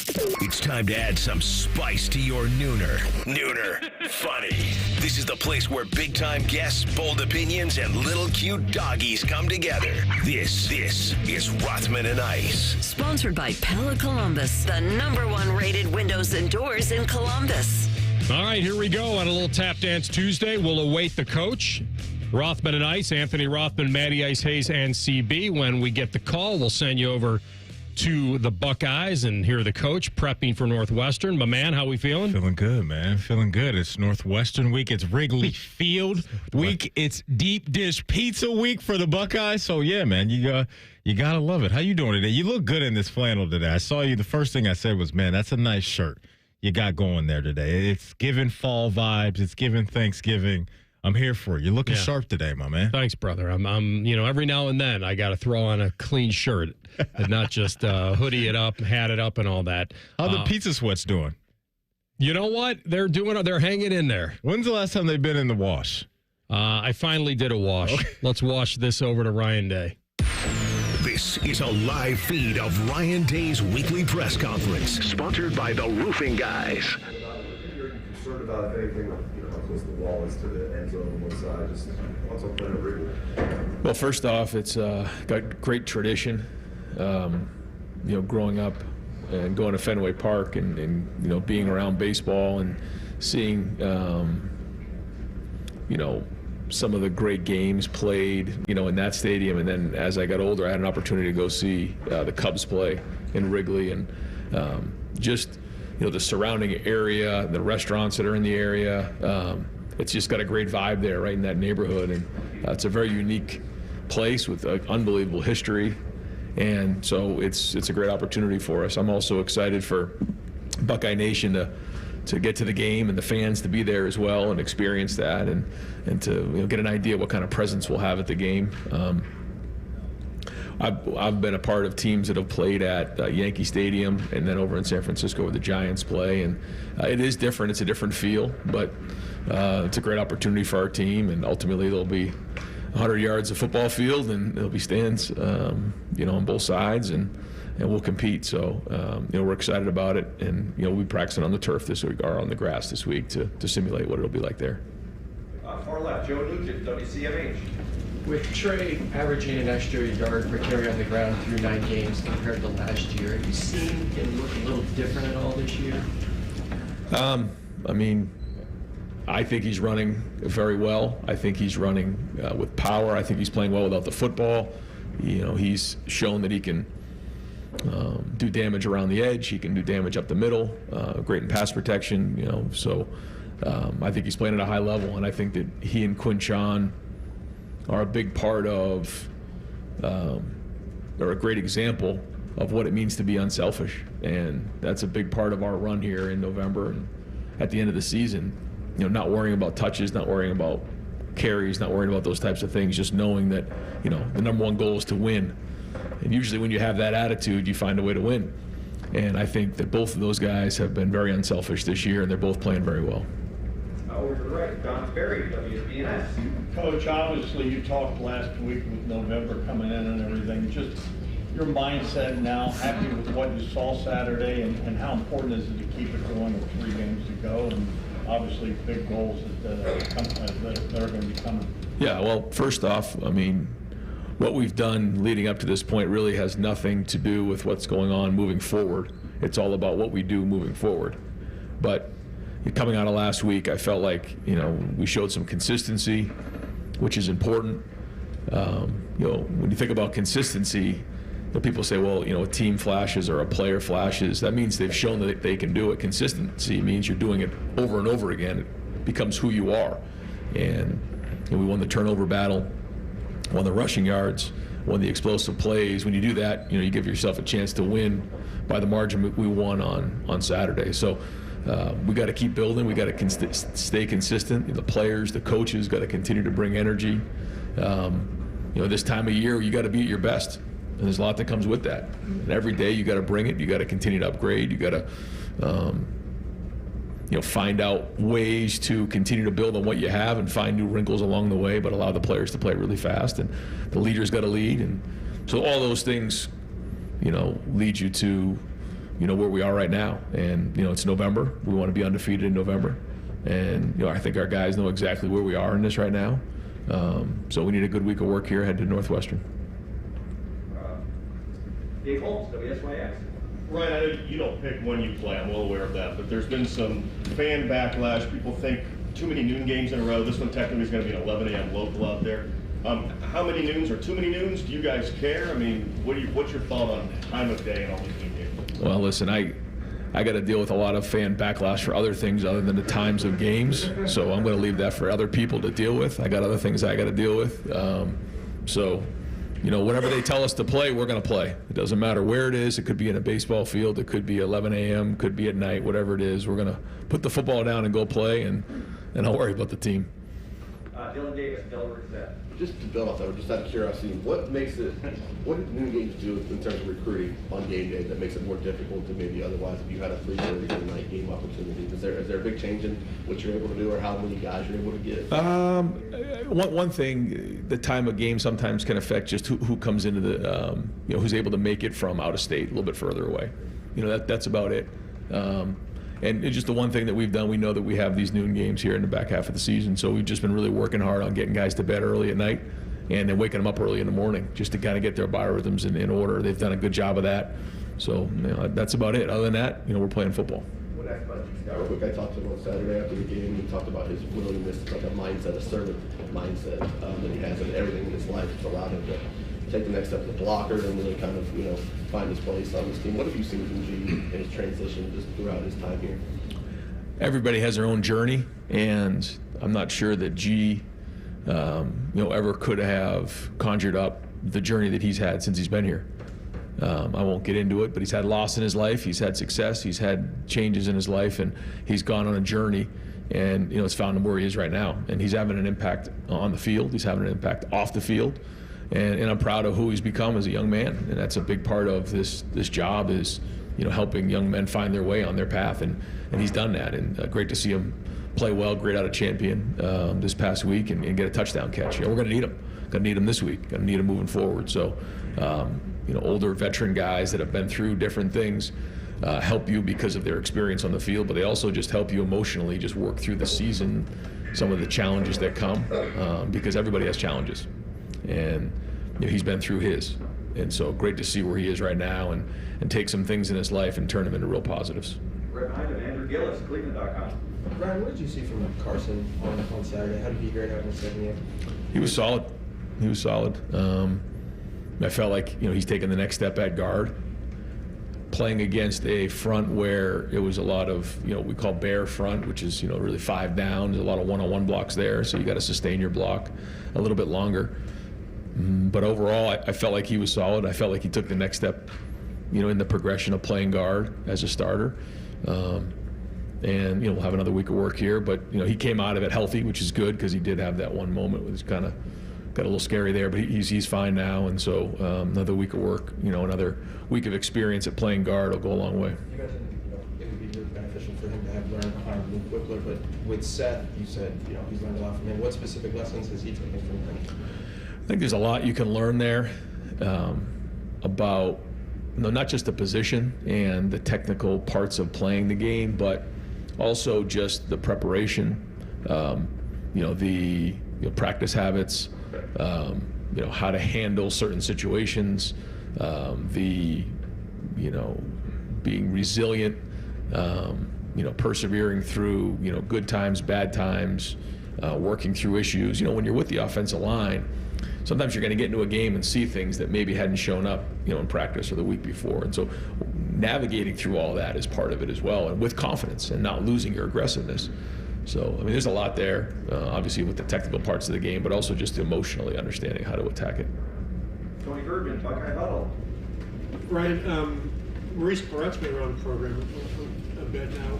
It's time to add some spice to your nooner. Nooner funny. This is the place where big-time guests, bold opinions, and little cute doggies come together. This is Rothman and Ice. Sponsored by Pella Columbus, the #1 rated windows and doors in Columbus. All right, here we go on a little Tap Dance Tuesday. We'll await the coach. Rothman and Ice, Anthony Rothman, Matty Ice Hayes, and CB. When we get the call, we'll send you over to the Buckeyes and hear the coach prepping for Northwestern. My man, how we feeling? Feeling good, man. Feeling good. It's Northwestern week. It's Wrigley Field week. It's deep dish pizza week for the Buckeyes. So, yeah, man, you got to love it. How you doing today? You look good in this flannel today. I saw you. The first thing I said was, man, that's a nice shirt you got going there today. It's giving fall vibes. It's giving Thanksgiving. I'm here for you. You're looking sharp today, my man. Thanks, brother. I'm every now and then I got to throw on a clean shirt and not just hoodie it up, hat it up, and all that. How the pizza sweats doing? You know what? They're hanging in there. When's the last time they've been in the wash? I finally did a wash. Okay. Let's wash this over to Ryan Day. This is a live feed of Ryan Day's weekly press conference, sponsored by the Roofing Guys. You're concerned about if anything, how close the wall is to the end zone on one side. Just what's up there, Wrigley? Well, first off, it's got great tradition. Growing up and going to Fenway Park and being around baseball and seeing some of the great games played in that stadium. And then as I got older, I had an opportunity to go see the Cubs play in Wrigley, and the surrounding area, the restaurants that are in the area. It's just got a great vibe there, right in that neighborhood, and it's a very unique place with unbelievable history. And so it's a great opportunity for us. I'm also excited for Buckeye Nation to get to the game and the fans to be there as well and experience that and to get an idea what kind of presence we'll have at the game. I've been a part of teams that have played at Yankee Stadium and then over in San Francisco where the Giants play, and it is different. It's a different feel, but it's a great opportunity for our team, and ultimately there'll be 100 yards of football field and there'll be stands, on both sides, and we'll compete. So, we're excited about it, and we'll be practicing on the turf this week, or on the grass this week to simulate what it'll be like there. Far left, Joe Nugent, WCMH. With Trey averaging an extra yard per carry on the ground through 9 games compared to last year, have you seen him look a little different at all this year? I think he's running very well. I think he's running with power. I think he's playing well without the football. He's shown that he can do damage around the edge. He can do damage up the middle. Great in pass protection. So I think he's playing at a high level, and I think that he and Quinchon are a big part of, or a great example of what it means to be unselfish. And that's a big part of our run here in November and at the end of the season. Not worrying about touches, not worrying about carries, not worrying about those types of things, just knowing that, the #1 goal is to win. And usually when you have that attitude, you find a way to win. And I think that both of those guys have been very unselfish this year, and they're both playing very well. Over to the right, Don Berry, WSBNS. Coach, obviously you talked last week with November coming in and everything. Just your mindset now, happy with what you saw Saturday, and how important is it to keep it going with 3 games to go, and obviously big goals that are going to be coming? Yeah, well, first off, what we've done leading up to this point really has nothing to do with what's going on moving forward. It's all about what we do moving forward. But coming out of last week, I felt like, we showed some consistency, which is important. When you think about consistency, people say, well, a team flashes or a player flashes. That means they've shown that they can do it. Consistency means you're doing it over and over again. It becomes who you are. And we won the turnover battle, won the rushing yards, won the explosive plays. When you do that, you give yourself a chance to win by the margin we won on Saturday. So we got to keep building. We got to stay consistent. The players, the coaches got to continue to bring energy. This time of year, you got to be at your best. And there's a lot that comes with that. And every day you got to bring it. You got to continue to upgrade. You got to, find out ways to continue to build on what you have and find new wrinkles along the way, but allow the players to play really fast. And the leaders got to lead. And so all those things, lead you to where we are right now. And, it's November. We want to be undefeated in November. And, I think our guys know exactly where we are in this right now. So we need a good week of work here ahead to Northwestern. Dave Holmes, WSYX. Ryan, I know you don't pick when you play, I'm well aware of that, but there's been some fan backlash. People think too many noon games in a row. This one technically is going to be an 11 a.m. local out there. How many noons or too many noons? Do you guys care? I mean, what's your thought on time of day and all these noon games? Well, listen, I got to deal with a lot of fan backlash for other things other than the times of games, so I'm going to leave that for other people to deal with. I got other things I got to deal with. Whenever they tell us to play, we're going to play. It doesn't matter where it is. It could be in a baseball field. It could be 11 a.m., could be at night, whatever it is. We're going to put the football down and go play, and I'll worry about the team. Dylan Davis, Delaware Gazette. Just to build off that, just out of curiosity, what did noon games do in terms of recruiting on game day that makes it more difficult than maybe otherwise if you had a 3:30 night game opportunity? Is there a big change in what you're able to do or how many guys you're able to get? One thing, the time of game sometimes can affect just who comes into the, who's able to make it from out of state, a little bit further away. That's about it. And it's just the one thing that we've done, we know that we have these noon games here in the back half of the season, so we've just been really working hard on getting guys to bed early at night and then waking them up early in the morning just to kind of get their biorhythms in order. They've done a good job of that. So that's about it. Other than that, we're playing football. Real quick, I talked to him on Saturday after the game. He talked about his willingness, like a mindset, assertive mindset that he has in everything in his life that's allowed him to take the next step as a blocker and really kind of, find his place on this team. What have you seen from G in his transition just throughout his time here? Everybody has their own journey, and I'm not sure that G, ever could have conjured up the journey that he's had since he's been here. I won't get into it, but he's had loss in his life, he's had success, he's had changes in his life, and he's gone on a journey, and it's found him where he is right now. And he's having an impact on the field, he's having an impact off the field, and I'm proud of who he's become as a young man. And that's a big part of this job is, helping young men find their way on their path, and he's done that. And great to see him play well, great out of Champion this past week, and get a touchdown catch. We're going to need him. Going to need him this week. Going to need him moving forward. So, older veteran guys that have been through different things help you because of their experience on the field, but they also just help you emotionally just work through the season, some of the challenges that come, because everybody has challenges. And he's been through his. And so great to see where he is right now and take some things in his life and turn them into real positives. Right behind him, Andrew Gillis, Cleveland.com. Ryan, what did you see from Carson on Saturday? How did he grade out in the second game? He was solid. I felt like he's taken the next step at guard, playing against a front where it was a lot of we call bear front, which is really 5 down. There's a lot of one-on-one blocks there, so you got to sustain your block a little bit longer. But overall, I felt like he was solid. I felt like he took the next step, in the progression of playing guard as a starter. And we'll have another week of work here, but he came out of it healthy, which is good because he did have that one moment where he's kind of got a little scary there, but he's fine now. And so another week of work, another week of experience at playing guard will go a long way. You mentioned it would be really beneficial for him to have learned behind Luke Whippler, but with Seth, you said he's learned a lot from him. What specific lessons has he taken from him? I think there's a lot you can learn there about not just the position and the technical parts of playing the game, but also just the preparation, the practice habits, how to handle certain situations, being resilient, persevering through good times, bad times, working through issues. When you're with the offensive line, sometimes you're going to get into a game and see things that maybe hadn't shown up, in practice or the week before. And so navigating through all that is part of it as well, and with confidence and not losing your aggressiveness. So, there's a lot there, obviously with the technical parts of the game, but also just emotionally understanding how to attack it. Tony Bergman, Buckeye Huddle. Ryan, Maurice Barrett's been around the program a bit now.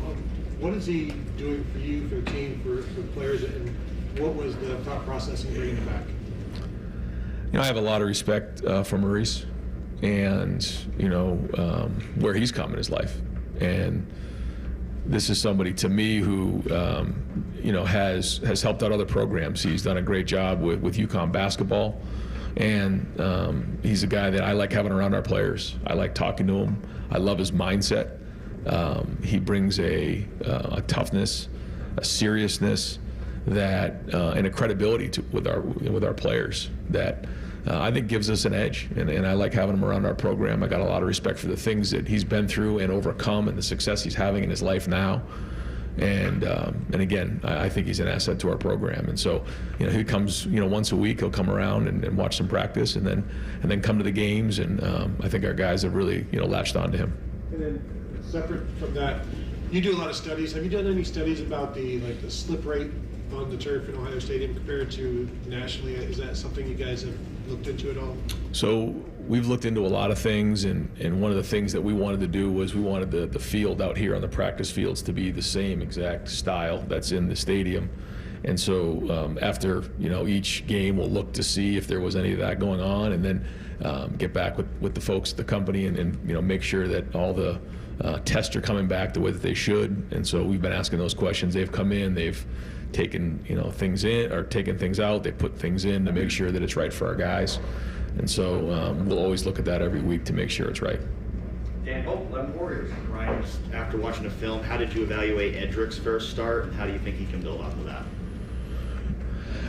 What is he doing for you, for the team, for players, and what was the thought process in bringing him back? I have a lot of respect for Maurice and, where he's come in his life. And this is somebody to me who, has helped out other programs. He's done a great job with UConn basketball, And he's a guy that I like having around our players. I like talking to him. I love his mindset. He brings a toughness, a seriousness that and a credibility with our players that I think gives us an edge. And I like having him around our program. I got a lot of respect for the things that he's been through and overcome, and the success he's having in his life now. And again, I think he's an asset to our program. And so, he comes, once a week. He'll come around and watch some practice, and then come to the games. And I think our guys have really, latched on to him. And then, separate from that, you do a lot of studies. Have you done any studies about the slip rate on the turf in Ohio Stadium compared to nationally? Is that something you guys have looked into at all? So we've looked into a lot of things, and one of the things that we wanted to do was we wanted the field out here on the practice fields to be the same exact style that's in the stadium. And so after each game, we'll look to see if there was any of that going on, and then get back with the folks at the company and make sure that all the tests are coming back the way that they should. And so we've been asking those questions. They've come in, they've taken things in or taken things out, they put things in to make sure that it's right for our guys. And so we'll always look at that every week to make sure it's right. Dan Hope, 11 Warriors. Ryan, after watching the film, how did you evaluate Edrick's first start, and how do you think he can build off of that?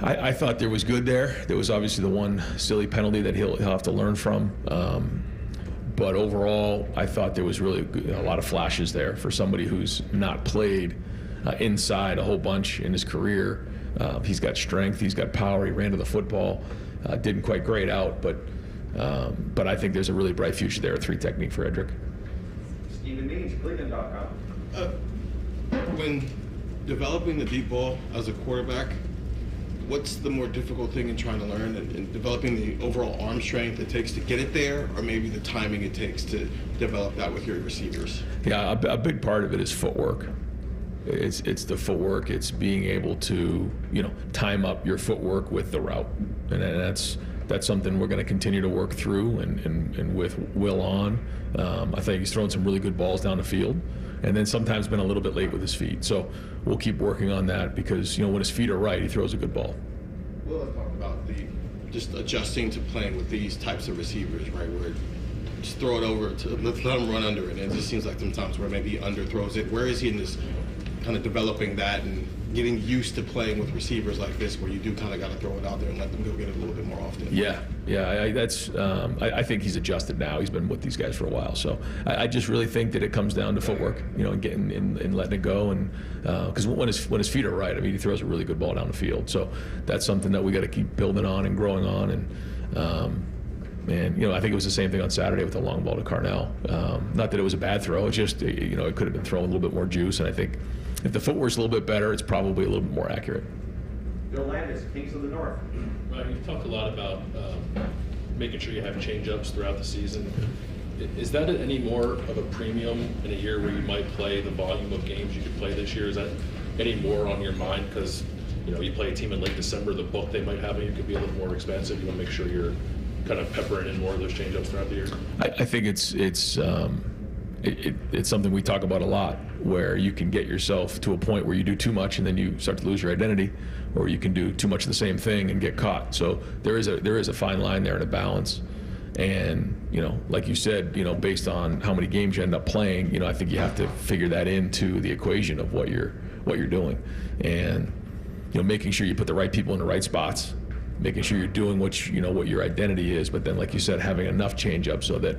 I thought there was good there. There was obviously the one silly penalty that he'll have to learn from. But overall, I thought there was really a lot of flashes there for somebody who's not played inside a whole bunch in his career. He's got strength, he's got power, he ran to the football, didn't quite grade out, but I think there's a really bright future there, a 3 technique for Edrick. Stephen Means, Cleveland.com. When developing the deep ball as a quarterback, what's the more difficult thing in trying to learn, and developing the overall arm strength it takes to get it there, or maybe the timing it takes to develop that with your receivers? Yeah, a big part of it is footwork. It's the footwork. It's being able to time up your footwork with the route, and that's something we're going to continue to work through. And with Will on, I think he's thrown some really good balls down the field, and then sometimes been a little bit late with his feet. So we'll keep working on that because when his feet are right, he throws a good ball. Will has talked about just adjusting to playing with these types of receivers, right? Where just throw it over to let him run under it. And it just seems like sometimes where maybe he underthrows it. Where is he in this kind of developing that and getting used to playing with receivers like this, where you do kind of got to throw it out there and let them go get it a little bit more often? Yeah. I think he's adjusted now. He's been with these guys for a while, so I just really think that it comes down to footwork, and getting and letting it go, and because when his feet are right, I mean, he throws a really good ball down the field. So that's something that we got to keep building on and growing on, and I think it was the same thing on Saturday with the long ball to Carnell. Not that it was a bad throw, it's just it could have been thrown a little bit more juice, and I think if the footwork's a little bit better, it's probably a little bit more accurate. Bill Landis, Kings of the North. Ryan, you've talked a lot about making sure you have change-ups throughout the season. Is that any more of a premium in a year where you might play the volume of games you could play this year? Is that any more on your mind? Because you play a team in late December, the book they might have in you could be a little more expensive. You want to make sure you're kind of peppering in more of those change-ups throughout the year. I think it's something we talk about a lot, where you can get yourself to a point where you do too much and then you start to lose your identity, or you can do too much of the same thing and get caught. So there is a fine line there and a balance. And like you said, based on how many games you end up playing, I think you have to figure that into the equation of what you're doing, and making sure you put the right people in the right spots, making sure you're doing what your identity is, but then, like you said, having enough change up so that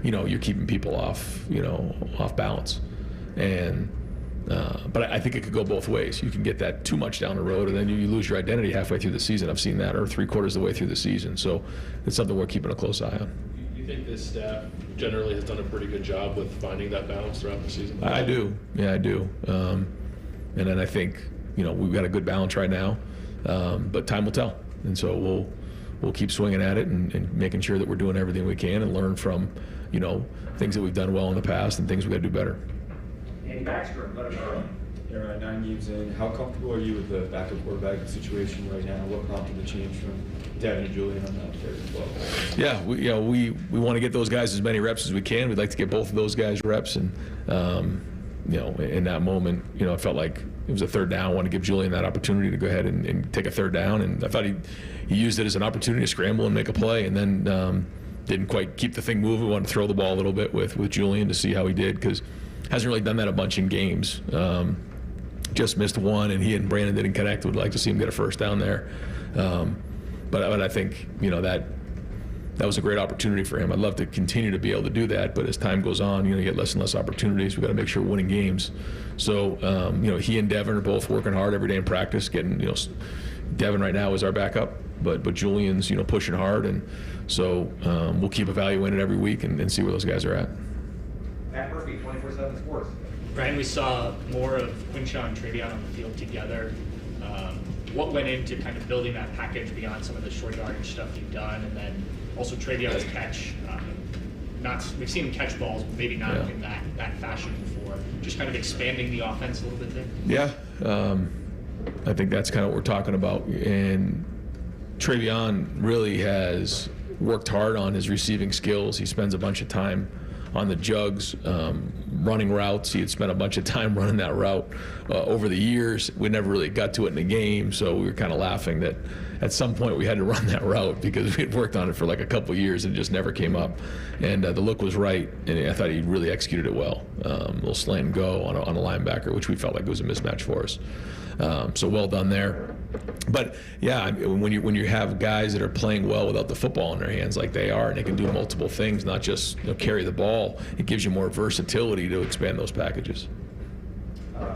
you're keeping people off balance. And but I think it could go both ways. You can get that too much down the road, and then you lose your identity halfway through the season. I've seen that, or 3/4 of the way through the season. So it's something we're keeping a close eye on. You think this staff generally has done a pretty good job with finding that balance throughout the season? I do. Yeah, I do. And then I think we've got a good balance right now, but time will tell. And so we'll keep swinging at it and making sure that we're doing everything we can and learn from things that we've done well in the past and things we got to do better. Andy Backstrom, let him know. Yeah, right, 9 games in. How comfortable are you with the backup quarterback situation right now? What prompted the change from Devin and Julian on that third as well? Yeah, we want to get those guys as many reps as we can. We'd like to get both of those guys reps, and in that moment, I felt like it was a third down. I wanted to give Julian that opportunity to go ahead and take a third down, and I thought he used it as an opportunity to scramble and make a play, and then didn't quite keep the thing moving. Wanted to throw the ball a little bit with Julian to see how he did, because hasn't really done that a bunch in games. Just missed one, and he and Brandon didn't connect. Would like to see him get a first down there, but I think that was a great opportunity for him. I'd love to continue to be able to do that, but as time goes on, you get less and less opportunities. We've got to make sure we're winning games. So, he and Devin are both working hard every day in practice, getting, Devin right now is our backup, but Julian's, pushing hard, and so we'll keep evaluating it every week and see where those guys are at. Matt Murphy, 24/7 Sports. Brian, we saw more of Quinshaw and Travion on the field together. What went into kind of building that package beyond some of the short yardage stuff you've done, and then also Travion's catch? We've seen him catch balls, but maybe not in that fashion before. Just kind of expanding the offense a little bit there. Yeah, I think that's kind of what we're talking about. And Travion really has worked hard on his receiving skills. He spends a bunch of time on the jugs, running routes. He had spent a bunch of time running that route over the years. We never really got to it in the game, so we were kind of laughing that at some point we had to run that route because we had worked on it for like a couple years and it just never came up. And the look was right, and I thought he really executed it well. A little slant and go on a linebacker, which we felt like was a mismatch for us. So well done there. But yeah, when you have guys that are playing well without the football in their hands like they are, and they can do multiple things, not just carry the ball, it gives you more versatility to expand those packages.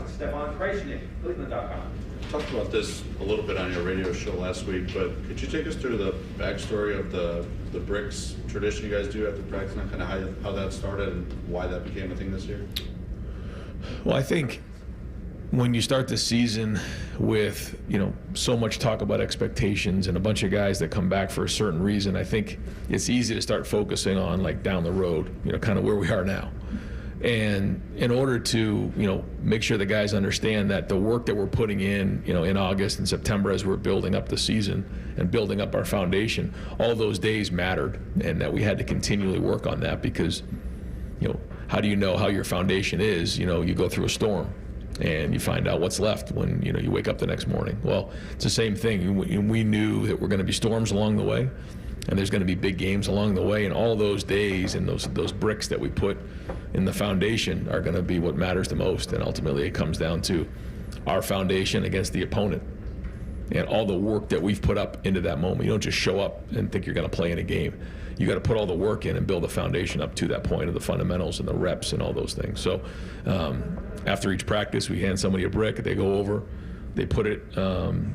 Stefan Kreisnick, Cleveland.com. Talked about this a little bit on your radio show last week, but could you take us through the backstory of the bricks tradition you guys do after practice, and kind of how that started and why that became a thing this year? Well, I think when you start the season with, so much talk about expectations and a bunch of guys that come back for a certain reason, I think it's easy to start focusing on like down the road, kind of where we are now. And in order to, make sure the guys understand that the work that we're putting in, in August and September as we're building up the season and building up our foundation, all those days mattered, and that we had to continually work on that because, how do you know how your foundation is? You go through a storm and you find out what's left when, you wake up the next morning. Well, it's the same thing. We knew that we're going to be storms along the way, and there's going to be big games along the way, and all those days and those bricks that we put in the foundation are going to be what matters the most. And ultimately it comes down to our foundation against the opponent and all the work that we've put up into that moment. You don't just show up and think you're going to play in a game. You got to put all the work in and build a foundation up to that point of the fundamentals and the reps and all those things. So after each practice, we hand somebody a brick, they go over, they put it in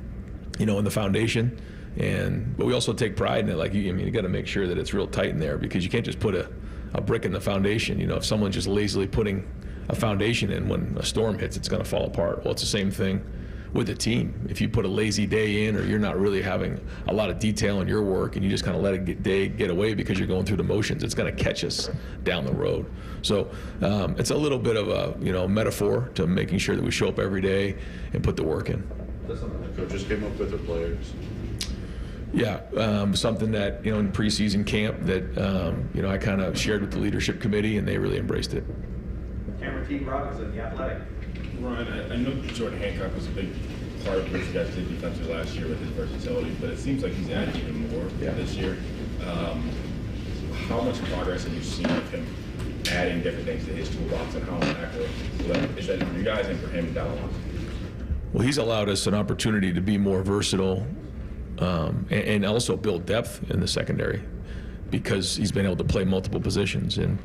the foundation. But we also take pride in it. Like, you got to make sure that it's real tight in there, because you can't just put a brick in the foundation. If someone's just lazily putting a foundation in, when a storm hits, it's going to fall apart. Well, it's the same thing with the team. If you put a lazy day in, or you're not really having a lot of detail in your work and you just kind of let a day get away because you're going through the motions, it's going to catch us down the road. So it's a little bit of a metaphor to making sure that we show up every day and put the work in. That's something the coaches came up with, the players. Yeah, something that, in preseason camp that, I kind of shared with the leadership committee, and they really embraced it. Cameron T. Robinson, The Athletic. Ryan, I know Jordan Hancock was a big part of what you guys did defensively last year with his versatility, but it seems like he's added even more this year. How much progress have you seen of him adding different things to his toolbox, and how impactful is that for you guys and for him down the line? Well, he's allowed us an opportunity to be more versatile and also build depth in the secondary, because he's been able to play multiple positions. And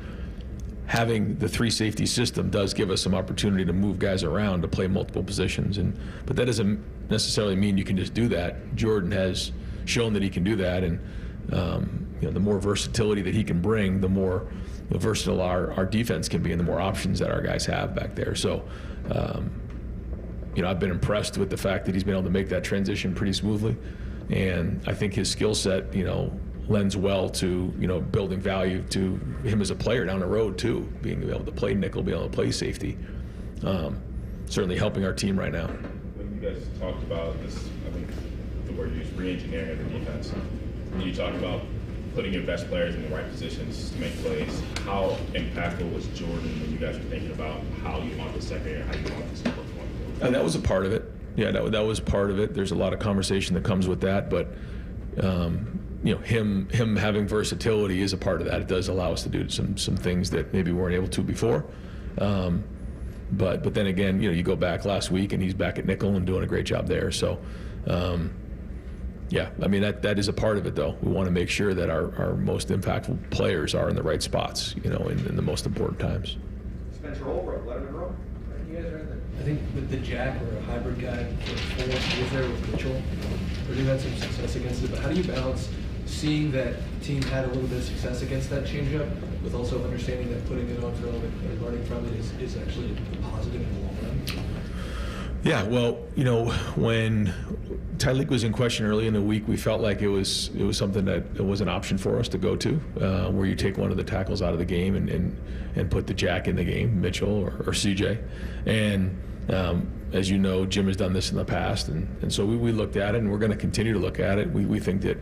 having the 3 safety system does give us some opportunity to move guys around to play multiple positions. But that doesn't necessarily mean you can just do that. Jordan has shown that he can do that, and the more versatility that he can bring, the more versatile our defense can be, and the more options that our guys have back there. So I've been impressed with the fact that he's been able to make that transition pretty smoothly, and I think his skill set lends well to building value to him as a player down the road too, being able to play nickel, being able to play safety. Certainly helping our team right now. When you guys talked about this, I think the word you used, re-engineering of the defense, when you talk about putting your best players in the right positions to make plays. How impactful was Jordan when you guys were thinking about how you want the secondary, how you want this to work going forward? And that was a part of it. Yeah, that was part of it. There's a lot of conversation that comes with that, but him having versatility is a part of that. It does allow us to do some things that maybe we weren't able to before. But then again, you go back last week and he's back at nickel and doing a great job there. So, yeah, I mean that is a part of it though. We want to make sure that our most impactful players are in the right spots, in the most important times. Spencer Holbrook, Letterman Row. You guys are I think with the Jack or a hybrid guy for 4 years there with Mitchell, we've had some success against it. But how do you balance seeing that team had a little bit of success against that changeup with also understanding that putting it on film and learning from it is actually positive in the long run? Yeah, well, when Tylik was in question early in the week, we felt like it was something that it was an option for us to go to, where you take one of the tackles out of the game and put the Jack in the game, Mitchell or CJ. And as you know, Jim has done this in the past, and so we looked at it, and we're going to continue to look at it. We think that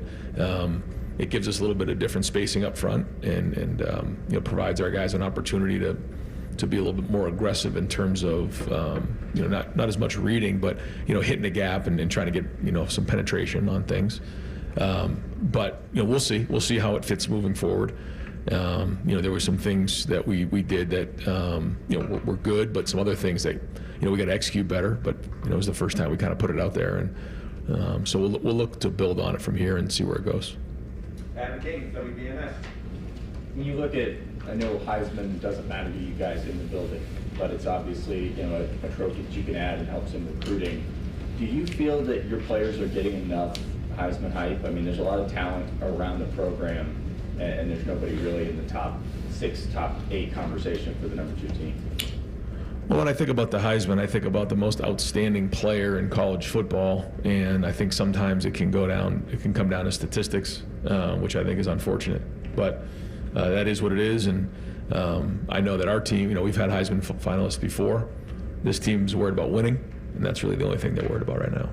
it gives us a little bit of different spacing up front, and provides our guys an opportunity to be a little bit more aggressive in terms of not as much reading, but hitting the gap and trying to get some penetration on things. But we'll see how it fits moving forward. There were some things that we did that were good, but some other things that we got to execute better. But it was the first time we kind of put it out there, and so we'll look to build on it from here and see where it goes. Adam King, WBMS. When you look at, I know Heisman doesn't matter to you guys in the building, but it's obviously a trophy that you can add and helps in recruiting. Do you feel that your players are getting enough Heisman hype? I mean, there's a lot of talent around the program, and there's nobody really in the top 6, top 8 conversation for the number 2 team. Well, when I think about the Heisman, I think about the most outstanding player in college football, and I think sometimes it can come down to statistics, which I think is unfortunate. But that is what it is, and I know that our team, we've had Heisman finalists before. This team's worried about winning, and that's really the only thing they're worried about right now.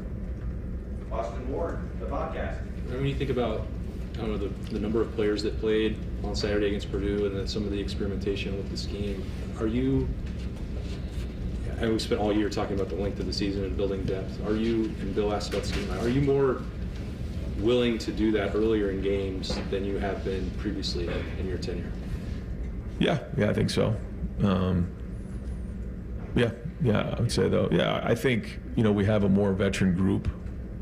Austin Ward, the podcast. When you think about the number of players that played on Saturday against Purdue, and then some of the experimentation with the scheme, and we spent all year talking about the length of the season and building depth. And Bill asked about scheme, are you more willing to do that earlier in games than you have been previously in your tenure? Yeah, I think so. I would say though. Yeah, I think we have a more veteran group,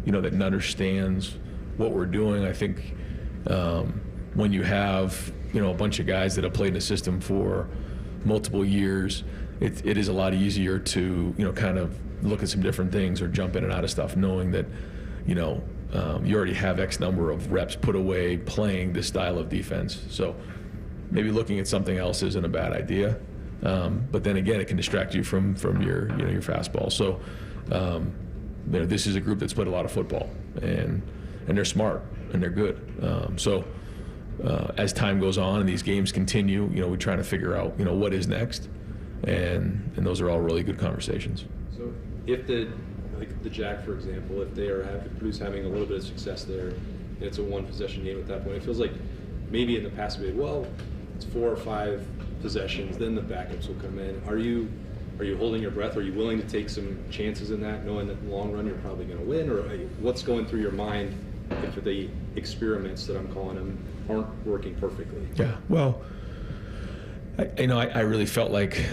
that understands what we're doing. I think when you have a bunch of guys that have played in the system for multiple years, it is a lot easier to kind of look at some different things or jump in and out of stuff, knowing that you already have X number of reps put away playing this style of defense. So maybe looking at something else isn't a bad idea. But then again, it can distract you from your your fastball. So this is a group that's played a lot of football, and they're smart and they're good. So as time goes on and these games continue, we're trying to figure out what is next, and those are all really good conversations. So if the Jack, for example, if they are Purdue's having a little bit of success there, and it's a 1-possession game at that point, it feels like maybe in the past it's 4 or 5 possessions, then the backups will come in. Are you holding your breath? Are you willing to take some chances in that, knowing that in the long run you're probably going to win? Or what's going through your mind if the experiments that I'm calling them aren't working perfectly? Yeah, well, I really felt like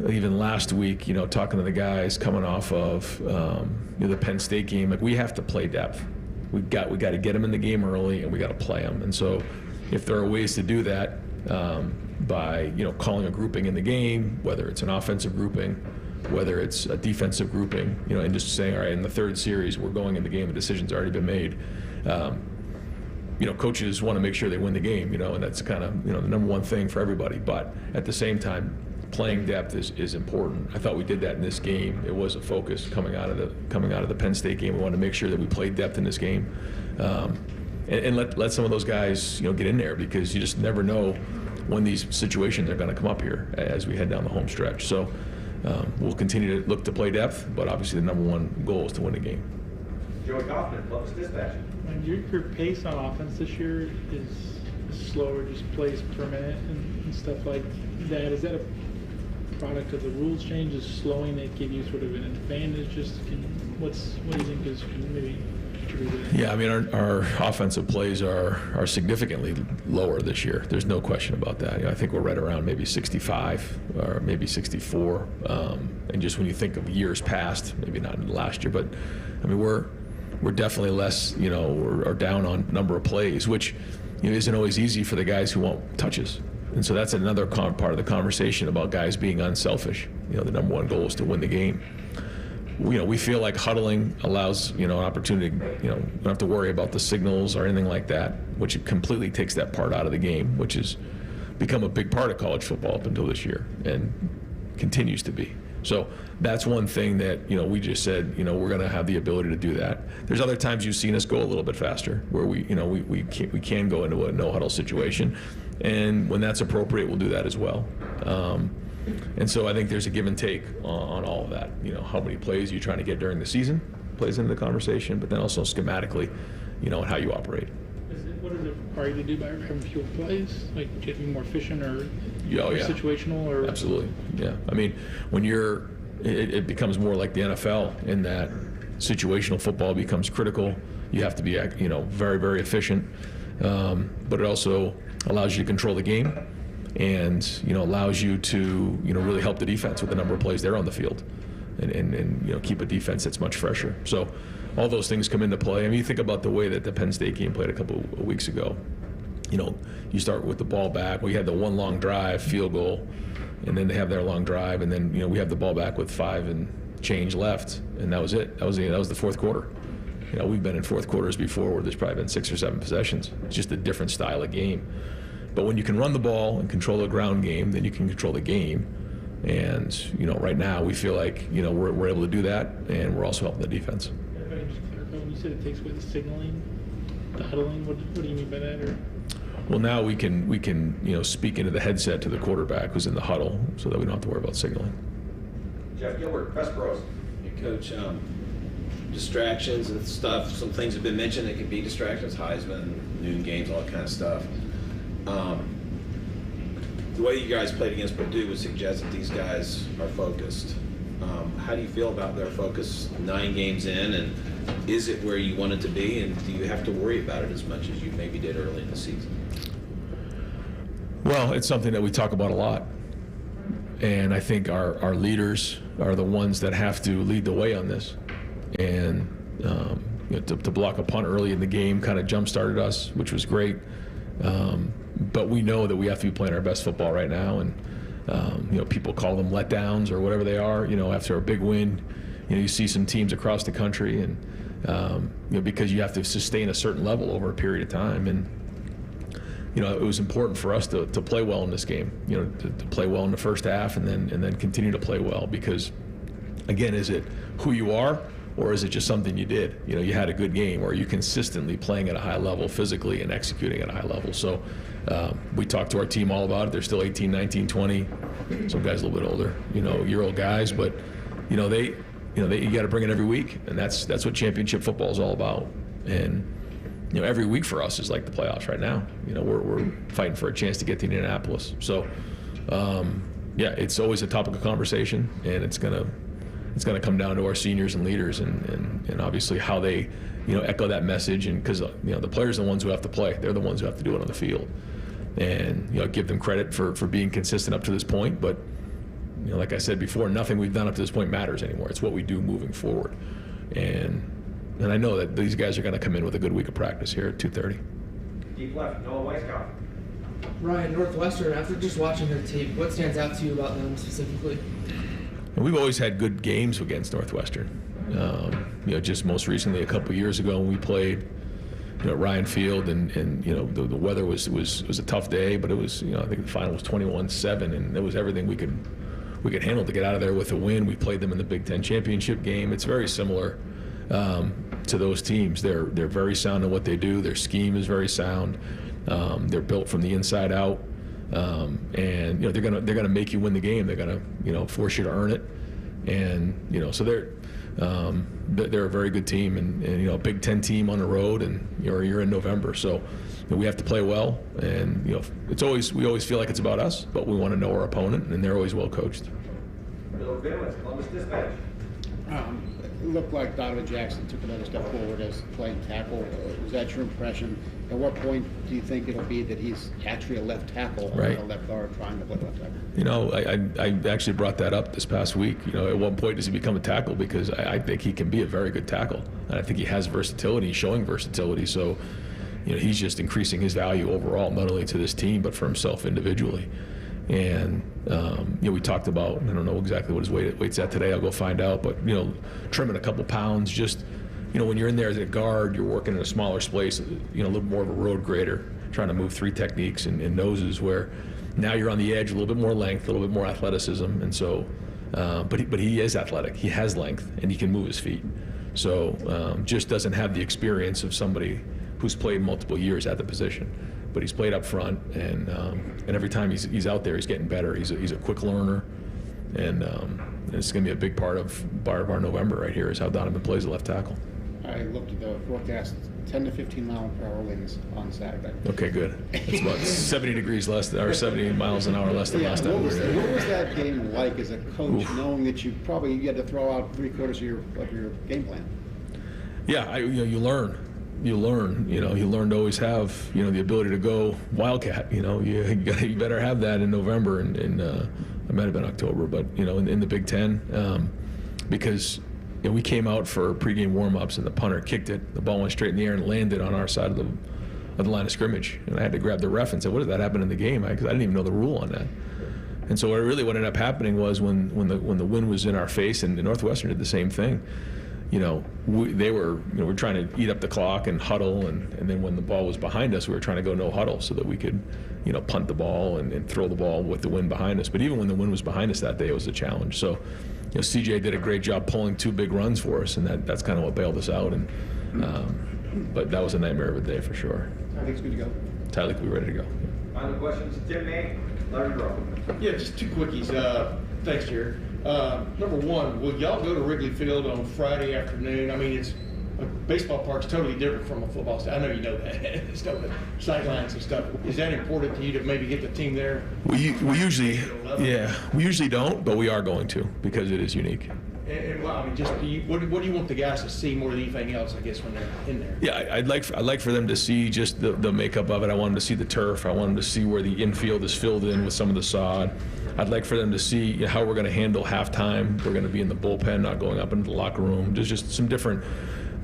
even last week, talking to the guys coming off of the Penn State game, like we have to play depth. We got to get them in the game early, and we got to play them. And so, if there are ways to do that by calling a grouping in the game, whether it's an offensive grouping, whether it's a defensive grouping, and just saying, all right, in the 3rd series we're going in the game, the decision's already been made. Coaches want to make sure they win the game, and that's kind of the number one thing for everybody. But at the same time, playing depth is important. I thought we did that in this game. It was a focus coming out of the Penn State game. We wanted to make sure that we played depth in this game, and let some of those guys get in there, because you just never know when these situations are going to come up here as we head down the home stretch. So we'll continue to look to play depth, but obviously the number one goal is to win the game. Joey Kaufman, Columbus Dispatch. And your pace on offense this year is slower just plays per minute and stuff like that. Is that a product of the rules change? Is slowing that give you sort of an advantage? What do you think is maybe contributing to that? Yeah, I mean, our offensive plays are significantly lower this year. There's no question about that. You know, I think we're right around maybe 65 or maybe 64. And just when you think of years past, maybe not in last year, but I mean, we're definitely less, you know, or down on number of plays, which, you know, isn't always easy for the guys who want touches. And so that's another part of the conversation about guys being unselfish. You know, the number one goal is to win the game. You know, we feel like huddling allows, you know, an opportunity, you know, we don't have to worry about the signals or anything like that, which completely takes that part out of the game, which has become a big part of college football up until this year and continues to be. So that's one thing that, you know, we just said, you know, we're going to have the ability to do that. There's other times you've seen us go a little bit faster where we, you know, we can go into a no huddle situation. And when that's appropriate, we'll do that as well. And so I think there's a give and take on all of that. You know, how many plays you're trying to get during the season plays into the conversation, but then also schematically, you know, and how you operate. What does it require you to do by having fewer plays? Like getting more efficient or more situational? Or absolutely, yeah. I mean, when it becomes more like the NFL in that situational football becomes critical. You have to be, you know, very, very efficient, but it also allows you to control the game, and, you know, allows you to, you know, really help the defense with the number of plays they're on the field, and you know, keep a defense that's much fresher. So all those things come into play. I mean, you think about the way that the Penn State game played a couple of weeks ago. You know, you start with the ball back. We had the one long drive, field goal, and then they have their long drive, and then, you know, we have the ball back with 5 and change left, and that was it. That was the fourth quarter. You know, we've been in fourth quarters before where there's probably been 6 or 7 possessions. It's just a different style of game. But when you can run the ball and control the ground game, then you can control the game. And, you know, right now we feel like, you know, we're able to do that, and we're also helping the defense. If I can just clarify, when you said it takes away the signaling, the huddling, what do you mean by that? Or? Well, now we can you know, speak into the headset to the quarterback who's in the huddle, so that we don't have to worry about signaling. Jeff Gilbert, Best Pros. Hey, Coach, distractions and stuff. Some things have been mentioned that could be distractions, Heisman, noon games, all that kind of stuff. The way you guys played against Purdue would suggest that these guys are focused. How do you feel about their focus 9 games in, and is it where you want it to be, and do you have to worry about it as much as you maybe did early in the season? Well, it's something that we talk about a lot, and I think our leaders are the ones that have to lead the way on this. And you know, to block a punt early in the game kind of jump-started us, which was great. But we know that we have to be playing our best football right now, and you know, people call them letdowns or whatever they are. You know, after a big win, you know, you see some teams across the country, and you know, because you have to sustain a certain level over a period of time. And you know, it was important for us to play well in this game. You know, to play well in the first half, and then continue to play well, because again, is it who you are, or is it just something you did? You know, you had a good game, or are you consistently playing at a high level physically and executing at a high level? So we talked to our team all about it. They're still 18, 19, 20. Some guys a little bit older, you know, year-old guys, but you know, you got to bring it every week, and that's what championship football is all about. And you know, every week for us is like the playoffs right now. You know, we're fighting for a chance to get to Indianapolis. So yeah, it's always a topic of conversation, and it's gonna come down to our seniors and leaders, and obviously how they, you know, echo that message. And because, you know, the players are the ones who have to play. They're the ones who have to do it on the field. And, you know, give them credit for being consistent up to this point. But, you know, like I said before, nothing we've done up to this point matters anymore. It's what we do moving forward. And I know that these guys are going to come in with a good week of practice here at 2:30. Deep left, Noah Weisskopf. Ryan, Northwestern, after just watching their tape, what stands out to you about them specifically? And we've always had good games against Northwestern. You know, just most recently a couple years ago when we played, you know, at Ryan Field, and you know, the weather was a tough day, but it was, you know, I think the final was 21-7, and it was everything we could handle to get out of there with a win. We played them in the Big Ten championship game. It's very similar to those teams. They're very sound in what they do. Their scheme is very sound. They're built from the inside out, and you know, they're gonna make you win the game. They're gonna, you know, force you to earn it. And, so they're a very good team, and a Big Ten team on the road, and you're in November. So we have to play well, and, we always feel like it's about us, but we want to know our opponent, and they're always well coached. Bill Vimmons, Columbus Dispatch. It looked like Donovan Jackson took another step forward as playing tackle. Was that your impression? At what point do you think it'll be that he's actually a left tackle or Right. a left guard trying to play left tackle? I actually brought that up this past week. At what point does he become a tackle? Because I think he can be a very good tackle, and I think he has versatility. He's showing versatility. So, he's just increasing his value overall, not only to this team but for himself individually. And we talked about, I don't know exactly what his weight's at today. I'll go find out. But trimming a couple pounds. Just when you're in there as a guard, you're working in a smaller space. A little more of a road grader, trying to move 3 techniques and noses. Where now you're on the edge, a little bit more length, a little bit more athleticism. And so, but he is athletic. He has length and he can move his feet. So just doesn't have the experience of somebody who's played multiple years at the position. But he's played up front, and every time he's out there, he's getting better. He's a quick learner, and it's going to be a big part of our November right here is how Donovan plays the left tackle. I looked at the forecast, 10 to 15 mile per hour winds on Saturday. Okay, good. It's about 70 degrees less, or 70 miles an hour less than last time we were there. What was that game like as a coach, knowing that you had to throw out 3/4 of your game plan? Yeah, you learn. You learn to always have, the ability to go wildcat. You better have that in November, and it might have been October, but in the Big Ten, because we came out for pregame warm-ups and the punter kicked it, the ball went straight in the air and landed on our side of the line of scrimmage, and I had to grab the ref and say, "What did that happen in the game?" Because I didn't even know the rule on that. And so what ended up happening was when the wind was in our face, and Northwestern did the same thing. We're trying to eat up the clock and huddle, and then when the ball was behind us, we were trying to go no huddle so that we could, punt the ball and throw the ball with the wind behind us. But even when the wind was behind us that day, it was a challenge. So, CJ did a great job pulling 2 big runs for us, and that's kind of what bailed us out. And but that was a nightmare of a day for sure. I think it's good to go. Tyler, we're ready to go. Final questions, Tim May, Larry Rowe. Yeah, just 2 quickies. Thanks, Jared. Number one, will y'all go to Wrigley Field on Friday afternoon? I mean, a baseball park's totally different from a football stadium. I know you know that. It's got the sightlines and stuff. Is that important to you to maybe get the team there? We usually don't, but we are going to because it is unique. And well, I mean, what do you want the guys to see more than anything else, I guess, when they're in there? Yeah, I'd like for them to see just the makeup of it. I want them to see the turf. I want them to see where the infield is filled in with some of the sod. I'd like for them to see how we're going to handle halftime. We're going to be in the bullpen, not going up into the locker room. There's just some different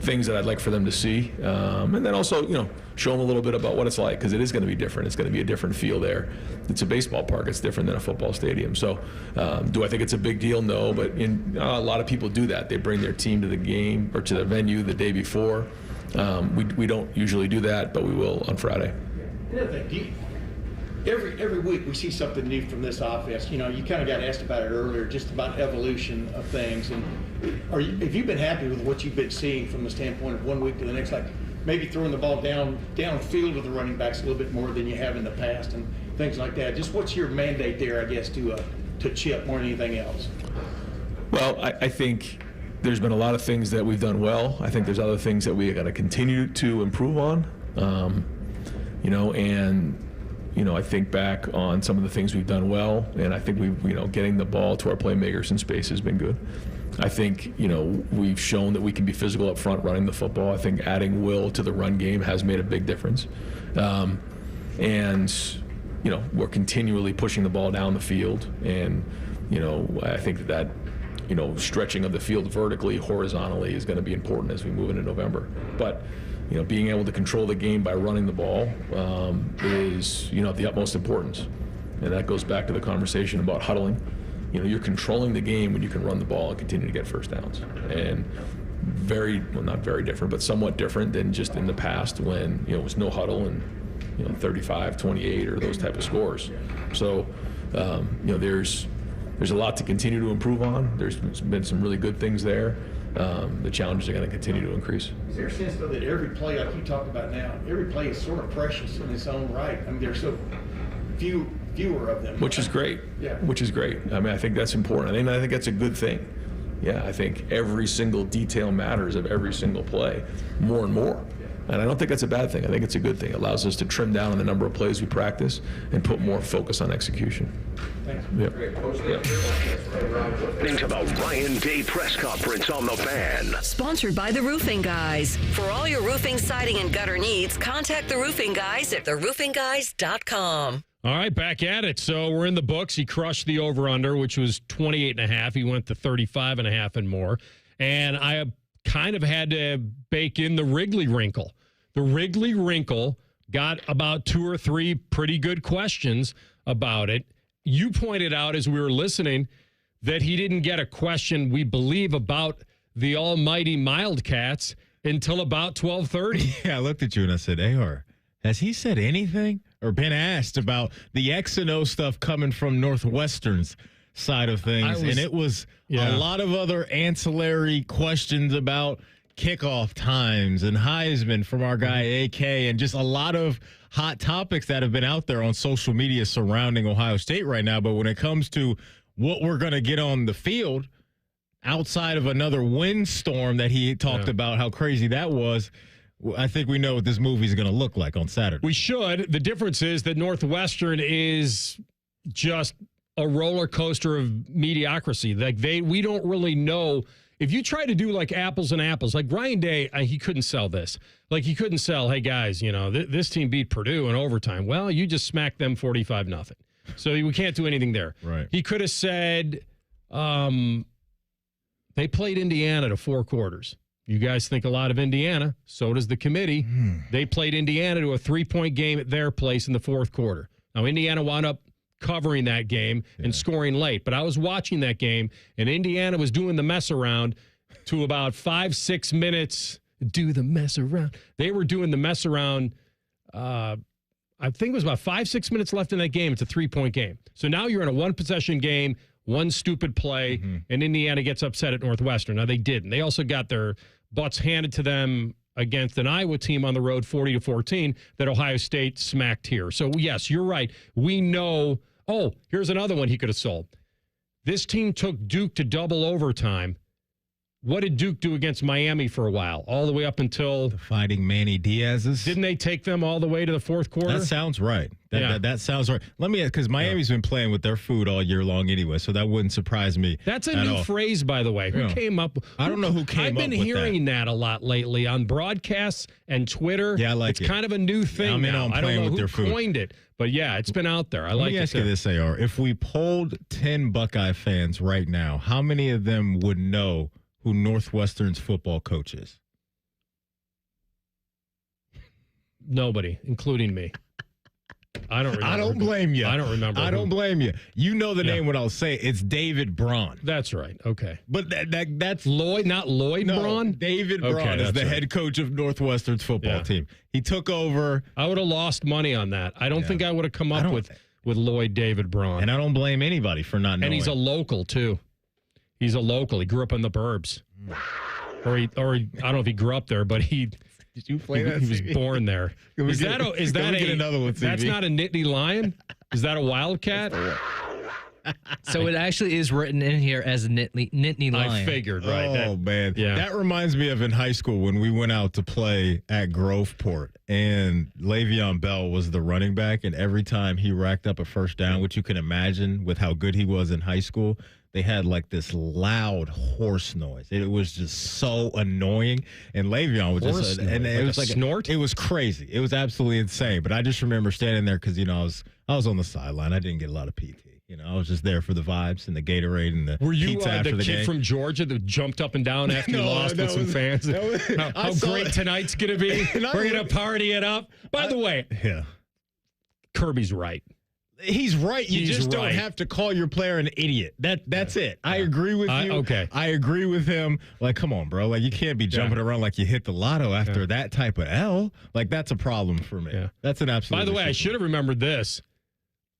things that I'd like for them to see. And then also, show them a little bit about what it's like, because it is going to be different. It's going to be a different feel there. It's a baseball park. It's different than a football stadium. So do I think it's a big deal? No, but a lot of people do that. They bring their team to the game or to the venue the day before. We don't usually do that, but we will on Friday. Another thing, every week we see something new from this offense. You kind of got asked about it earlier, just about evolution of things. And have you been happy with what you've been seeing from the standpoint of one week to the next, like maybe throwing the ball downfield with the running backs a little bit more than you have in the past and things like that? Just what's your mandate there, I guess, to Chip more than anything else? Well, I think there's been a lot of things that we've done well. I think there's other things that we got to continue to improve on. I think back on some of the things we've done well, and I think we've, getting the ball to our playmakers in space has been good. I think, we've shown that we can be physical up front running the football. I think adding Will to the run game has made a big difference. We're continually pushing the ball down the field, and, I think that stretching of the field vertically, horizontally is going to be important as we move into November. But being able to control the game by running the ball is, of the utmost importance. And that goes back to the conversation about huddling. You're controlling the game when you can run the ball and continue to get first downs. And not very different, but somewhat different than just in the past when, it was no huddle and, 35-28 or those type of scores. So, there's a lot to continue to improve on. There's been some really good things there. The challenges are going to continue to increase. Is there a sense, though, that every play, like you talked about now, every play is sort of precious in its own right? I mean, there's so fewer of them. Which is great. Yeah. Which is great. I mean, I think that's important. I think that's a good thing. Yeah, I think every single detail matters of every single play more and more. And I don't think that's a bad thing. I think it's a good thing. It allows us to trim down on the number of plays we practice and put more focus on execution. Thanks. Yep. Into the Ryan Day press conference on the Fan. Sponsored by the Roofing Guys. For all your roofing, siding, and gutter needs, contact the Roofing Guys at theroofingguys.com. All right, back at it. So we're in the books. He crushed the over-under, which was 28.5. He went to 35.5 and more. And I kind of had to bake in the Wrigley wrinkle. The Wrigley wrinkle got about 2 or 3 pretty good questions about it. You pointed out as we were listening that he didn't get a question, we believe, about the almighty Wildcats until about 12:30. Yeah, I looked at you and I said, AR, has he said anything or been asked about the X and O stuff coming from Northwestern's side of things? And it was a lot of other ancillary questions about kickoff times and Heisman from our guy AK, and just a lot of hot topics that have been out there on social media surrounding Ohio State right now. But when it comes to what we're going to get on the field, outside of another windstorm that he talked about, how crazy that was, I think we know what this movie is going to look like on Saturday. We should. The difference is that Northwestern is just a roller coaster of mediocrity. Like we don't really know. If you try to do like apples and apples, like Ryan Day, he couldn't sell this. Like he couldn't sell, hey guys, this team beat Purdue in overtime. Well, you just smacked them 45-0. So we can't do anything there. Right. He could have said they played Indiana to 4 quarters. You guys think a lot of Indiana. So does the committee. They played Indiana to a 3-point game at their place in the 4th quarter. Now, Indiana wound up covering that game and scoring late. But I was watching that game, and Indiana was doing the mess around to about 5-6 minutes. Do the mess around. They were doing the mess around. I think it was about 5-6 minutes left in that game. It's a 3-point game. So now you're in a 1-possession game, one stupid play, and Indiana gets upset at Northwestern. Now, they didn't. They also got their butts handed to them against an Iowa team on the road 40-14 that Ohio State smacked here. So, yes, you're right. We know. Oh, here's another one he could have sold. This team took Duke to double overtime. What did Duke do against Miami for a while? All the way up until the Fighting Manny Diaz's. Didn't they take them all the way to the 4th quarter? That sounds right. That sounds right. Let me ask, because Miami's been playing with their food all year long anyway, so that wouldn't surprise me. That's a new phrase, by the way. Who came up? I don't know who came up with that. I've been hearing that a lot lately on broadcasts and Twitter. Yeah, I like it's it. It's kind of a new thing I'm in now. on I don't playing know with who their food. coined it, but yeah, it's been out there. Let me ask you this, AR. If we polled 10 Buckeye fans right now, how many of them would know who Northwestern's football coach is? Nobody, including me. I don't remember. I don't blame you. I don't remember. I don't blame you. You know the name when I'll say it. It's David Braun. That's right. Okay. But that's Lloyd, not Lloyd Braun? David Braun is the head coach of Northwestern's football team. He took over. I would have lost money on that. I don't think I would have come up with Lloyd David Braun. And I don't blame anybody for not knowing. And he's a local, too. He's a local. He grew up in the burbs. Or I don't know if he grew up there, but he... Did you play that? He was born there. Is that another one? That's not a Nittany Lion? Is that a Wildcat? So it actually is written in here as a Nittany Lion. I figured, right? Oh, man. Yeah. That reminds me of in high school when we went out to play at Groveport, and Le'Veon Bell was the running back, and every time he racked up a first down, which you can imagine with how good he was in high school, they had like this loud horse noise. It was just so annoying. And Le'Veon was just, and it was like snort. It was crazy. It was absolutely insane. But I just remember standing there because I was on the sideline. I didn't get a lot of PT. I was just there for the vibes and the Gatorade and the pizza after the game. Kid from Georgia that jumped up and down after you lost with some fans? How great tonight's going to be. We're going to party it up. By the way, Kirby's right. He's right. You just don't have to call your player an idiot. That's it. I agree with you. Okay. I agree with him. Like, come on, bro. Like, you can't be jumping around like you hit the lotto after that type of L. Like, that's a problem for me. Yeah. That's an absolute. By the way, I should have remembered this.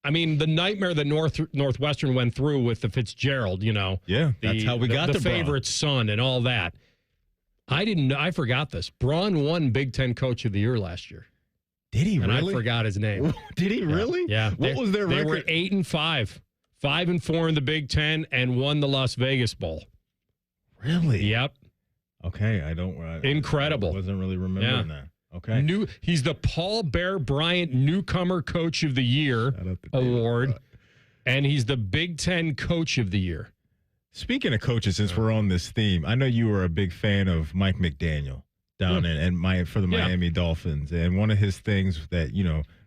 I mean, the nightmare that Northwestern went through with the Fitzgerald, Yeah, that's how we got the favorite son and all that. I forgot this. Braun won Big Ten Coach of the Year last year. Did he really? And I forgot his name. Did he really? Yeah. What was their record? They were 8-5, 5-4 in the Big Ten, and won the Las Vegas Bowl. Really? Yep. Okay, Incredible. I wasn't really remembering that. Okay. He's the Paul Bear Bryant Newcomer Coach of the Year award, and he's the Big Ten Coach of the Year. Speaking of coaches, since we're on this theme, I know you were a big fan of Mike McDaniel down for the Miami Dolphins, and one of his things that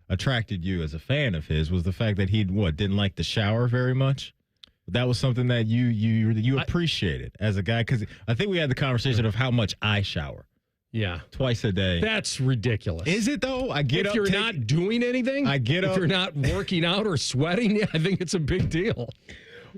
attracted you as a fan of his was the fact that he didn't like to shower very much. That was something that you appreciated as a guy, because I think we had the conversation of how much I shower. Yeah. Twice a day. That's ridiculous. Is it, though? If you're not doing anything, I get up. If you're not working out or sweating, I think it's a big deal.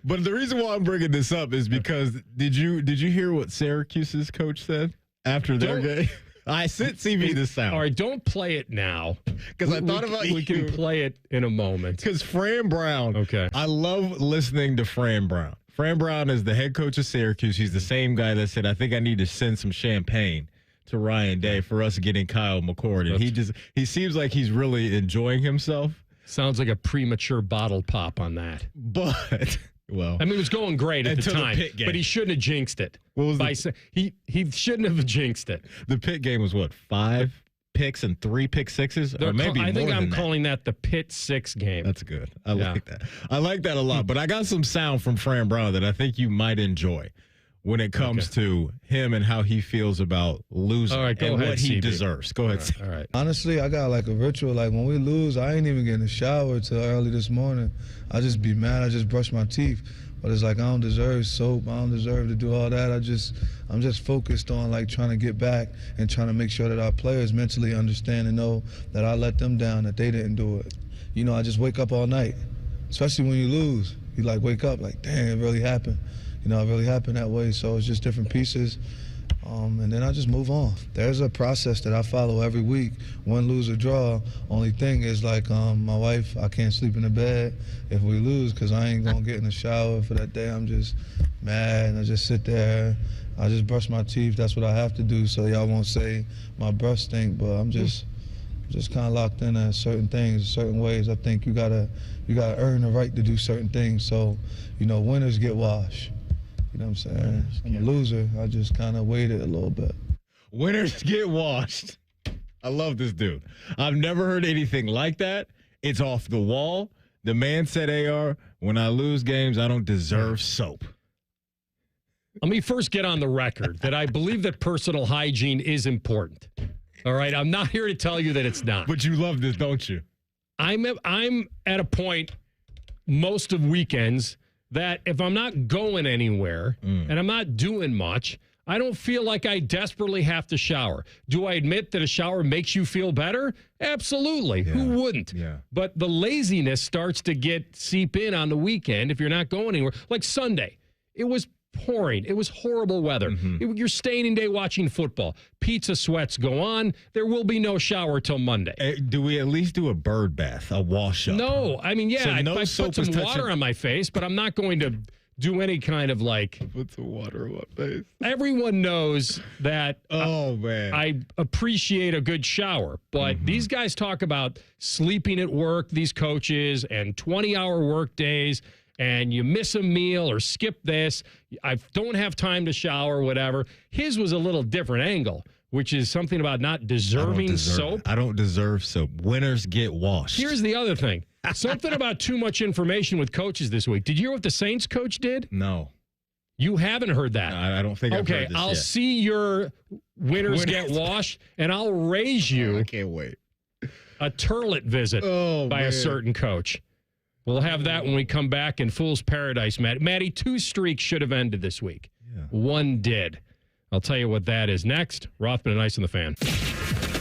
But the reason why I'm bringing this up is because did you hear what Syracuse's coach said after their game? I sent CB the sound. All right, don't play it now. Because I thought about you. We can play it in a moment. Because Fran Brown. Okay. I love listening to Fran Brown. Fran Brown is the head coach of Syracuse. He's the same guy that said, I think I need to send some champagne to Ryan Day for us getting Kyle McCord. And he seems like he's really enjoying himself. Sounds like a premature bottle pop on that. But, well. I mean, it was going great at the time, but he shouldn't have jinxed it. He shouldn't have jinxed it. The Pitt game was 5 picks and 3 pick sixes? Or maybe I think more I'm than calling that the Pitt 6 game. That's good. I like that. I like that a lot. But I got some sound from Fran Brown that I think you might enjoy when it comes to him and how he feels about losing and what he deserves. Go ahead. All right. Honestly, I got like a ritual. Like when we lose, I ain't even getting a shower till early this morning. I just be mad. I just brush my teeth. But it's like I don't deserve soap. I don't deserve to do all that. I'm just focused on like trying to get back and trying to make sure that our players mentally understand and know that I let them down, that they didn't do it. I just wake up all night, especially when you lose. You like wake up like, damn, it really happened. It really happened that way. So it's just different pieces. And then I just move on. There's a process that I follow every week. Win, lose, or draw. Only thing is like my wife, I can't sleep in the bed if we lose because I ain't going to get in the shower for that day. I'm just mad and I just sit there. I just brush my teeth. That's what I have to do so y'all won't say my breath stink. But I'm just kind of locked in at certain things, certain ways. I think you gotta earn the right to do certain things. So, winners get washed. You know what I'm saying? I'm a loser. I just kind of waited a little bit. Winners get washed. I love this dude. I've never heard anything like that. It's off the wall. The man said, AR, when I lose games, I don't deserve soap. Let me first get on the record that I believe that personal hygiene is important. All right? I'm not here to tell you that it's not. But you love this, don't you? I'm at a point most of weekends that if I'm not going anywhere and I'm not doing much, I don't feel like I desperately have to shower. Do I admit that a shower makes you feel better? Absolutely. Yeah. Who wouldn't? Yeah. But the laziness starts to seep in on the weekend if you're not going anywhere. Like Sunday, it was pouring. It was horrible weather. You're staying in day watching football. Pizza sweats go on. There will be no shower till Monday. Do we at least do a bird bath, a wash up? No. I mean, yeah, so I put some water on my face, but I'm not going to do any kind of like. Put some water on my face. Everyone knows that man, I appreciate a good shower, but these guys talk about sleeping at work, these coaches, and 20-hour work days. And you miss a meal or skip this. I don't have time to shower, whatever. His was a little different angle, which is something about not deserving soap. I don't deserve soap. Winners get washed. Here's the other thing. Something about too much information with coaches this week. Did you hear what the Saints coach did? No. You haven't heard that? I don't think I've heard this I'll yet. see your winners get washed, and I'll raise you. I can't wait. A turlet visit by a certain coach. We'll have that when we come back in Fool's Paradise, Matt. Matty, 2 streaks should have ended this week. Yeah. 1 did. I'll tell you what that is next. Rothman and Ice on the Fan.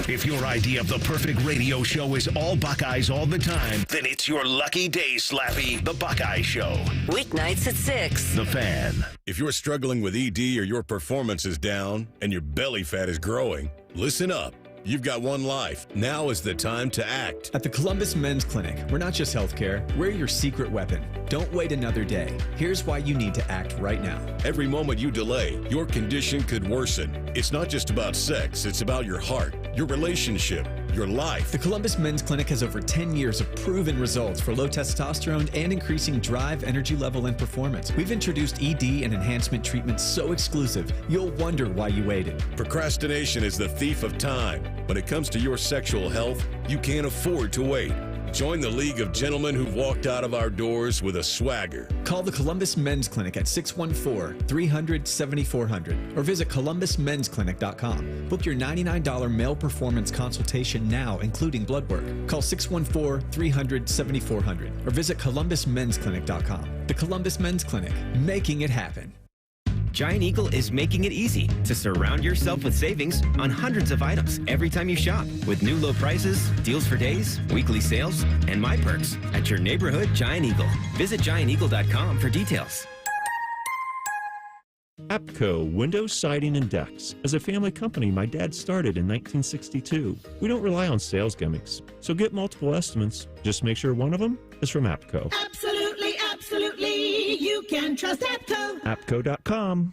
If your idea of the perfect radio show is all Buckeyes all the time, then it's your lucky day, Slappy, the Buckeye Show. Weeknights at 6. The Fan. If you're struggling with ED or your performance is down and your belly fat is growing, listen up. You've got one life. Now is the time to act. At the Columbus Men's Clinic, we're not just healthcare, we're your secret weapon. Don't wait another day. Here's why you need to act right now. Every moment you delay, your condition could worsen. It's not just about sex, it's about your heart, your relationship, your life. The Columbus Men's Clinic has over 10 years of proven results for low testosterone and increasing drive, energy level, and performance. We've introduced ED and enhancement treatments so exclusive, you'll wonder why you waited. Procrastination is the thief of time. When it comes to your sexual health, you can't afford to wait. Join the League of Gentlemen who've walked out of our doors with a swagger. Call the Columbus Men's Clinic at 614-300-7400 or visit columbusmensclinic.com. Book your $99 male performance consultation now, including blood work. Call 614-300-7400 or visit columbusmensclinic.com. The Columbus Men's Clinic, making it happen. Giant Eagle is making it easy to surround yourself with savings on hundreds of items every time you shop, with new low prices, deals for days, weekly sales, and My Perks at your neighborhood Giant Eagle. Visit gianteagle.com for details. APCO Windows, Siding, and Decks. As a family company, my dad started in 1962. We don't rely on sales gimmicks, so get multiple estimates. Just make sure one of them is from APCO. Absolutely, absolutely. You can trust APCO. APCO.com.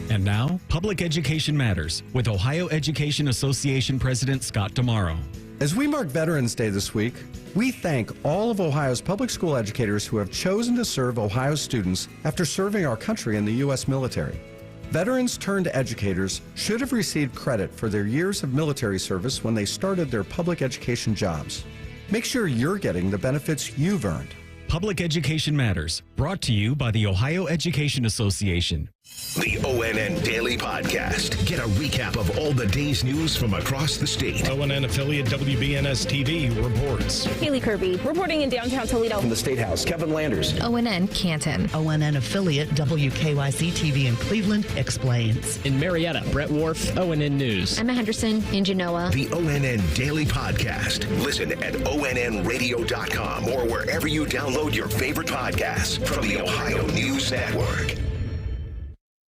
And now, Public Education Matters with Ohio Education Association President Scott Damaro. As we mark Veterans Day this week, we thank all of Ohio's public school educators who have chosen to serve Ohio students after serving our country in the U.S. military. Veterans turned educators should have received credit for their years of military service when they started their public education jobs. Make sure you're getting the benefits you've earned. Public Education Matters, brought to you by the Ohio Education Association. The ONN Daily Podcast. Get a recap of all the day's news from across the state. ONN affiliate WBNS TV reports. Haley Kirby reporting in downtown Toledo. From the State House, Kevin Landers. ONN Canton. ONN affiliate WKYC TV in Cleveland explains. In Marietta, Brett Wharf, ONN News. Emma Henderson in Genoa. The ONN Daily Podcast. Listen at ONNradio.com or wherever you download your favorite podcasts from the Ohio News Network.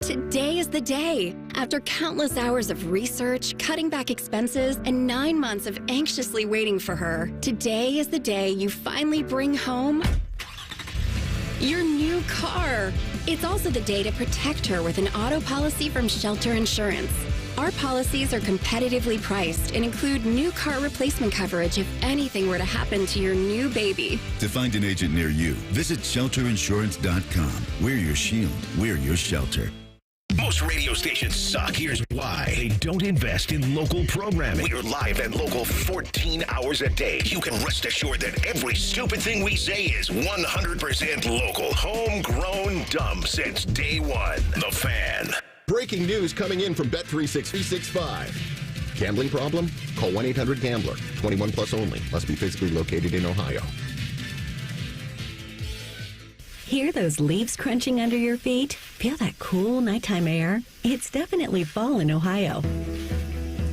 Today is the day. After countless hours of research, cutting back expenses, and 9 months of anxiously waiting for her, today is the day you finally bring home your new car. It's also the day to protect her with an auto policy from Shelter Insurance. Our policies are competitively priced and include new car replacement coverage if anything were to happen to your new baby. To find an agent near you, visit shelterinsurance.com. We're your shield. We're your shelter. Most radio stations suck. Here's why. They don't invest in local programming. We're live and local 14 hours a day. You can rest assured that every stupid thing we say is 100% local. Homegrown, dumb since day one. The Fan. Breaking news coming in from Bet365. Gambling problem? Call 1-800-GAMBLER. 21 plus only. Must be physically located in Ohio. Hear those leaves crunching under your feet? Feel that cool nighttime air? It's definitely fall in Ohio.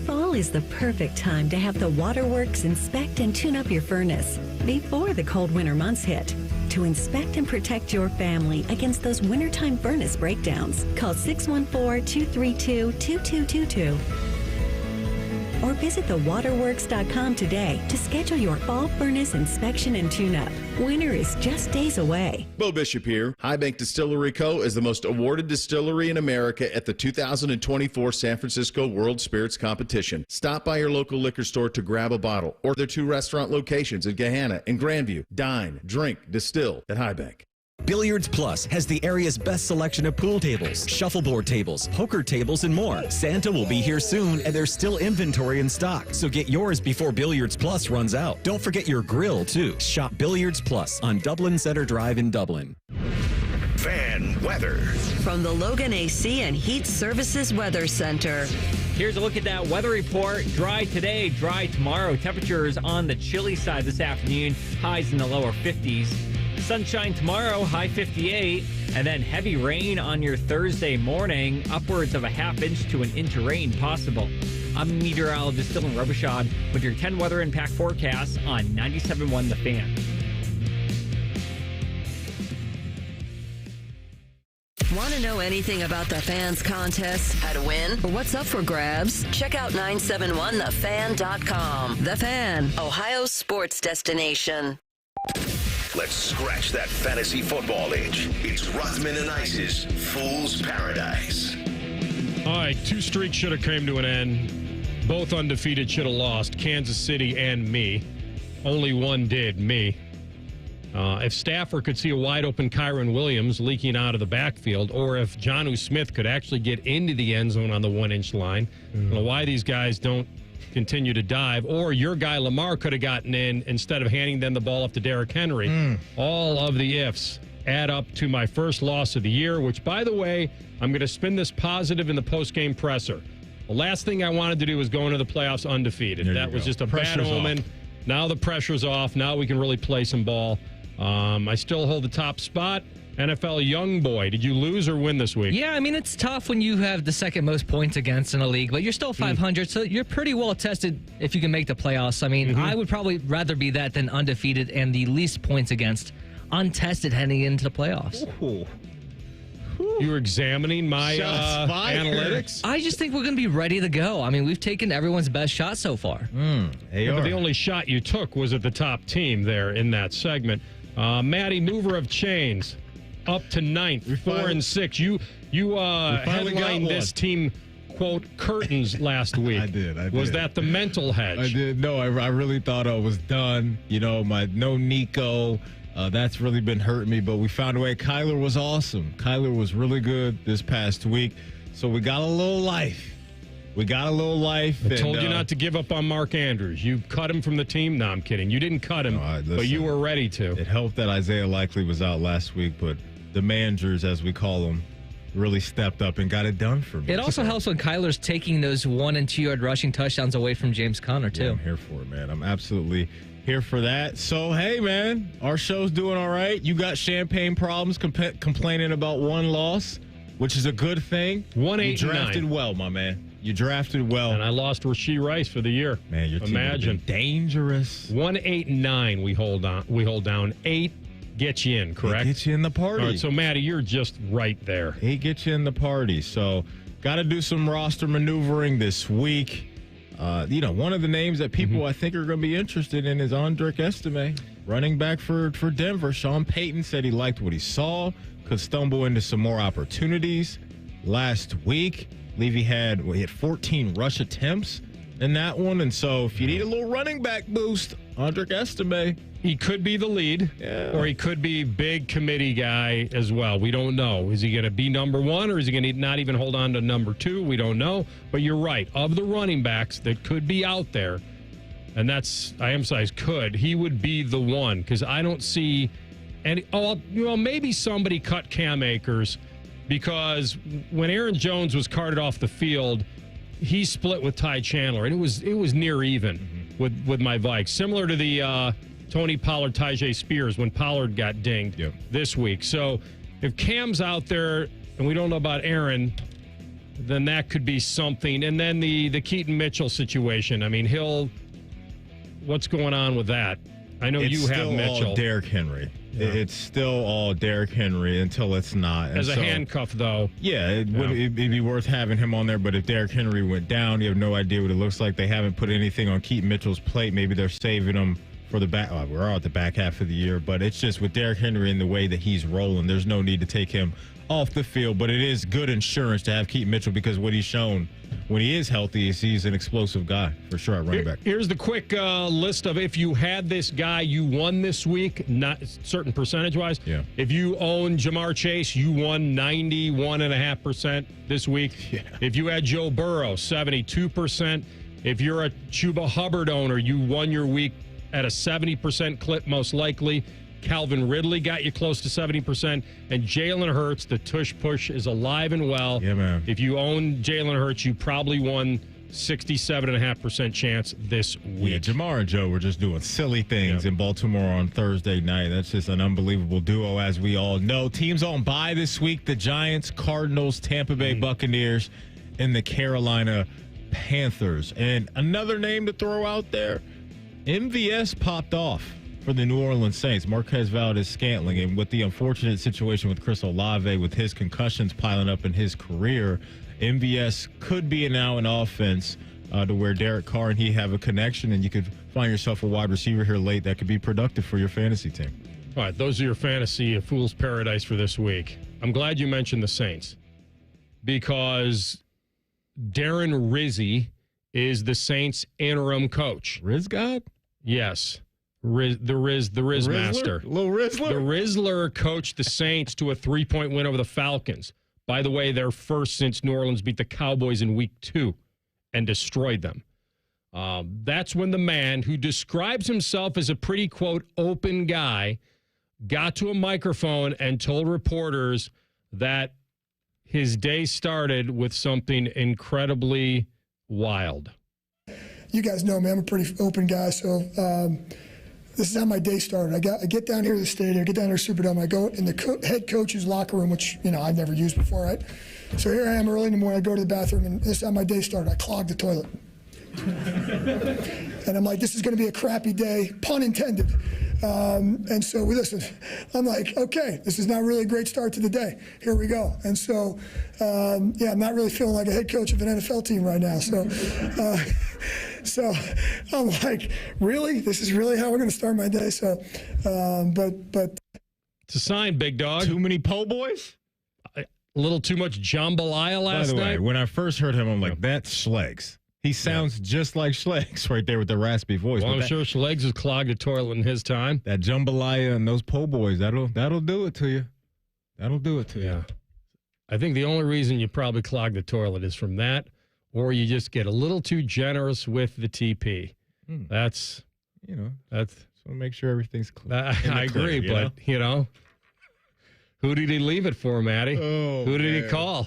Fall is the perfect time to have the Waterworks inspect and tune up your furnace before the cold winter months hit. To inspect and protect your family against those wintertime furnace breakdowns, call 614-232-2222. Or visit thewaterworks.com today to schedule your fall furnace inspection and tune-up. Winter is just days away. Bo Bishop here. High Bank Distillery Co. is the most awarded distillery in America at the 2024 San Francisco World Spirits Competition. Stop by your local liquor store to grab a bottle, or their 2 restaurant locations in Gahanna and Grandview. Dine, drink, distill at High Bank. Billiards Plus has the area's best selection of pool tables, shuffleboard tables, poker tables, and more. Santa will be here soon, and there's still inventory in stock, so get yours before Billiards Plus runs out. Don't forget your grill, too. Shop Billiards Plus on Dublin Center Drive in Dublin. Fan weather. From the Logan AC and Heat Services Weather Center. Here's a look at that weather report. Dry today, dry tomorrow. Temperatures on the chilly side this afternoon. Highs in the lower 50s. Sunshine tomorrow, high 58, and then heavy rain on your Thursday morning, upwards of a ½ inch to an inch of rain possible. I'm meteorologist Dylan Robichaud with your 10 weather impact forecast on 97.1 The Fan. Want to know anything about the Fan's contest, how to win, or what's up for grabs? Check out 971thefan.com. The Fan, Ohio's sports destination. Let's scratch that fantasy football itch. It's Rothman and Ice's Fool's Paradise. All right, 2 streaks should have came to an end. both undefeated should have lost, Kansas City and me. Only one did, me. If Stafford could see a wide-open Kyron Williams leaking out of the backfield, or if Jonnu Smith could actually get into the end zone on the 1-inch line, I don't know why these guys don't continue to dive, or your guy Lamar could have gotten in instead of handing them the ball up to Derrick Henry. All of the ifs add up to my first loss of the year, which, by the way, I'm going to spin this positive in the post-game presser. The last thing I wanted to do was go into the playoffs undefeated. That was just a bad omen. Now the pressure's off. Now we can really play some ball. I still hold the top spot. NFL young boy. Did you lose or win this week? Yeah, I mean, it's tough when you have the second most points against in a league, but you're still 500, so you're pretty well tested if you can make the playoffs. I mean, I would probably rather be that than undefeated and the least points untested heading into the playoffs. You're examining my analytics? I just think we're going to be ready to go. I mean, we've taken everyone's best shot so far. But the only shot you took was at the top team there in that segment. Maddie, mover of chains, up to 9th, 4-6. You headlined this team, quote, curtains last week. I did. Was that the mental hedge? I did. No, I really thought I was done. No Nico. That's really been hurting me, but we found a way. Kyler was awesome. Kyler was really good this past week. So we got a little life. I told you not to give up on Mark Andrews. You cut him from the team. No, I'm kidding. You didn't cut him, but you were ready to. It helped that Isaiah Likely was out last week, but the managers, as we call them, really stepped up and got it done for me. It also helps when Kyler's taking those 1- and 2-yard rushing touchdowns away from James Conner, too. Yeah, I'm here for it, man. I'm absolutely here for that. So, hey, man, our show's doing all right. You got champagne problems complaining about one loss, which is a good thing. 1-8-9. You drafted well, my man. You drafted well. And I lost Rashee Rice for the year. Man, your team Imagine. Dangerous. 1-8-9 we hold down. 8 gets you in, correct? 8 gets you in the party. All right, so, Maddie, you're just right there. 8 gets you in the party. So, got to do some roster maneuvering this week. One of the names that people I think are going to be interested in is Andrick Estime, running back for Denver. Sean Payton said he liked what he saw, could stumble into some more opportunities. Last week, I believe he had 14 rush attempts in that one. And so if you need a little running back boost, Andrick Estime. He could be the lead, or he could be big committee guy as well. We don't know. Is he going to be number 1, or is he going to not even hold on to number 2? We don't know. But you're right. Of the running backs that could be out there, and that's, I emphasize could, he would be the one, because I don't see any. Maybe somebody cut Cam Akers, because when Aaron Jones was carted off the field, he split with Ty Chandler, and it was near even with my Vikes. Similar to the Tony Pollard, Tyjae Spears when Pollard got dinged this week. So if Cam's out there and we don't know about Aaron, then that could be something. And then the Keaton Mitchell situation. I mean, what's going on with that? I know you have Mitchell. It's still all Derrick Henry. Yeah. It's still all Derrick Henry until it's not. As a handcuff, though. Yeah, it'd be worth having him on there. But if Derrick Henry went down, you have no idea what it looks like. They haven't put anything on Keaton Mitchell's plate. Maybe they're saving him for the back. We're all at the back half of the year. But it's just with Derrick Henry and the way that he's rolling, there's no need to take him off the field. But it is good insurance to have Keaton Mitchell, because what he's shown when he is healthy is he's an explosive guy for sure at running back. Here's the quick list of if you had this guy, you won this week, not certain percentage-wise. Yeah. If you own Jamar Chase, you won 91.5% this week. Yeah. If you had Joe Burrow, 72%. If you're a Chuba Hubbard owner, you won your week at a 70% clip most likely. Calvin Ridley got you close to 70%. And Jalen Hurts, the tush push is alive and well. Yeah, man. If you own Jalen Hurts, you probably won 67.5% chance this week. Yeah, Jamar and Joe were just doing silly things in Baltimore on Thursday night. That's just an unbelievable duo, as we all know. Teams on bye this week: the Giants, Cardinals, Tampa Bay Buccaneers, and the Carolina Panthers. And another name to throw out there, MVS popped off for the New Orleans Saints, Marquez Valdez-Scantling. And with the unfortunate situation with Chris Olave, with his concussions piling up in his career, MVS could be now an offense to where Derek Carr and he have a connection, and you could find yourself a wide receiver here late that could be productive for your fantasy team. All right, those are your fantasy fool's paradise for this week. I'm glad you mentioned the Saints, because Darren Rizzi is the Saints' interim coach. Riz God? Yes. The Riz Master. Little Rizzler? The Rizzler coached the Saints to a 3-point win over the Falcons. By the way, their first since New Orleans beat the Cowboys in week 2 and destroyed them. That's when the man who describes himself as a pretty, quote, open guy got to a microphone and told reporters that his day started with something incredibly wild. You guys know me, I'm a pretty open guy, so this is how my day started. I get down here to the stadium, I get down here to Superdome, I go in the head coach's locker room, which, I've never used before, right? So here I am early in the morning, I go to the bathroom, and this is how my day started. I clogged the toilet. And I'm like, this is going to be a crappy day, pun intended. And so listen, I'm like, okay, this is not really a great start to the day. Here we go. And so, I'm not really feeling like a head coach of an NFL team right now. So I'm like, really? This is really how we're going to start my day? So, but it's a sign, big dog. Too many po' boys? A little too much jambalaya last night. By the way, when I first heard him, I'm like, that's Schleggs. He sounds just like Schleggs right there with the raspy voice. Well, I'm sure Schleggs has clogged a toilet in his time. That jambalaya and those po' boys, that'll do it to you. That'll do it to you. I think the only reason you probably clog the toilet is from that, or you just get a little too generous with the TP. That's, that's so make sure everything's clear. I agree, but who did he leave it for, Matty? Who did he call?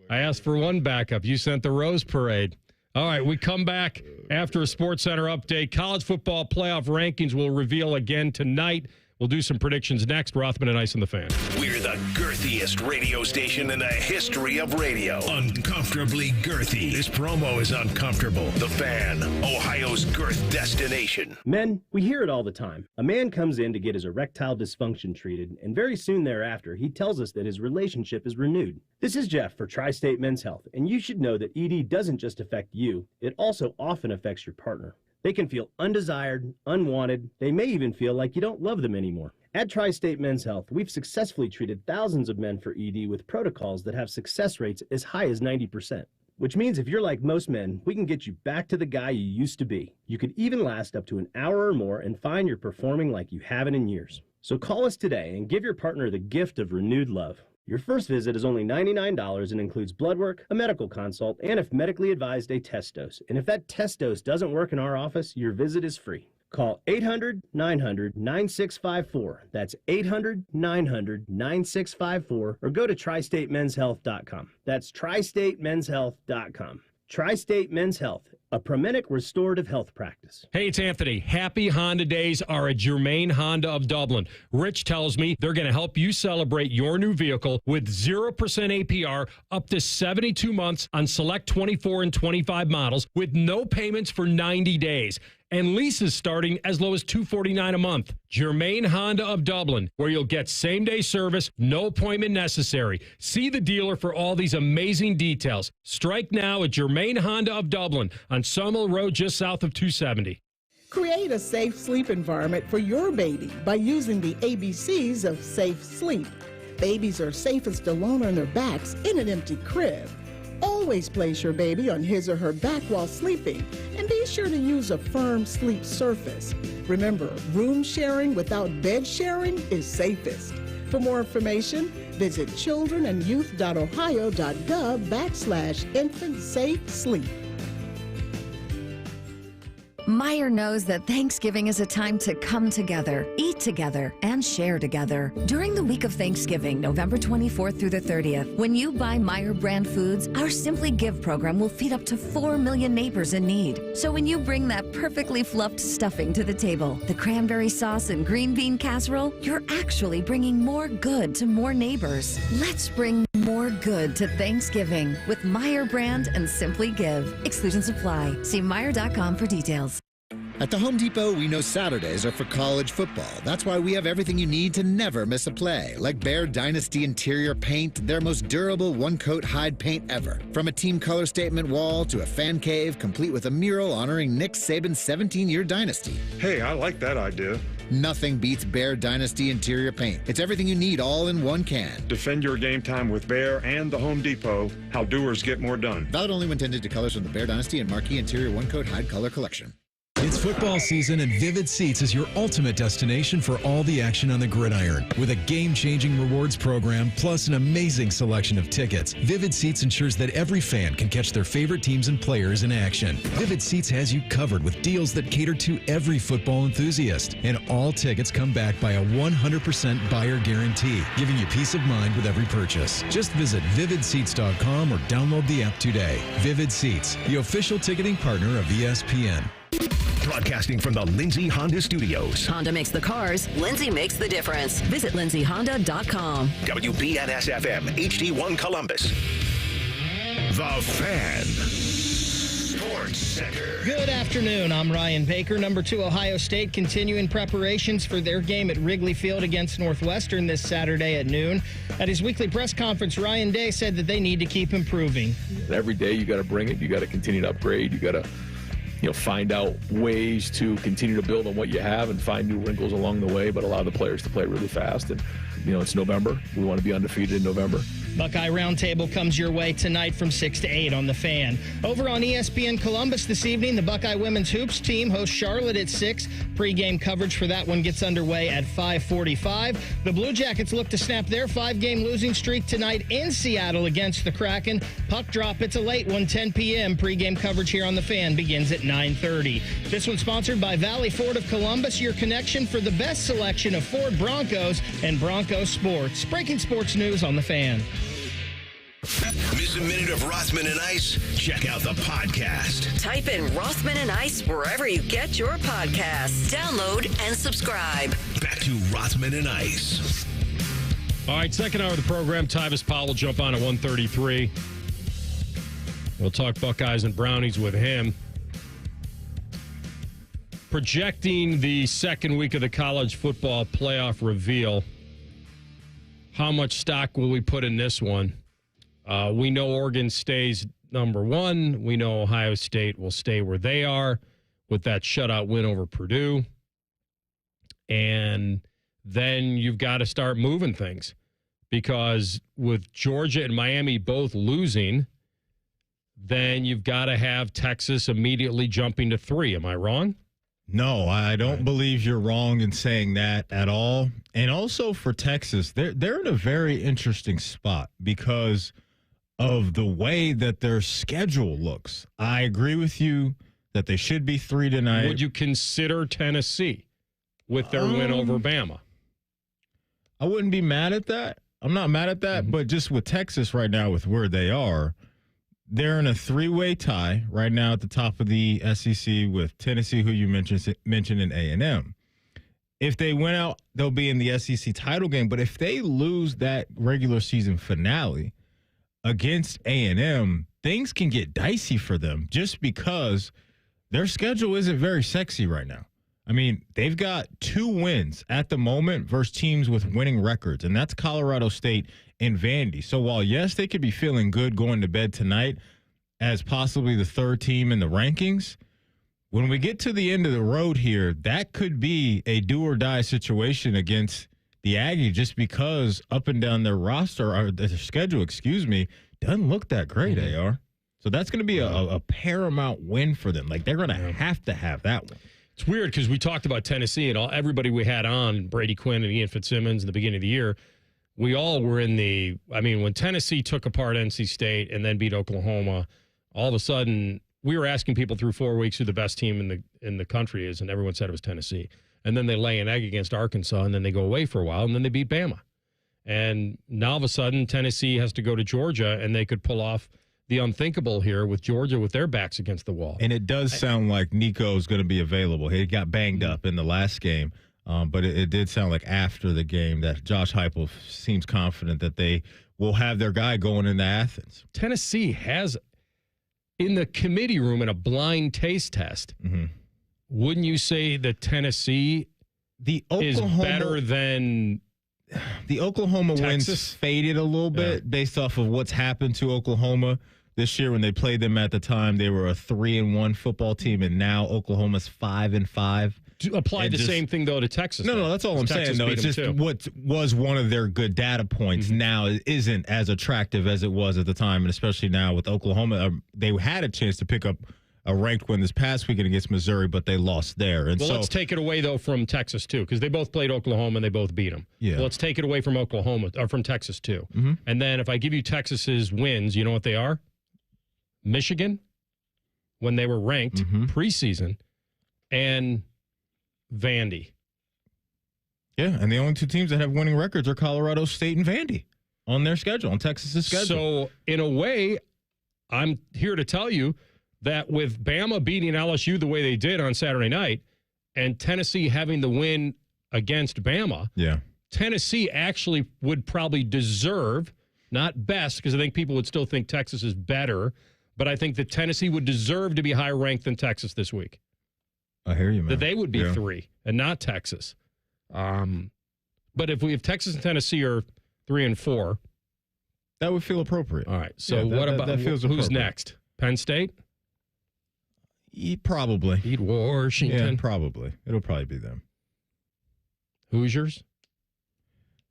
I asked for one backup. You sent the Rose Parade. All right, we come back after a Sports Center update. College football playoff rankings will reveal again tonight. We'll do some predictions next. Rothman and Ice on the Fan. We're the girthiest radio station in the history of radio. Uncomfortably girthy. This promo is uncomfortable. The Fan, Ohio's girth destination. Men, we hear it all the time. A man comes in to get his erectile dysfunction treated, and very soon thereafter, he tells us that his relationship is renewed. This is Jeff for Tri-State Men's Health, and you should know that ED doesn't just affect you, it also often affects your partner. They can feel undesired, unwanted. They may even feel like you don't love them anymore. At Tri-State Men's Health, we've successfully treated thousands of men for ED with protocols that have success rates as high as 90%. Which means if you're like most men, we can get you back to the guy you used to be. You could even last up to an hour or more and find you're performing like you haven't in years. So call us today and give your partner the gift of renewed love. Your first visit is only $99 and includes blood work, a medical consult, and if medically advised, a test dose. And if that test dose doesn't work in our office, your visit is free. Call 800-900-9654. That's 800-900-9654. Or go to tristatemenshealth.com. That's tristatemenshealth.com. Tri-State Men's Health, a Promenic restorative health practice. Hey, it's Anthony. Happy Honda Days are at Germain Honda of Dublin. Rich tells me they're going to help you celebrate your new vehicle with 0% APR up to 72 months on select 24 and 25 models with no payments for 90 days. And leases starting as low as $249 a month. Germain Honda of Dublin, where you'll get same-day service, no appointment necessary. See the dealer for all these amazing details. Strike now at Germain Honda of Dublin on Sawmill Road just south of 270. Create a safe sleep environment for your baby by using the ABCs of safe sleep. Babies are safest alone on their backs in an empty crib. Always place your baby on his or her back while sleeping, and be sure to use a firm sleep surface. Remember, room sharing without bed sharing is safest. For more information, visit childrenandyouth.ohio.gov/infant-safe-sleep. Meijer knows that Thanksgiving is a time to come together, eat together, and share together. During the week of Thanksgiving, November 24th through the 30th, when you buy Meijer brand foods, our Simply Give program will feed up to 4 million neighbors in need. So when you bring that perfectly fluffed stuffing to the table, the cranberry sauce and green bean casserole, you're actually bringing more good to more neighbors. Let's bring more good to Thanksgiving with Meijer brand and Simply Give. Exclusions apply. See Meijer.com for details. At the Home Depot, we know Saturdays are for college football. That's why we have everything you need to never miss a play. Like Bear Dynasty interior paint, their most durable one-coat hide paint ever. From a team color statement wall to a fan cave, complete with a mural honoring Nick Saban's 17-year dynasty. Hey, I like that idea. Nothing beats Bear Dynasty interior paint. It's everything you need all in one can. Defend your game time with Bear and the Home Depot. How doers get more done. Valid only when intended to colors from the Bear Dynasty and Marquee Interior One-Coat Hide Color Collection. It's football season, and Vivid Seats is your ultimate destination for all the action on the gridiron. With a game-changing rewards program, plus an amazing selection of tickets, Vivid Seats ensures that every fan can catch their favorite teams and players in action. Vivid Seats has you covered with deals that cater to every football enthusiast. And all tickets come back by a 100% buyer guarantee, giving you peace of mind with every purchase. Just visit vividseats.com or download the app today. Vivid Seats, the official ticketing partner of ESPN. Broadcasting from the Lindsay Honda Studios. Honda makes the cars. Lindsay makes the difference. Visit lindsayhonda.com. WBNS-FM, HD1 Columbus. The Fan. Sports Center. Good afternoon. I'm Ryan Baker. Number 2 Ohio State continuing preparations for their game at Wrigley Field against Northwestern this Saturday at noon. At his weekly press conference, Ryan Day said that they need to keep improving. Every day you got to bring it. You got to continue to upgrade. You got to find out ways to continue to build on what you have and find new wrinkles along the way, but allow the players to play really fast. And, it's November. We want to be undefeated in November. Buckeye Roundtable comes your way tonight from 6 to 8 on The Fan. Over on ESPN Columbus this evening, the Buckeye women's hoops team hosts Charlotte at 6. Pre-game coverage for that one gets underway at 5:45. The Blue Jackets look to snap their 5-game losing streak tonight in Seattle against the Kraken. Puck drop, it's a late one, 10 p.m. Pre-game coverage here on The Fan begins at 9:30. This one's sponsored by Valley Ford of Columbus, your connection for the best selection of Ford Broncos and Bronco sports. Breaking sports news on The Fan. Miss a minute of Rothman and Ice? Check out the podcast. Type in Rothman and Ice wherever you get your podcasts. Download and subscribe. Back to Rothman and Ice. All right, second hour of the program. Tyvis Powell will jump on at 1:33. We'll talk Buckeyes and Brownies with him. Projecting the second week of the college football playoff reveal. How much stock will we put in this one? We know Oregon stays number 1. We know Ohio State will stay where they are with that shutout win over Purdue. And then you've got to start moving things, because with Georgia and Miami both losing, then you've got to have Texas immediately jumping to 3. Am I wrong? No, I don't believe you're wrong in saying that at all. And also for Texas, they're in a very interesting spot because of the way that their schedule looks. I agree with you that they should be 3 tonight. Would you consider Tennessee with their win over Bama? I wouldn't be mad at that. I'm not mad at that, but just with Texas right now, with where they are, they're in a 3-way tie right now at the top of the SEC with Tennessee, who you mentioned in A&M. If they win out, they'll be in the SEC title game. But if they lose that regular season finale against A&M, things can get dicey for them just because their schedule isn't very sexy right now. I mean, they've got 2 wins at the moment versus teams with winning records, and that's Colorado State and Vandy. So while, yes, they could be feeling good going to bed tonight as possibly the 3rd team in the rankings, when we get to the end of the road here, that could be a do-or-die situation against the Aggies just because up and down their roster, or their schedule, doesn't look that great, AR. So that's going to be a paramount win for them. Like, they're going to have that one. It's weird because we talked about Tennessee and everybody we had on, Brady Quinn and Ian Fitzsimmons, in the beginning of the year. We all were when Tennessee took apart NC State and then beat Oklahoma, all of a sudden we were asking people through 4 weeks who the best team in the country is, and everyone said it was Tennessee. And then they lay an egg against Arkansas, and then they go away for a while, and then they beat Bama. And now all of a sudden Tennessee has to go to Georgia, and they could pull off the unthinkable here with Georgia with their backs against the wall. And it does sound like Nico's going to be available. He got banged up in the last game. But it did sound like after the game that Josh Heupel seems confident that they will have their guy going into Athens. Tennessee has, in the committee room in a blind taste test, wouldn't you say that Tennessee is better than the Oklahoma Texas? Wins faded a little bit based off of what's happened to Oklahoma this year. When they played them at the time, they were a 3-1 football team, and now Oklahoma's 5-5. Apply the same thing, though, to Texas. No, that's all I'm saying, though. It's just what was one of their good data points now isn't as attractive as it was at the time, and especially now with Oklahoma. They had a chance to pick up a ranked win this past weekend against Missouri, but they lost there. And let's take it away, though, from Texas, too, because they both played Oklahoma and they both beat them. Yeah. Well, let's take it away from Oklahoma, or from Texas, too. And then if I give you Texas's wins, you know what they are? Michigan, when they were ranked preseason, and Vandy. Yeah, and the only two teams that have winning records are Colorado State and Vandy on their schedule, on Texas's schedule. So, in a way, I'm here to tell you that with Bama beating LSU the way they did on Saturday night and Tennessee having the win against Bama, Tennessee actually would probably deserve, not best, because I think people would still think Texas is better, but I think that Tennessee would deserve to be higher ranked than Texas this week. I hear you, man. That they would be 3 and not Texas. But if Texas and Tennessee are 3 and 4, that would feel appropriate. All right. So what about who's next? Penn State? Probably. Beat Washington. Yeah, probably. It'll probably be them. Hoosiers?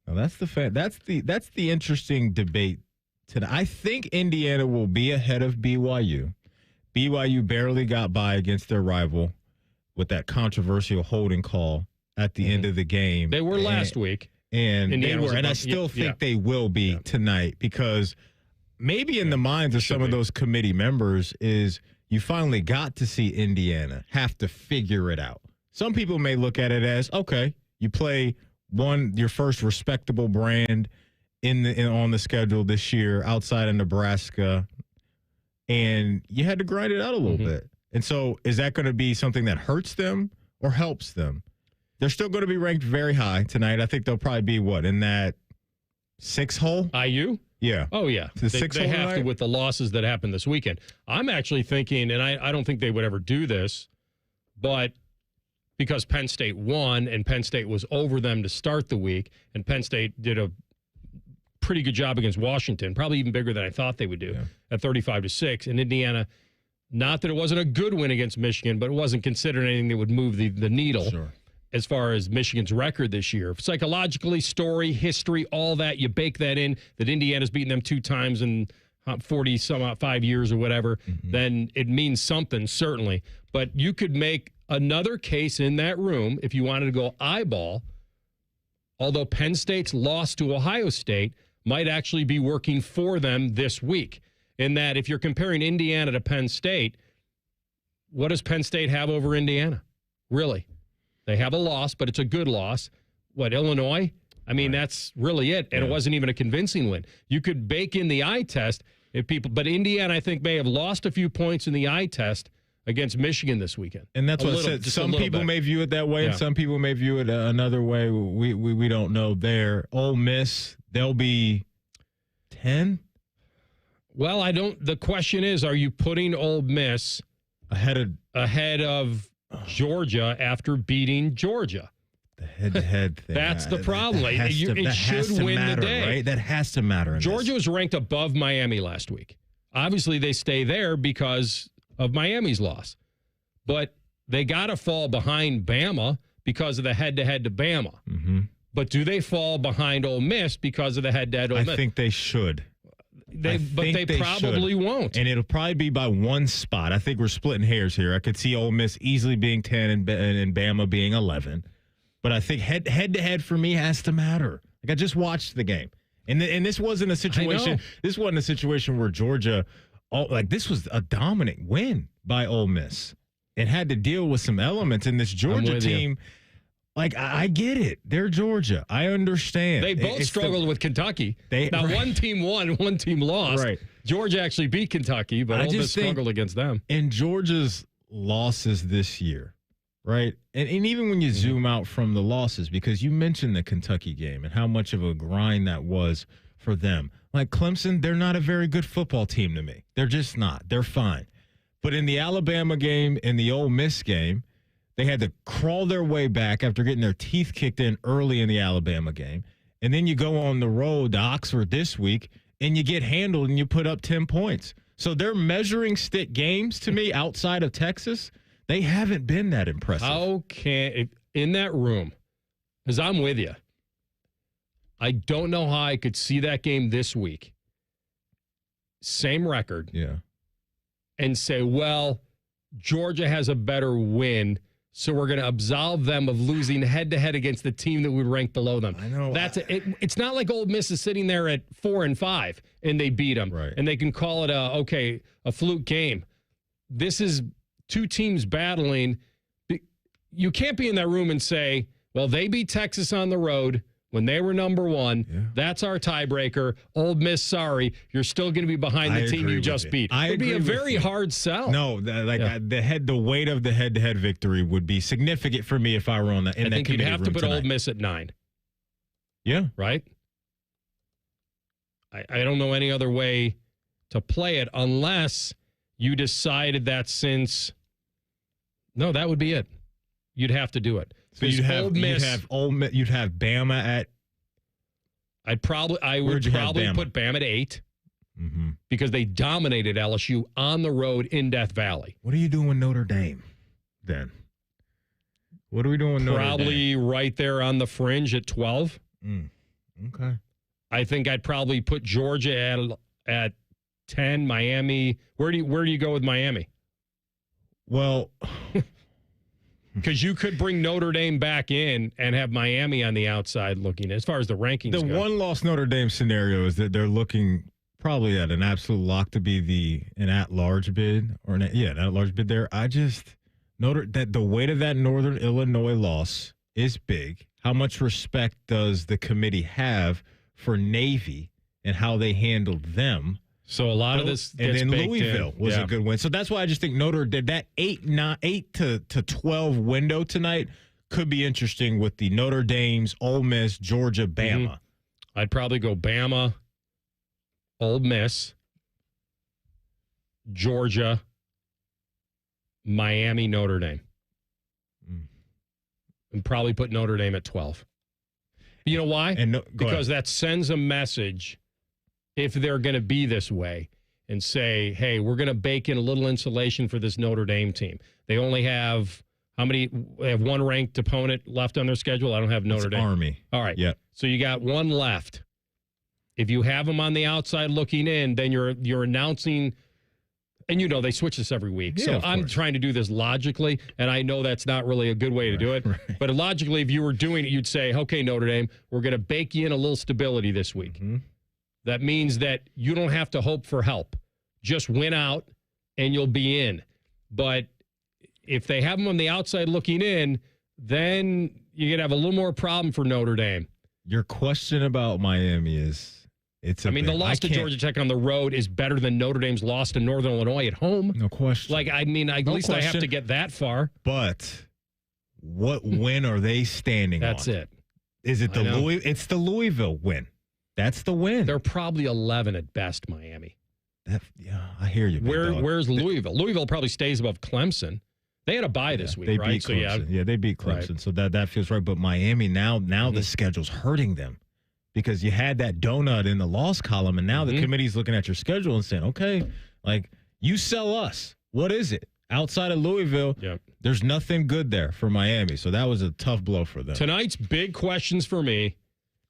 Now that's the interesting debate today. I think Indiana will be ahead of BYU. BYU barely got by against their rival with that controversial holding call at the end of the game. They were last week. And Indiana they were, and I still think they will be tonight, because maybe in the minds of some of those committee members is you finally got to see Indiana have to figure it out. Some people may look at it as, okay, you play your first respectable brand on the schedule this year outside of Nebraska, and you had to grind it out a little bit. And so is that going to be something that hurts them or helps them? They're still going to be ranked very high tonight. I think they'll probably be, in that 6 hole? IU? Yeah. Oh, yeah. The 6 hole they have tonight? to with the losses that happened this weekend. I'm actually thinking, and I don't think they would ever do this, but because Penn State won and Penn State was over them to start the week, and Penn State did a pretty good job against Washington, probably even bigger than I thought they would do at 35-6. And Indiana, not that it wasn't a good win against Michigan, but it wasn't considered anything that would move the needle as far as Michigan's record this year. Psychologically, story, history, all that, you bake that in, that Indiana's beaten them 2 times in 40-some-odd 5 years or whatever, then it means something, certainly. But you could make another case in that room if you wanted to go eyeball, although Penn State's loss to Ohio State might actually be working for them this week. In that, if you're comparing Indiana to Penn State, what does Penn State have over Indiana? Really? They have a loss, but it's a good loss. What, Illinois? I mean, that's really it. And it wasn't even a convincing win. You could bake in the eye test if people, but Indiana, I think, may have lost a few points in the eye test against Michigan this weekend. And that's what I said. Some people may view it that way, and some people may view it another way. We don't know there. Ole Miss, they'll be 10. Well, the question is, are you putting Ole Miss ahead of Georgia after beating Georgia? The head-to-head thing. That's the problem. It should win matter, the day. Right? That has to matter. Georgia was ranked above Miami last week. Obviously, they stay there because of Miami's loss. But they got to fall behind Bama because of the head-to-head to Bama. But do they fall behind Ole Miss because of the head-to-head Ole Miss? I think they should. They probably won't. And it'll probably be by 1 spot. I think we're splitting hairs here. I could see Ole Miss easily being 10 and Bama being 11. But I think head-to-head for me has to matter. Like, I just watched the game. And this wasn't a situation. This wasn't a situation where Georgia, this was a dominant win by Ole Miss. It had to deal with some elements in this Georgia team. Like, I get it. They're Georgia. I understand. They both struggled with Kentucky. One team won, one team lost. Right. Georgia actually beat Kentucky, but Ole Miss struggled against them. In Georgia's losses this year, right? And even when you zoom out from the losses, because you mentioned the Kentucky game and how much of a grind that was for them. Like Clemson, they're not a very good football team to me. They're just not. They're fine. But in the Alabama game and the Ole Miss game, They had to crawl their way back after getting their teeth kicked in early in the Alabama game. And then you go on the road to Oxford this week, and you get handled and you put up 10 points. So their measuring stick games, to me, outside of Texas, they haven't been that impressive. How can, in that room, because I'm with you, I don't know how I could see that game this week, same record, and say, well, Georgia has a better win, so we're going to absolve them of losing head-to-head against the team that would rank below them. I know. It's not like Ole Miss is sitting there at 4-5 and they beat them, and they can call it a fluke game. This is two teams battling. You can't be in that room and say, well, they beat Texas on the road when they were number one. Yeah. That's our tiebreaker. Ole Miss, sorry, you're still going to be behind the team you just beat. It would be a very hard sell. No, the weight of the head-to-head victory would be significant for me if I were on that. I think you'd have to put Ole Miss at 9. Yeah, right. I don't know any other way to play it unless you decided that that would be it. You'd have to do it. So you'd have Bama at. I would probably put Bama at 8 because they dominated LSU on the road in Death Valley. What are you doing with Notre Dame then? What are we doing with Notre Dame? Probably right there on the fringe at 12. Okay. I think I'd probably put Georgia at 10. Miami. Where do you go with Miami? Well. Because you could bring Notre Dame back in and have Miami on the outside looking as far as the rankings go. The one-loss Notre Dame scenario is that they're looking probably at an absolute lock to be an at-large bid an at-large bid there. The weight of that Northern Illinois loss is big. How much respect does the committee have for Navy and how they handled them? So a lot of this gets and then baked Louisville in. was a good win. So that's why I just think Notre Dame, that 8 to 12 window tonight could be interesting with the Notre Dame's, Ole Miss, Georgia, Bama. I'd probably go Bama, Ole Miss, Georgia, Miami, Notre Dame. And probably put Notre Dame at 12. You know why? Because that sends a message if they're going to be this way and say, hey, we're going to bake in a little insulation for this Notre Dame team. They only have they have one ranked opponent left on their schedule. I don't have Notre Dame. Army. All right. Yep. So you got one left. If you have them on the outside looking in, then you're announcing, and they switch this every week. Yeah, so I'm trying to do this logically, and I know that's not really a good way to do it. Right. But logically, if you were doing it, you'd say, okay, Notre Dame, we're going to bake you in a little stability this week. That means that you don't have to hope for help. Just win out, and you'll be in. But if they have them on the outside looking in, then you're going to have a little more problem for Notre Dame. Your question about Miami is, the loss to Georgia Tech on the road is better than Notre Dame's loss to Northern Illinois at home. No question. At least I have to get that far. But what win are they standing That's on? it. Is it it's the Louisville win. That's the win. They're probably 11 at best, Miami. I hear you. Where's Louisville? Louisville probably stays above Clemson. They had a bye this week, they right? Beat Clemson. They beat Clemson. Right. So that feels right. But Miami now the schedule's hurting them because you had that donut in the loss column, and now the committee's looking at your schedule and saying, okay, you sell us. What is it? Outside of Louisville, there's nothing good there for Miami. So that was a tough blow for them. Tonight's big questions for me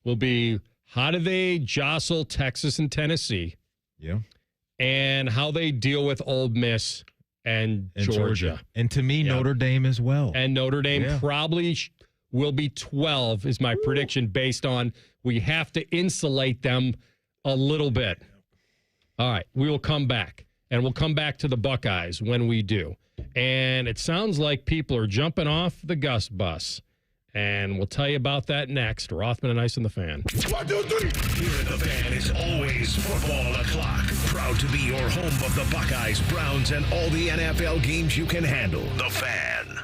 will be, how do they jostle Texas and Tennessee? Yeah. And how they deal with Ole Miss and Georgia. And to me, Notre Dame as well. And Notre Dame probably will be 12 is my prediction based on we have to insulate them a little bit. All right. We will come back. And we'll come back to the Buckeyes when we do. And it sounds like people are jumping off the Gus bus. And we'll tell you about that next. Rothman and Ice and the Fan. 1, 2, 3. Here at the Fan is always football o'clock. Proud to be your home of the Buckeyes, Browns, and all the NFL games you can handle. The Fan.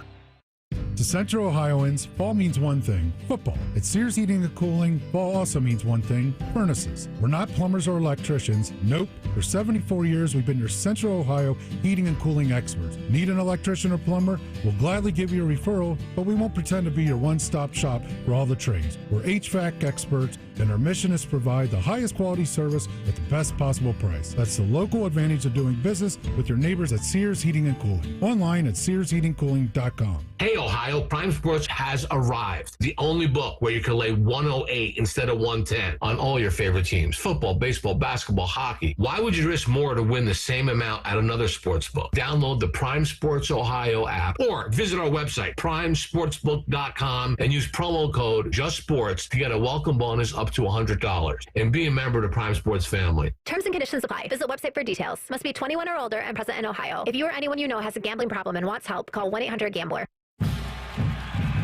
To Central Ohioans, fall means one thing, football. At Sears Heating and Cooling, fall also means one thing, furnaces. We're not plumbers or electricians. Nope. For 74 years, we've been your Central Ohio heating and cooling experts. Need an electrician or plumber? We'll gladly give you a referral, but we won't pretend to be your one-stop shop for all the trades. We're HVAC experts, and our mission is to provide the highest quality service at the best possible price. That's the local advantage of doing business with your neighbors at Sears Heating and Cooling. Online at SearsHeatingCooling.com. Hey, Ohio, Prime Sports has arrived. The only book where you can lay 108 instead of 110 on all your favorite teams. Football, baseball, basketball, hockey. Why would you risk more to win the same amount at another sports book? Download the Prime Sports Ohio app or visit our website, primesportsbook.com, and use promo code JUSTSPORTS to get a welcome bonus up to $100. And be a member of the Prime Sports family. Terms and conditions apply. Visit website for details. Must be 21 or older and present in Ohio. If you or anyone you know has a gambling problem and wants help, call 1-800-GAMBLER.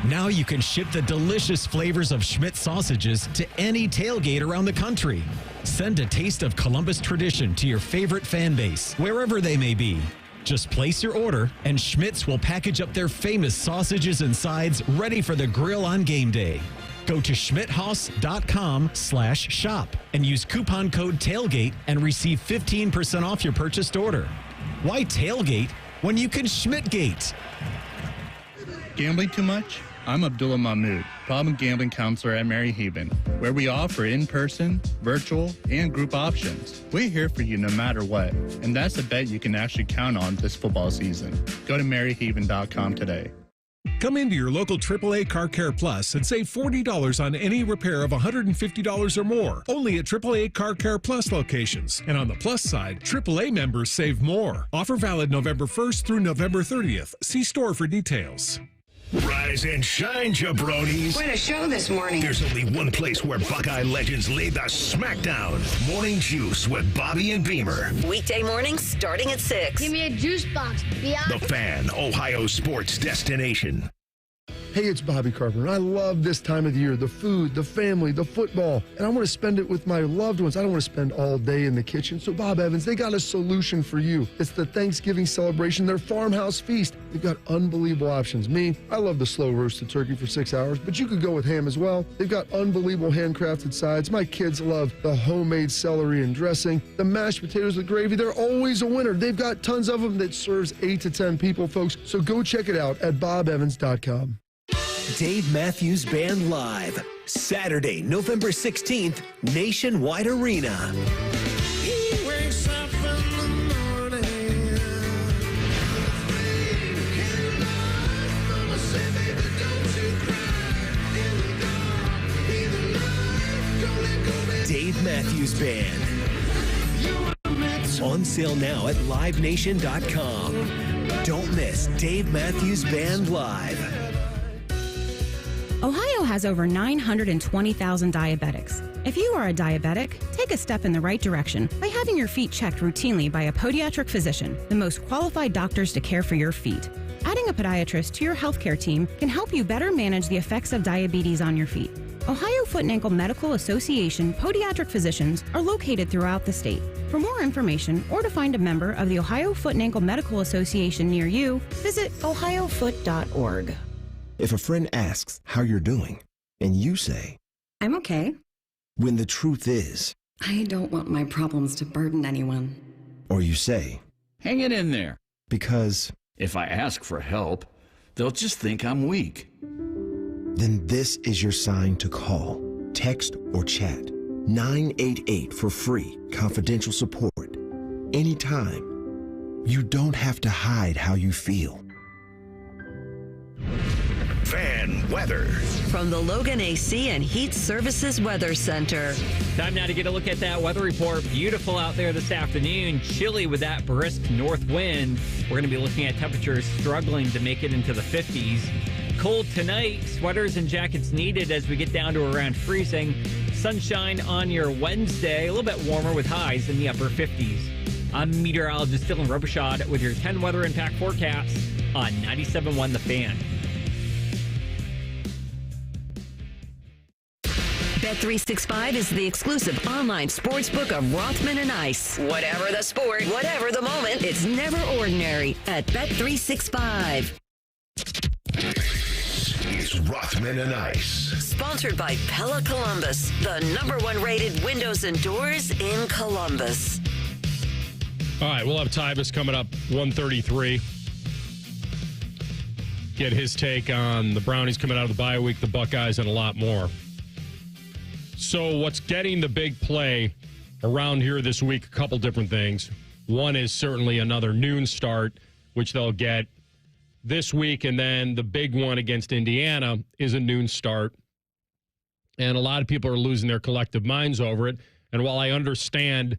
Now you can ship the delicious flavors of Schmidt sausages to any tailgate around the country. Send a taste of Columbus tradition to your favorite fan base, wherever they may be. Just place your order, and Schmidt's will package up their famous sausages and sides ready for the grill on game day. Go to schmidthaus.com/shop and use coupon code TAILGATE and receive 15% off your purchased order. Why tailgate when you can Schmidtgate? Gambling too much? I'm Abdullah Mahmood, problem gambling counselor at Mary Haven, where we offer in-person, virtual, and group options. We're here for you no matter what, and that's a bet you can actually count on this football season. Go to maryhaven.com today. Come into your local AAA Car Care Plus and save $40 on any repair of $150 or more. Only at AAA Car Care Plus locations. And on the plus side, AAA members save more. Offer valid November 1st through November 30th. See store for details. Rise and shine, jabronis. What a show this morning. There's only one place where Buckeye legends lay the smackdown. Morning Juice with Bobby and Beamer. Weekday mornings starting at 6. Give me a juice box, yeah. The Fan, Ohio sports destination. Hey, it's Bobby Carpenter. I love this time of the year, the food, the family, the football, and I want to spend it with my loved ones. I don't want to spend all day in the kitchen. So Bob Evans, they got a solution for you. It's the Thanksgiving celebration, their farmhouse feast. They've got unbelievable options. Me, I love the slow roasted turkey for 6 hours, but you could go with ham as well. They've got unbelievable handcrafted sides. My kids love the homemade celery and dressing. The mashed potatoes with gravy, they're always a winner. They've got tons of them that serves 8 to 10 people, folks. So go check it out at bobevans.com. Dave Matthews Band Live, Saturday, November 16th, Nationwide Arena. He wakes up in the morning. Dave Matthews Band. On sale now at livenation.com. Don't miss Dave Matthews Band Live. Ohio has over 920,000 diabetics. If you are a diabetic, take a step in the right direction by having your feet checked routinely by a podiatric physician, the most qualified doctors to care for your feet. Adding a podiatrist to your healthcare team can help you better manage the effects of diabetes on your feet. Ohio Foot and Ankle Medical Association podiatric physicians are located throughout the state. For more information or to find a member of the Ohio Foot and Ankle Medical Association near you, visit ohiofoot.org. If a friend asks how you're doing, and you say, I'm okay. When the truth is, I don't want my problems to burden anyone. Or you say, hang it in there. Because if I ask for help, they'll just think I'm weak. Then this is your sign to call, text, or chat 988 for free, confidential support. Anytime. You don't have to hide how you feel. Fan weather. From the Logan AC and Heat Services Weather Center. Time now to get a look at that weather report. Beautiful out there this afternoon. Chilly with that brisk north wind. We're going to be looking at temperatures struggling to make it into the 50s. Cold tonight. Sweaters and jackets needed as we get down to around freezing. Sunshine on your Wednesday. A little bit warmer with highs in the upper 50s. I'm meteorologist Dylan Robichaud with your 10 weather impact forecast on 97.1 The Fan. Bet365 is the exclusive online sportsbook of Rothman and Ice. Whatever the sport, whatever the moment, it's never ordinary at Bet365. is Rothman and Ice. Sponsored by Pella Columbus, the #1 rated windows and doors in Columbus. All right, we'll have Tyvis coming up 1:33. Get his take on the Brownies coming out of the bye week, the Buckeyes, and a lot more. So what's getting the big play around here this week, a couple different things. One is certainly another noon start, which they'll get this week, and then the big one against Indiana is a noon start. And a lot of people are losing their collective minds over it. And while I understand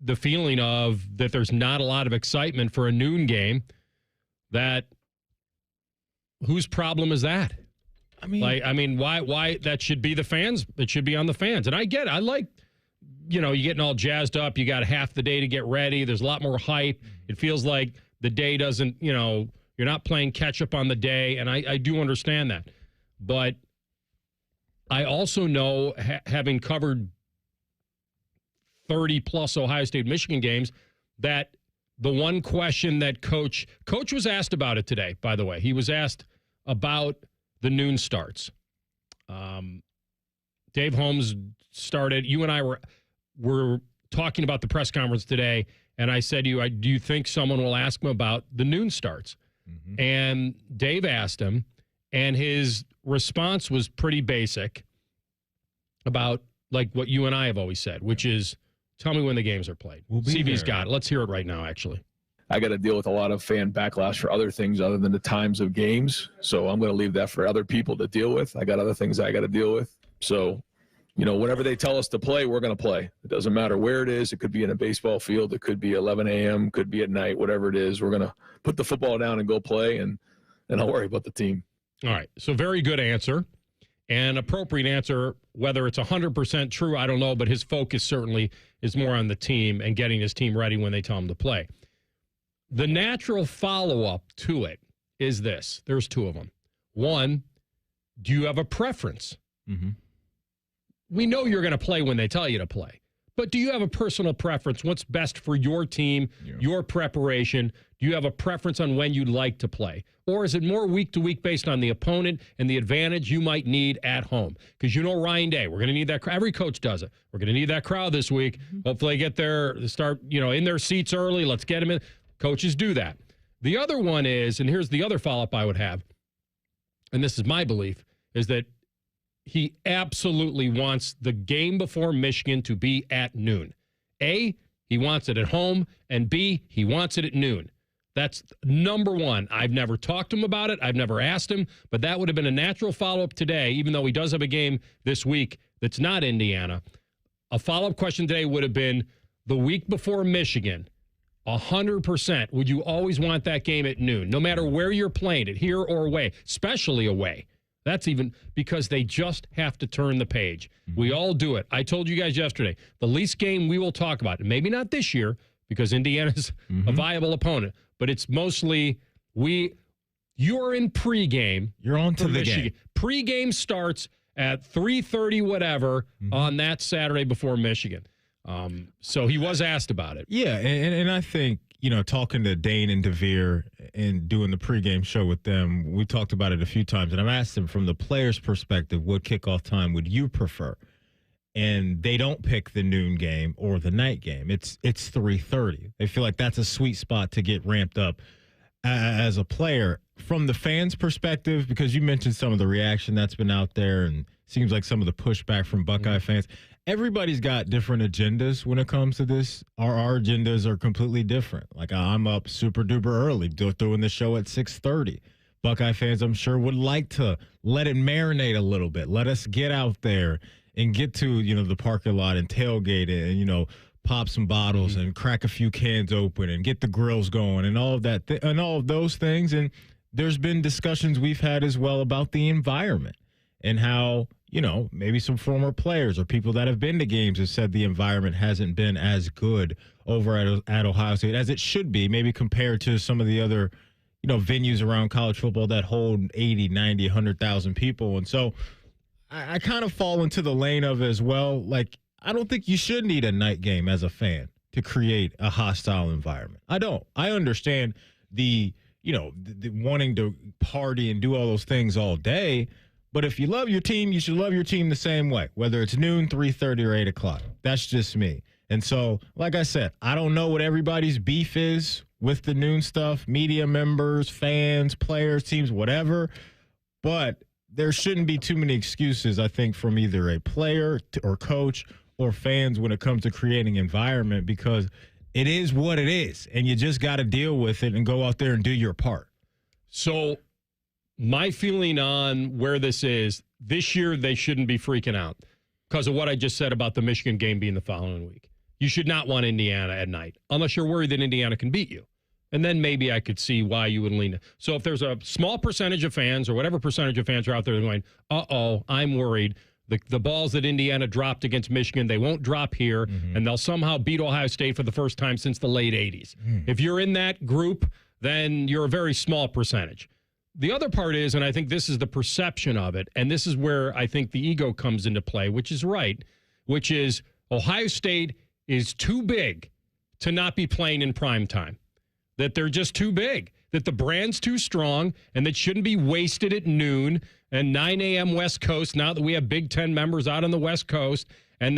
the feeling of that there's not a lot of excitement for a noon game, that whose problem is that? I mean, why that should be the fans? It should be on the fans. And I get it. I like, you getting all jazzed up. You got half the day to get ready. There's a lot more hype. It feels like the day doesn't, you're not playing catch up on the day. And I do understand that. But I also know, having covered 30-plus Ohio State-Michigan games, that the one question that Coach was asked about it today, by the way. He was asked about the noon starts. Dave Holmes started. You and I were talking about the press conference today, and I said to you, do you think someone will ask him about the noon starts? Mm-hmm. And Dave asked him, and his response was pretty basic about like what you and I have always said, which is, tell me when the games are played. CV's got it. Let's hear it right now, actually. I got to deal with a lot of fan backlash for other things other than the times of games. So I'm going to leave that for other people to deal with. I got other things I got to deal with. So, whenever they tell us to play, we're going to play. It doesn't matter where it is. It could be in a baseball field. It could be 11 a.m., could be at night, whatever it is. We're going to put the football down and go play, and I'll worry about the team. All right. So very good answer and appropriate answer. Whether it's 100% true, I don't know, but his focus certainly is more on the team and getting his team ready when they tell him to play. The natural follow-up to it is this. There's two of them. One, do you have a preference? Mm-hmm. We know you're going to play when they tell you to play. But do you have a personal preference? What's best for your team, your preparation? Do you have a preference on when you'd like to play? Or is it more week to week based on the opponent and the advantage you might need at home? Because Ryan Day, we're going to need that. Every coach does it. We're going to need that crowd this week. Mm-hmm. Hopefully they get there, start, in their seats early. Let's get them in. Coaches do that. The other one is, and here's the other follow-up I would have, and this is my belief, is that he absolutely wants the game before Michigan to be at noon. A, he wants it at home, and B, he wants it at noon. That's number one. I've never talked to him about it. I've never asked him, but that would have been a natural follow-up today, even though he does have a game this week that's not Indiana. A follow-up question today would have been the week before Michigan, 100%, would you always want that game at noon, no matter where you're playing it, here or away, especially away? That's even because they just have to turn the page. Mm-hmm. We all do it. I told you guys yesterday, the least game we will talk about, and maybe not this year because Indiana's a viable opponent, but it's mostly you're in pregame. You're on to the Michigan. game. Pregame starts at 3:30 whatever on that Saturday before Michigan. So he was asked about it. Yeah, and I think, talking to Dane and DeVere and doing the pregame show with them, we talked about it a few times, and I've asked them from the player's perspective, what kickoff time would you prefer? And they don't pick the noon game or the night game. It's 3:30. They feel like that's a sweet spot to get ramped up as a player. From the fans' perspective, because you mentioned some of the reaction that's been out there and seems like some of the pushback from Buckeye fans, everybody's got different agendas when it comes to this. Our agendas are completely different. Like, I'm up super duper early doing the show at 6:30. Buckeye fans, I'm sure, would like to let it marinate a little bit. Let us get out there and get to, the parking lot and tailgate it and, pop some bottles and crack a few cans open and get the grills going and all of that and all of those things. And there's been discussions we've had as well about the environment and how, maybe some former players or people that have been to games have said the environment hasn't been as good over at Ohio State as it should be, maybe compared to some of the other, venues around college football that hold 80, 90, 100,000 people. And so I kind of fall into the lane of as well, like, I don't think you should need a night game as a fan to create a hostile environment. I don't. I understand the wanting to party and do all those things all day. But if you love your team, you should love your team the same way, whether it's noon, 3:30, or 8 o'clock. That's just me. And so, like I said, I don't know what everybody's beef is with the noon stuff, media members, fans, players, teams, whatever. But there shouldn't be too many excuses, I think, from either a player or coach or fans when it comes to creating environment, because it is what it is, and you just got to deal with it and go out there and do your part. So my feeling on where this is, this year they shouldn't be freaking out because of what I just said about the Michigan game being the following week. You should not want Indiana at night unless you're worried that Indiana can beat you. And then maybe I could see why you would lean. So if there's a small percentage of fans or whatever percentage of fans are out there going, I'm worried. The balls that Indiana dropped against Michigan, they won't drop here, and they'll somehow beat Ohio State for the first time since the late 80s. If you're in that group, then you're a very small percentage. The other part is, and I think this is the perception of it, and this is where I think the ego comes into play, which is right, which is Ohio State is too big to not be playing in prime time, that they're just too big, that the brand's too strong, and that shouldn't be wasted at noon and 9 a.m. West Coast, now that we have Big Ten members out on the West Coast, and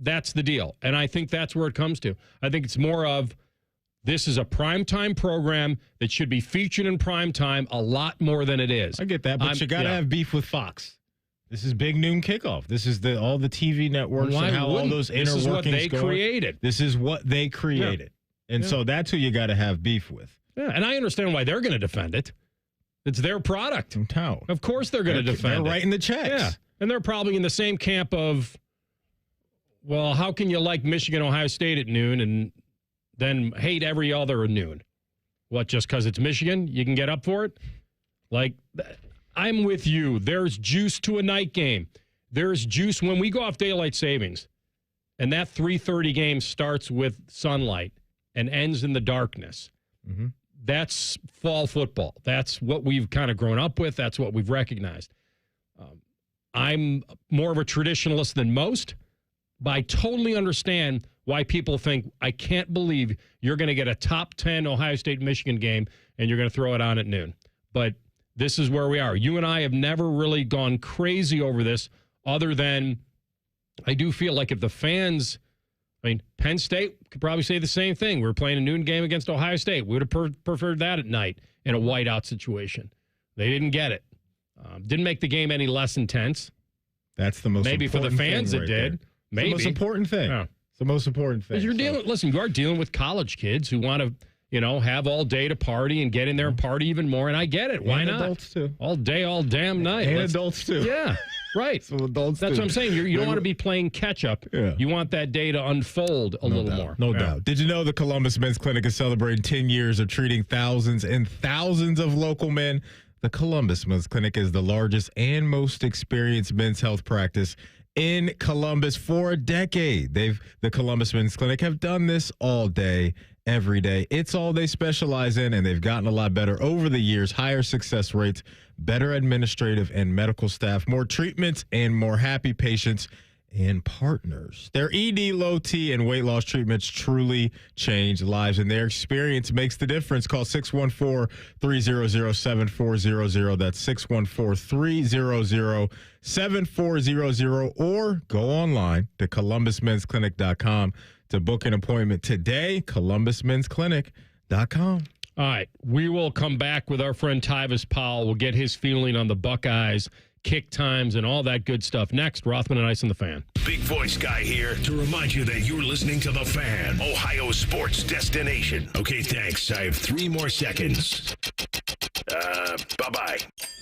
that's the deal. And I think that's where it comes to. I think it's more of this is a primetime program that should be featured in primetime a lot more than it is. I get that, but you got to have beef with Fox. This is big noon kickoff. This is all the TV networks and how all those inner workings go. This is what they created. This is what they created. Yeah. And so that's who you got to have beef with. Yeah, and I understand why they're going to defend it. It's their product. Of course they're going to defend it. They're writing the checks. Yeah, and they're probably in the same camp of, well, how can you like Michigan, Ohio State at noon and then hate every other at noon? What, just because it's Michigan, you can get up for it? Like, I'm with you. There's juice to a night game. There's juice when we go off daylight savings, and that 3:30 game starts with sunlight and ends in the darkness. Mm-hmm. That's fall football. That's what we've kind of grown up with. That's what we've recognized. I'm more of a traditionalist than most, but I totally understand why people think, I can't believe you're going to get a top 10 Ohio State-Michigan game and you're going to throw it on at noon. But this is where we are. You and I have never really gone crazy over this other than I do feel like if the fans, Penn State could probably say the same thing. We're playing a noon game against Ohio State. We would have preferred that at night in a whiteout situation. They didn't get it. Didn't make the game any less intense. That's the most maybe important for the fans thing it did. There. Maybe the most important thing. Yeah. It's the most important thing. You're listen, you are dealing with college kids who want to, have all day to party and get in there and party even more. And I get it. Why not? Adults too. All day, all damn night. And adults too. Yeah, right. So adults That's too. what I'm saying. You don't want to be playing catch up. Yeah. You want that day to unfold a little more. No doubt. Did you know the Columbus Men's Clinic is celebrating 10 years of treating thousands and thousands of local men? The Columbus Men's Clinic is the largest and most experienced men's health practice in Columbus for a decade. The Columbus Men's Clinic have done this all day, every day. It's all they specialize in, and they've gotten a lot better over the years. Higher success rates, better administrative and medical staff, more treatments, and more happy patients and partners. Their ED, low T, and weight loss treatments truly change lives, and their experience makes the difference. Call 614-300-7400. That's 614-300-7400, or go online to columbusmensclinic.com to book an appointment today. columbusmensclinic.com. All right, we will come back with our friend Tyvis Powell. We'll get his feeling on the Buckeyes, kick times, and all that good stuff. Next, Rothman and Ice on the Fan. Big voice guy here to remind you that you're listening to The Fan, Ohio sports destination. Okay, thanks. I have 3 more seconds. Bye-bye.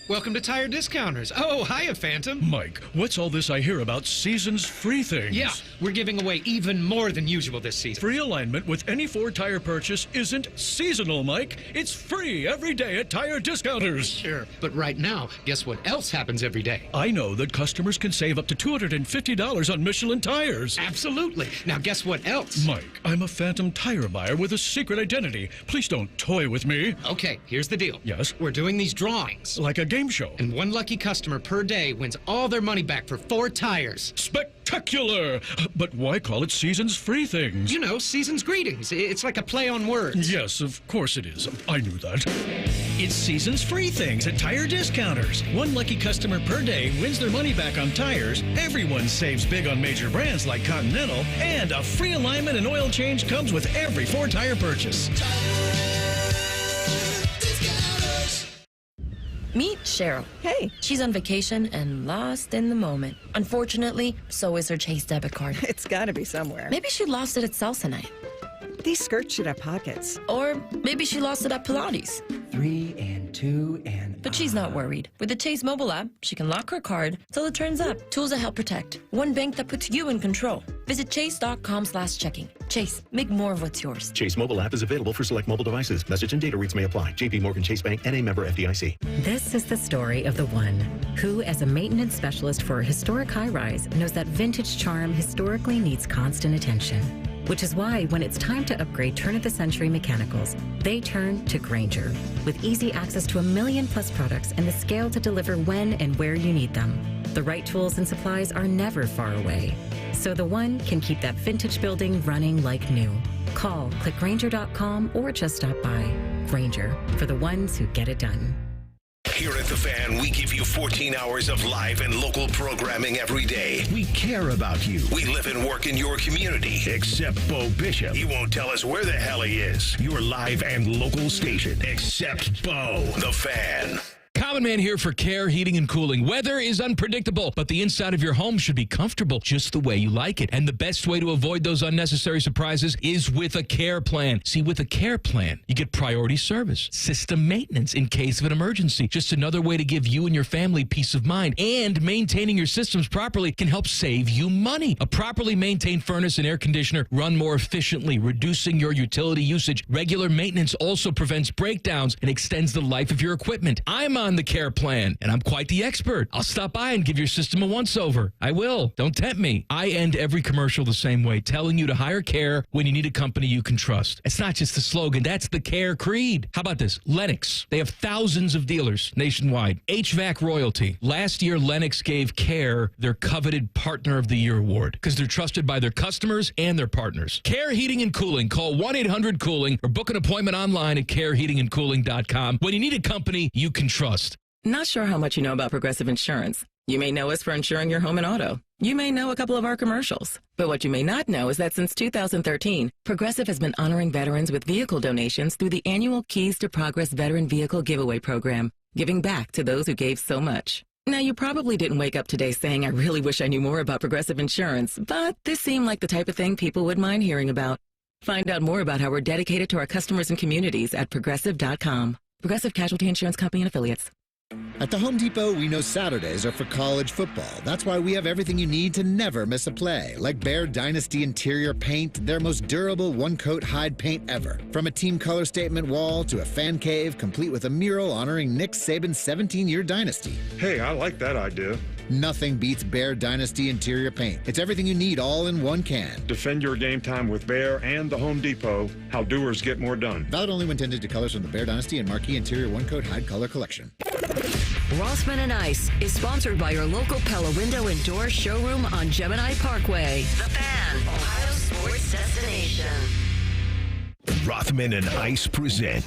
Welcome to Tire Discounters. Oh, hiya, Phantom. Mike, what's all this I hear about seasons free things? Yeah, we're giving away even more than usual this season. Free alignment with any Ford tire purchase isn't seasonal, Mike. It's free every day at Tire Discounters. Sure, but right now, guess what else happens every day? I know that customers can save up to $250 on Michelin tires. Absolutely. Now guess what else? Mike, I'm a phantom tire buyer with a secret identity. Please don't toy with me. Okay, here's the deal. Yes? We're doing these drawings. Like a game game show. And one lucky customer per day wins all their money back for 4 tires. Spectacular! But why call it Seasons Free Things? You know, Season's Greetings. It's like a play on words. Yes, of course it is. I knew that. It's Seasons Free Things at Tire Discounters. One lucky customer per day wins their money back on tires. Everyone saves big on major brands like Continental. And a free alignment and oil change comes with every 4 tire purchase. Meet Cheryl. Hey. She's on vacation and lost in the moment. Unfortunately, so is her Chase debit card. It's gotta be somewhere. Maybe she lost it at salsa night. These skirts should have pockets. Or maybe she lost it at Pilates. 3 and 2 and... But she's not worried. With the Chase mobile app, she can lock her card till it turns up. Tools that help protect. One bank that puts you in control. Visit chase.com/checking. Chase, make more of what's yours. Chase mobile app is available for select mobile devices. Message and data rates may apply. JP Morgan Chase Bank, N.A. member FDIC. This is the story of the one who, as a maintenance specialist for a historic high-rise, knows that vintage charm historically needs constant attention. Which is why when it's time to upgrade turn-of-the-century mechanicals, they turn to Grainger. With easy access to 1 million+ products and the scale to deliver when and where you need them. The right tools and supplies are never far away. So the one can keep that vintage building running like new. Call, click Grainger.com, or just stop by. Grainger, for the ones who get it done. Here at The Fan, we give you 14 hours of live and local programming every day. We care about you. We live and work in your community, except Bo Bishop. He won't tell us where the hell he is. Your live and local station, except Bo. The Fan. Common Man here for Care Heating and Cooling. Weather is unpredictable, but the inside of your home should be comfortable just the way you like it. And the best way to avoid those unnecessary surprises is with a care plan. See, with a care plan, you get priority service, system maintenance in case of an emergency. Just another way to give you and your family peace of mind. And maintaining your systems properly can help save you money. A properly maintained furnace and air conditioner run more efficiently, reducing your utility usage. Regular maintenance also prevents breakdowns and extends the life of your equipment. I'm on the care plan, and I'm quite the expert. I'll stop by and give your system a once-over. I will. Don't tempt me. I end every commercial the same way, telling you to hire Care when you need a company you can trust. It's not just the slogan. That's the Care creed. How about this? Lennox. They have thousands of dealers nationwide. HVAC royalty. Last year, Lennox gave Care their coveted Partner of the Year award because they're trusted by their customers and their partners. Care Heating and Cooling. Call 1-800-COOLING or book an appointment online at careheatingandcooling.com when you need a company you can trust. Not sure how much you know about Progressive Insurance. You may know us for insuring your home and auto. You may know a couple of our commercials. But what you may not know is that since 2013, Progressive has been honoring veterans with vehicle donations through the annual Keys to Progress Veteran Vehicle Giveaway Program, giving back to those who gave so much. Now, you probably didn't wake up today saying, I really wish I knew more about Progressive Insurance, but this seemed like the type of thing people would mind hearing about. Find out more about how we're dedicated to our customers and communities at Progressive.com. Progressive Casualty Insurance Company and Affiliates. At the Home Depot, we know Saturdays are for college football. That's why we have everything you need to never miss a play, like Bear Dynasty interior paint, their most durable one-coat hide paint ever. From a team color statement wall to a fan cave, complete with a mural honoring Nick Saban's 17-year dynasty. Hey, I like that idea. Nothing beats Bear Dynasty interior paint. It's everything you need all in one can. Defend your game time with Bear and the Home Depot. How doers get more done. Valid only when tinted to colors from the Bear Dynasty and Marquee Interior One-Coat Hide Color Collection. Rothman and Ice is sponsored by your local Pella Window and Door showroom on Gemini Parkway. The Fan, Ohio sports destination. Rothman and Ice present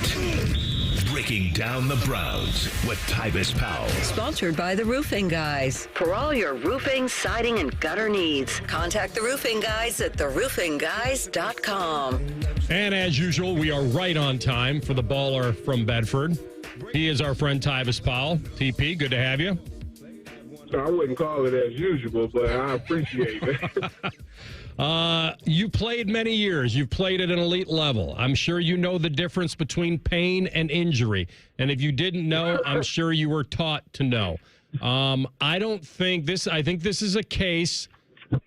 Breaking Down the Browns with Tyvis Powell. Sponsored by the Roofing Guys. For all your roofing, siding, and gutter needs, contact the Roofing Guys at theroofingguys.com. And as usual, we are right on time for the baller from Bedford. He is our friend Tyvis Powell. TP, good to have you. I wouldn't call it as usual, but I appreciate it. You played many years. You've played at an elite level. I'm sure you know the difference between pain and injury. And if you didn't know, I'm sure you were taught to know. I think this is a case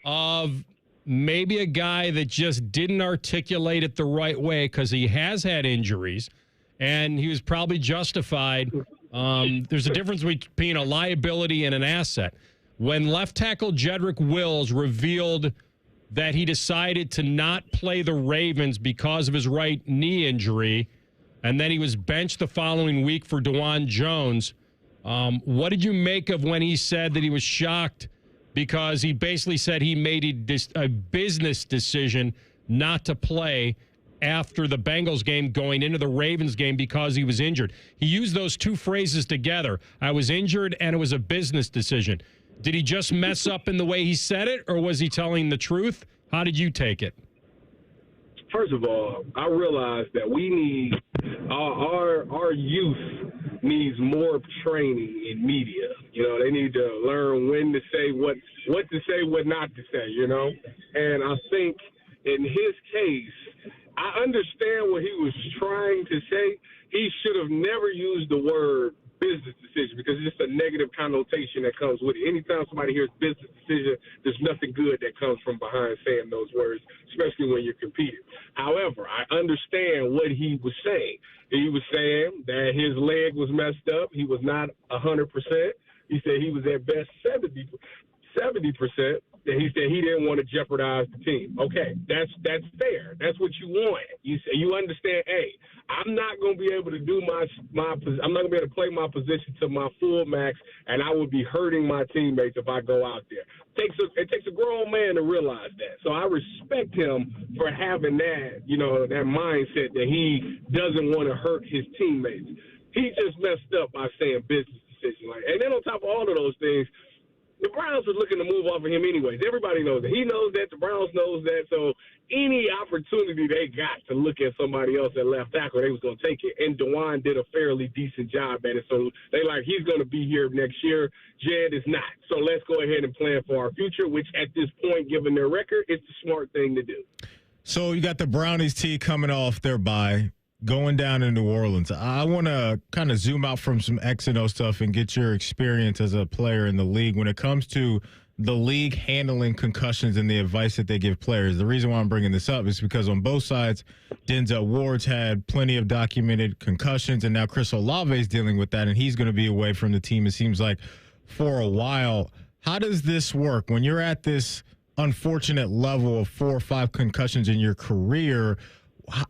of maybe a guy that just didn't articulate it the right way because he has had injuries, and he was probably justified. There's a difference between a liability and an asset. When left tackle Jedrick Wills revealed that he decided to not play the Ravens because of his right knee injury, and then he was benched the following week for DeJuan Jones, What did you make of when he said that he was shocked because he basically said he made a business decision not to play after the Bengals game going into the Ravens game because he was injured? He used those two phrases together. I was injured and it was a business decision. Did he just mess up in the way he said it, or was he telling the truth? How did you take it? First of all, I realize that we need our youth needs more training in media. You know, they need to learn when to say what to say, what not to say, you know? And I think in his case, I understand what he was trying to say. He should have never used the word business decision because it's just a negative connotation that comes with it. Anytime somebody hears business decision, there's nothing good that comes from behind saying those words, especially when you're competing. However, I understand what he was saying. He was saying that his leg was messed up. He was not 100%. He said he was at best 70%. And he said he didn't want to jeopardize the team. Okay, that's fair. That's what you want. You understand, hey, I'm not going to be able to do I'm not going to be able to play my position to my full max, and I would be hurting my teammates if I go out there. It takes a grown man to realize that. So I respect him for having that, you know, that mindset that he doesn't want to hurt his teammates. He just messed up by saying business decision. And then on top of all of those things, the Browns are looking to move off of him anyways. Everybody knows that. He knows that. The Browns knows that. So any opportunity they got to look at somebody else at left tackle, they was going to take it. And DeJuan did a fairly decent job at it. So they like, he's going to be here next year. Jed is not. So let's go ahead and plan for our future, which at this point, given their record, it's the smart thing to do. So you got the Brownies tee coming off their bye, going down to New Orleans. I want to kind of zoom out from some X and O stuff and get your experience as a player in the league when it comes to the league handling concussions and the advice that they give players. The reason why I'm bringing this up is because on both sides, Denzel Ward's had plenty of documented concussions, and now Chris Olave is dealing with that, and he's going to be away from the team, it seems like, for a while. How does this work when you're at this unfortunate level of 4 or 5 concussions in your career?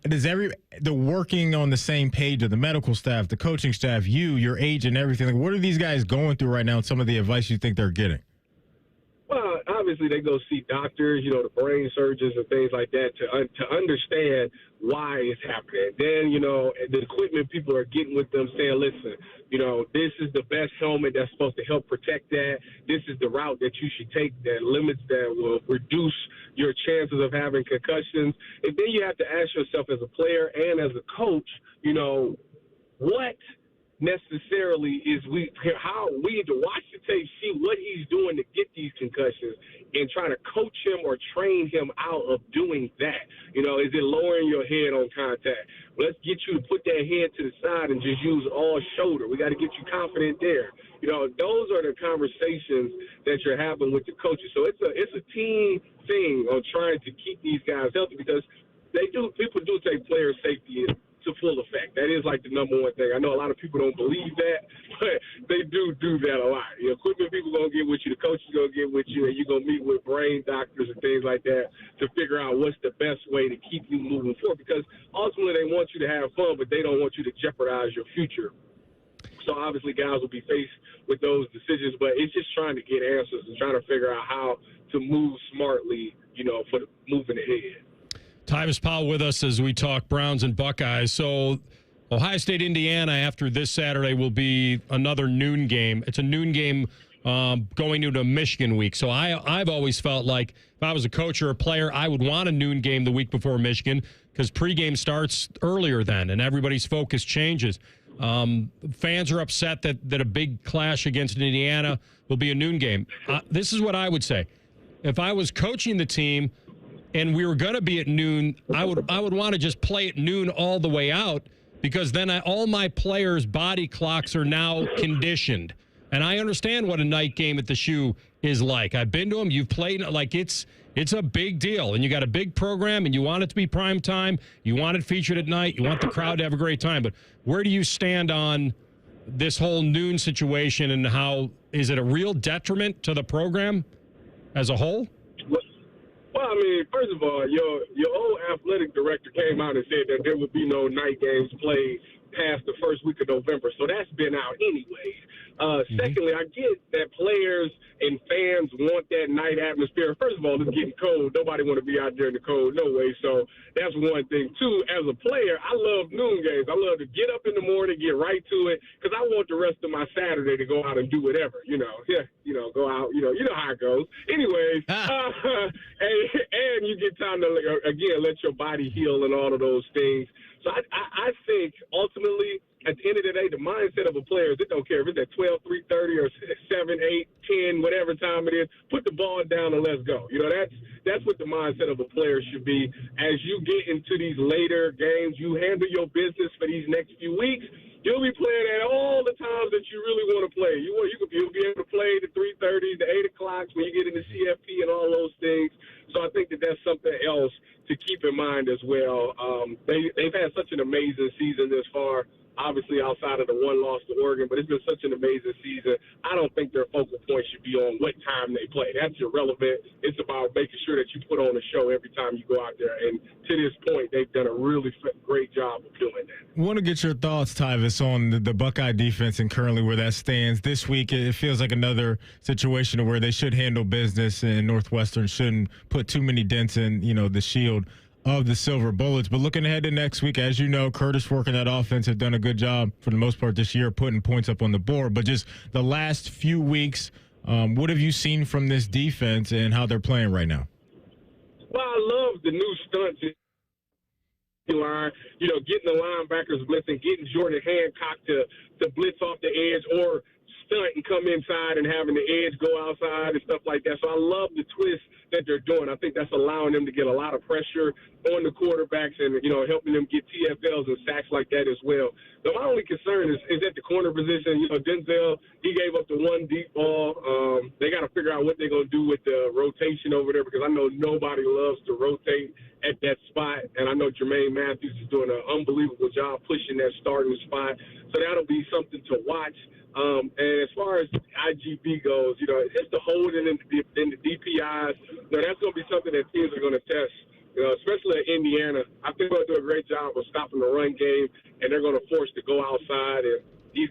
Does the working on the same page of the medical staff, the coaching staff, your agent, everything? Like, what are these guys going through right now and some of the advice you think they're getting? Well, obviously they go see doctors, you know, the brain surgeons and things like that to understand why it's happening. Then, you know, the equipment people are getting with them saying, listen, you know, this is the best helmet that's supposed to help protect that. This is the route that you should take that limits, that will reduce your chances of having concussions. And then you have to ask yourself as a player and as a coach, you know, what necessarily is how we need to watch the tape, see what he's doing to get these concussions, and try to coach him or train him out of doing that. You know, is it lowering your head on contact? Let's get you to put that head to the side and just use all shoulder. We got to get you confident there. You know, those are the conversations that you're having with the coaches. So it's a team thing on trying to keep these guys healthy, because people do take player safety to full effect. That is like the number one thing. I know a lot of people don't believe that, but they do that a lot. The equipment people going to get with you, the coaches going to get with you, and you're going to meet with brain doctors and things like that to figure out what's the best way to keep you moving forward, because ultimately they want you to have fun, but they don't want you to jeopardize your future. So obviously guys will be faced with those decisions, but it's just trying to get answers and trying to figure out how to move smartly, you know, for moving ahead. Tyvis Powell with us as we talk Browns and Buckeyes. So Ohio State, Indiana, after this Saturday, will be another noon game. It's a noon game going into Michigan week. So I've always felt like if I was a coach or a player, I would want a noon game the week before Michigan, because pregame starts earlier then and everybody's focus changes. Fans are upset that a big clash against Indiana will be a noon game. This is what I would say. If I was coaching the team and we were going to be at noon, I would want to just play at noon all the way out, because then all my players' body clocks are now conditioned. And I understand what a night game at the Shoe is like. I've been to them. You've played. Like, it's a big deal. And you got a big program, and you want it to be prime time. You want it featured at night. You want the crowd to have a great time. But where do you stand on this whole noon situation, and how is it a real detriment to the program as a whole? Well, I mean, first of all, your old athletic director came out and said that there would be no night games played past the first week of November, so that's been out anyways. Secondly, I get that players and fans want that night atmosphere. First of all, it's getting cold. Nobody want to be out there in the cold, no way. So that's one thing. Two, as a player, I love noon games. I love to get up in the morning, get right to it, because I want the rest of my Saturday to go out and do whatever, go out, you know how it goes. Anyways, and you get time to, again, let your body heal and all of those things. So I think ultimately, at the end of the day, the mindset of a player is it don't care if it's at 12, 3:30 or 7, 8, 10, whatever time it is, put the ball down and let's go. That's what the mindset of a player should be. As you get into these later games, you handle your business for these next few weeks. You'll be playing at all the times that you really want to play. You'll be able to play the 3:30, the 8 o'clocks when you get into CFP and all those things. So I think that that's something else to keep in mind as well. They've had such an amazing season this far. Obviously, outside of the one loss to Oregon, but it's been such an amazing season. I don't think their focal point should be on what time they play. That's irrelevant. It's about making sure that you put on a show every time you go out there. And to this point, they've done a really great job of doing that. I want to get your thoughts, Tyvis, on the Buckeye defense and currently where that stands. This week, it feels like another situation where they should handle business and Northwestern shouldn't put too many dents in, the shield of the Silver Bullets. But looking ahead to next week, as you know, Curtis working that offense have done a good job for the most part this year, putting points up on the board. But just the last few weeks, what have you seen from this defense and how they're playing right now? Well, I love the new stunts. Getting the linebackers blitzing, getting Jordan Hancock to blitz off the edge or stunt and come inside and having the edge go outside and stuff like that. So I love the twist that they're doing. I think that's allowing them to get a lot of pressure on the quarterbacks and, helping them get TFLs and sacks like that as well. So my only concern is at the corner position. Denzel, he gave up the one deep ball. They got to figure out what they're going to do with the rotation over there because I know nobody loves to rotate at that spot. And I know Jermaine Matthews is doing an unbelievable job pushing that starting spot. So that'll be something to watch. And as far as IGB goes, it's the holding in the DPIs. That's going to be something that teams are going to test, especially at Indiana. I think they'll do a great job of stopping the run game, and they're going to force to go outside. And these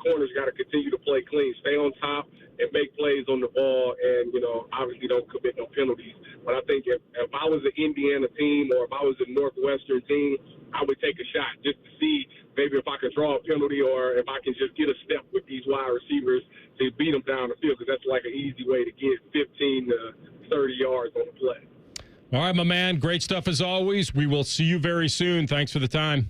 corners got to continue to play clean, stay on top, and make plays on the ball, and, obviously don't commit no penalties. But I think if I was an Indiana team or if I was a Northwestern team, I would take a shot just to see maybe if I can draw a penalty or if I can just get a step with these wide receivers to beat them down the field because that's like an easy way to get 15 to 30 yards on the play. All right, my man. Great stuff as always. We will see you very soon. Thanks for the time.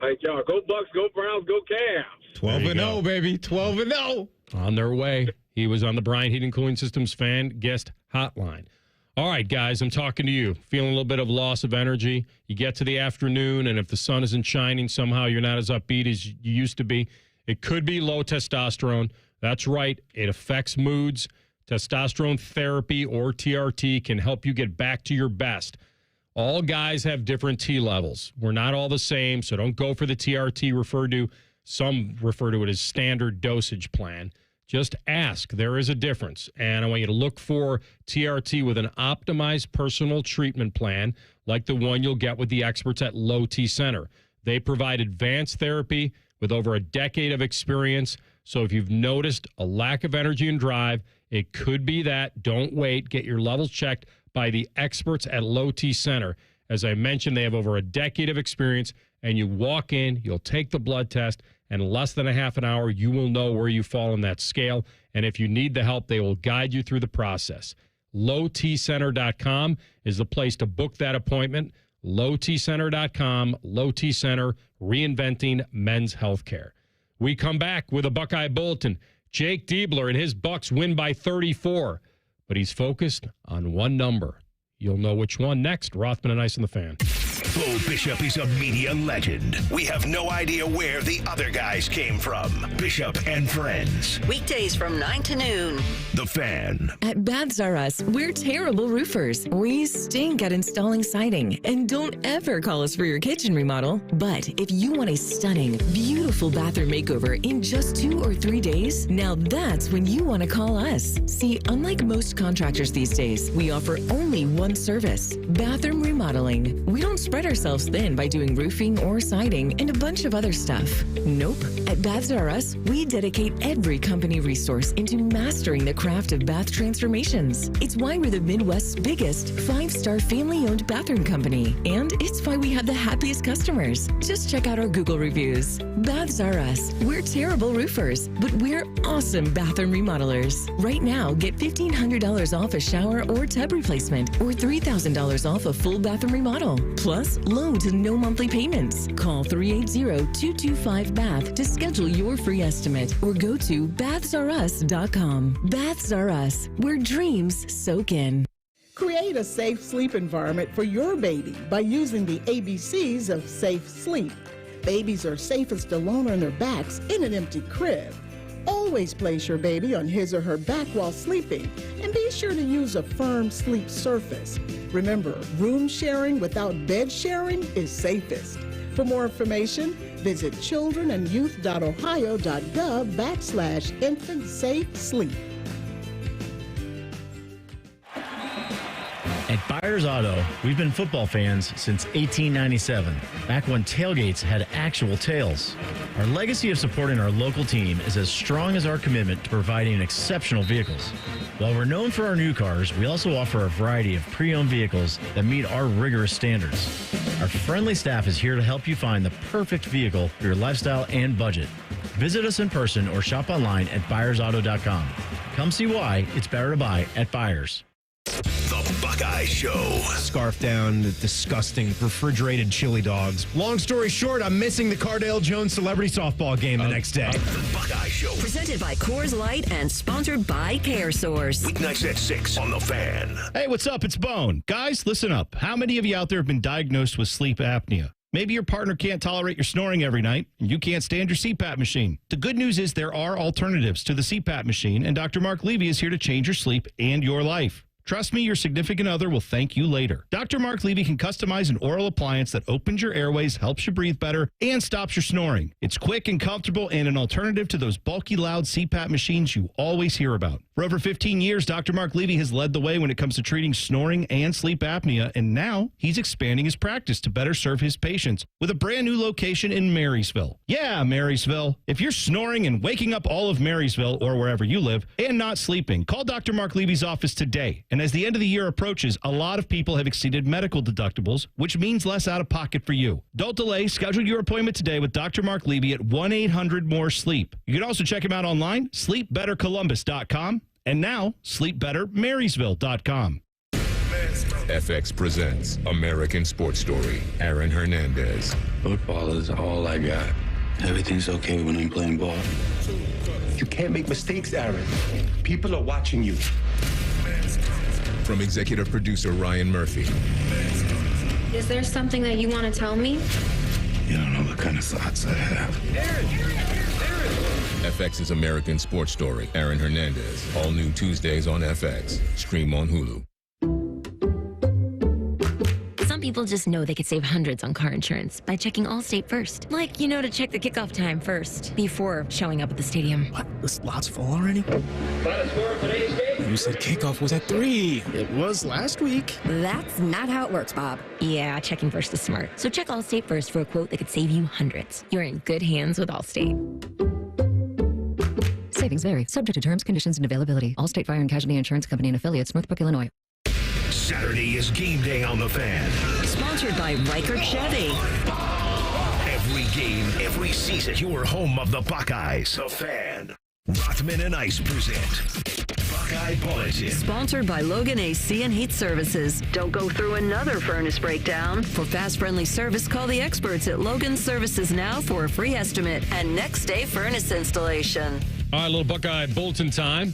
Thank y'all. Go Bucks, go Browns, go Cavs. 12-0, baby. 12-0. On their way. He was on the Bryant Heating Cooling Systems fan guest hotline. All right, guys, I'm talking to you. Feeling a little bit of loss of energy. You get to the afternoon, and if the sun isn't shining, somehow you're not as upbeat as you used to be. It could be low testosterone. That's right. It affects moods. Testosterone therapy, or TRT, can help you get back to your best. All guys have different T levels. We're not all the same, so don't go for the TRT some refer to it as standard dosage plan. Just ask. There is a difference. And I want you to look for TRT with an optimized personal treatment plan like the one you'll get with the experts at Low T Center. They provide advanced therapy with over a decade of experience. So if you've noticed a lack of energy and drive, it could be that. Don't wait. Get your levels checked by the experts at Low T Center. As I mentioned, they have over a decade of experience, and you walk in, you'll take the blood test, and in less than a half an hour, you will know where you fall on that scale. And if you need the help, they will guide you through the process. LowTCenter.com is the place to book that appointment. LowTCenter.com, Low T Center, reinventing men's healthcare. We come back with a Buckeye Bulletin. Jake Diebler and his Bucks win by 34, but he's focused on one number. You'll know which one next. Rothman and Ice on the Fan. Bo Bishop is a media legend. We have no idea where the other guys came from. Bishop and Friends. Weekdays from 9 to noon. The Fan. At Baths R Us, we're terrible roofers. We stink at installing siding. And don't ever call us for your kitchen remodel. But if you want a stunning, beautiful bathroom makeover in just 2 or 3 days, now that's when you want to call us. See, unlike most contractors these days, we offer only one service, bathroom remodeling. We don't spread ourselves thin by doing roofing or siding and a bunch of other stuff. Nope. At Baths R Us, we dedicate every company resource into mastering the craft of bath transformations. It's why we're the Midwest's biggest 5-star family-owned bathroom company. And it's why we have the happiest customers. Just check out our Google reviews. Baths R Us. We're terrible roofers, but we're awesome bathroom remodelers. Right now, get $1,500 off a shower or tub replacement or $3,000 off a full bathroom remodel. Plus, low to no monthly payments. Call 380-225-BATH to schedule your free estimate or go to bathsrus.com. Baths R Us, where dreams soak in. Create a safe sleep environment for your baby by using the ABCs of safe sleep. Babies are safest alone on their backs in an empty crib. Always place your baby on his or her back while sleeping, and be sure to use a firm sleep surface. Remember, room sharing without bed sharing is safest. For more information, visit childrenandyouth.ohio.gov/infant-safe-sleep. At Byers Auto, we've been football fans since 1897, back when tailgates had actual tails. Our legacy of supporting our local team is as strong as our commitment to providing exceptional vehicles. While we're known for our new cars, we also offer a variety of pre-owned vehicles that meet our rigorous standards. Our friendly staff is here to help you find the perfect vehicle for your lifestyle and budget. Visit us in person or shop online at buyersauto.com. Come see why it's better to buy at Byers. The Buckeye Show. Scarf down the disgusting refrigerated chili dogs. Long story short, I'm missing the Cardale Jones celebrity softball game the next day. The Buckeye Show. Presented by Coors Light and sponsored by Care Source. Weeknights at 6 on The Fan. Hey, what's up? It's Bone. Guys, listen up. How many of you out there have been diagnosed with sleep apnea? Maybe your partner can't tolerate your snoring every night, and you can't stand your CPAP machine. The good news is there are alternatives to the CPAP machine, and Dr. Mark Levy is here to change your sleep and your life. Trust me, your significant other will thank you later. Dr. Mark Levy can customize an oral appliance that opens your airways, helps you breathe better, and stops your snoring. It's quick and comfortable and an alternative to those bulky, loud CPAP machines you always hear about. For over 15 years, Dr. Mark Levy has led the way when it comes to treating snoring and sleep apnea, and now he's expanding his practice to better serve his patients with a brand new location in Marysville. Yeah, Marysville. If you're snoring and waking up all of Marysville or wherever you live and not sleeping, call Dr. Mark Levy's office today. And as the end of the year approaches, a lot of people have exceeded medical deductibles, which means less out of pocket for you. Don't delay. Schedule your appointment today with Dr. Mark Levy at 1-800-MORE-SLEEP. You can also check him out online, sleepbettercolumbus.com, and now sleepbettermarysville.com. FX presents American Sports Story. Aaron Hernandez. Football is all I got. Everything's okay when I'm playing ball. You can't make mistakes, Aaron. People are watching you. From executive producer Ryan Murphy. Is there something that you want to tell me? You don't know the kind of thoughts I have. FX's American Sports Story. Aaron Hernandez. All new Tuesdays on FX. Stream on Hulu. Some people just know they could save hundreds on car insurance by checking Allstate first. Like, to check the kickoff time first before showing up at the stadium. What? The slot's full already? Final score of today's game. You said kickoff was at 3. It was last week. That's not how it works, Bob. Yeah, checking first is smart. So check Allstate first for a quote that could save you hundreds. You're in good hands with Allstate. Savings vary. Subject to terms, conditions, and availability. Allstate Fire and Casualty Insurance Company and Affiliates, Northbrook, Illinois. Saturday is game day on The Fan. Sponsored by Riker Chevy. Every game, every season, your home of the Buckeyes. The Fan. Rothman and Ice present Buckeye Bulletin. Sponsored by Logan AC and Heat Services. Don't go through another furnace breakdown. For fast, friendly service, call the experts at Logan Services now for a free estimate and next day furnace installation. All right, little Buckeye Bulletin time.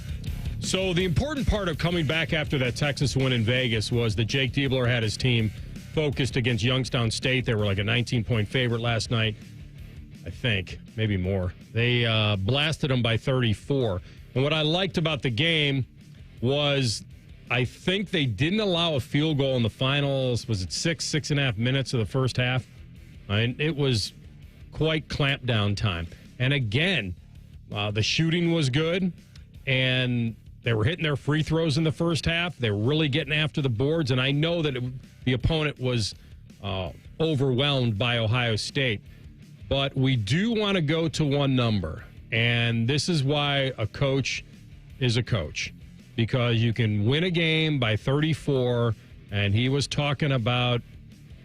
So the important part of coming back after that Texas win in Vegas was that Jake Diebler had his team focused against Youngstown State. They were like a 19-point favorite last night, I think, maybe more. They blasted them by 34. And what I liked about the game was I think they didn't allow a field goal in the finals. Was it 6.5 minutes of the first half? And it was quite clamp down time. And again, the shooting was good, and they were hitting their free throws in the first half. They were really getting after the boards, and I know that the opponent was overwhelmed by Ohio State. But we do want to go to one number. And this is why a coach is a coach. Because you can win a game by 34, and he was talking about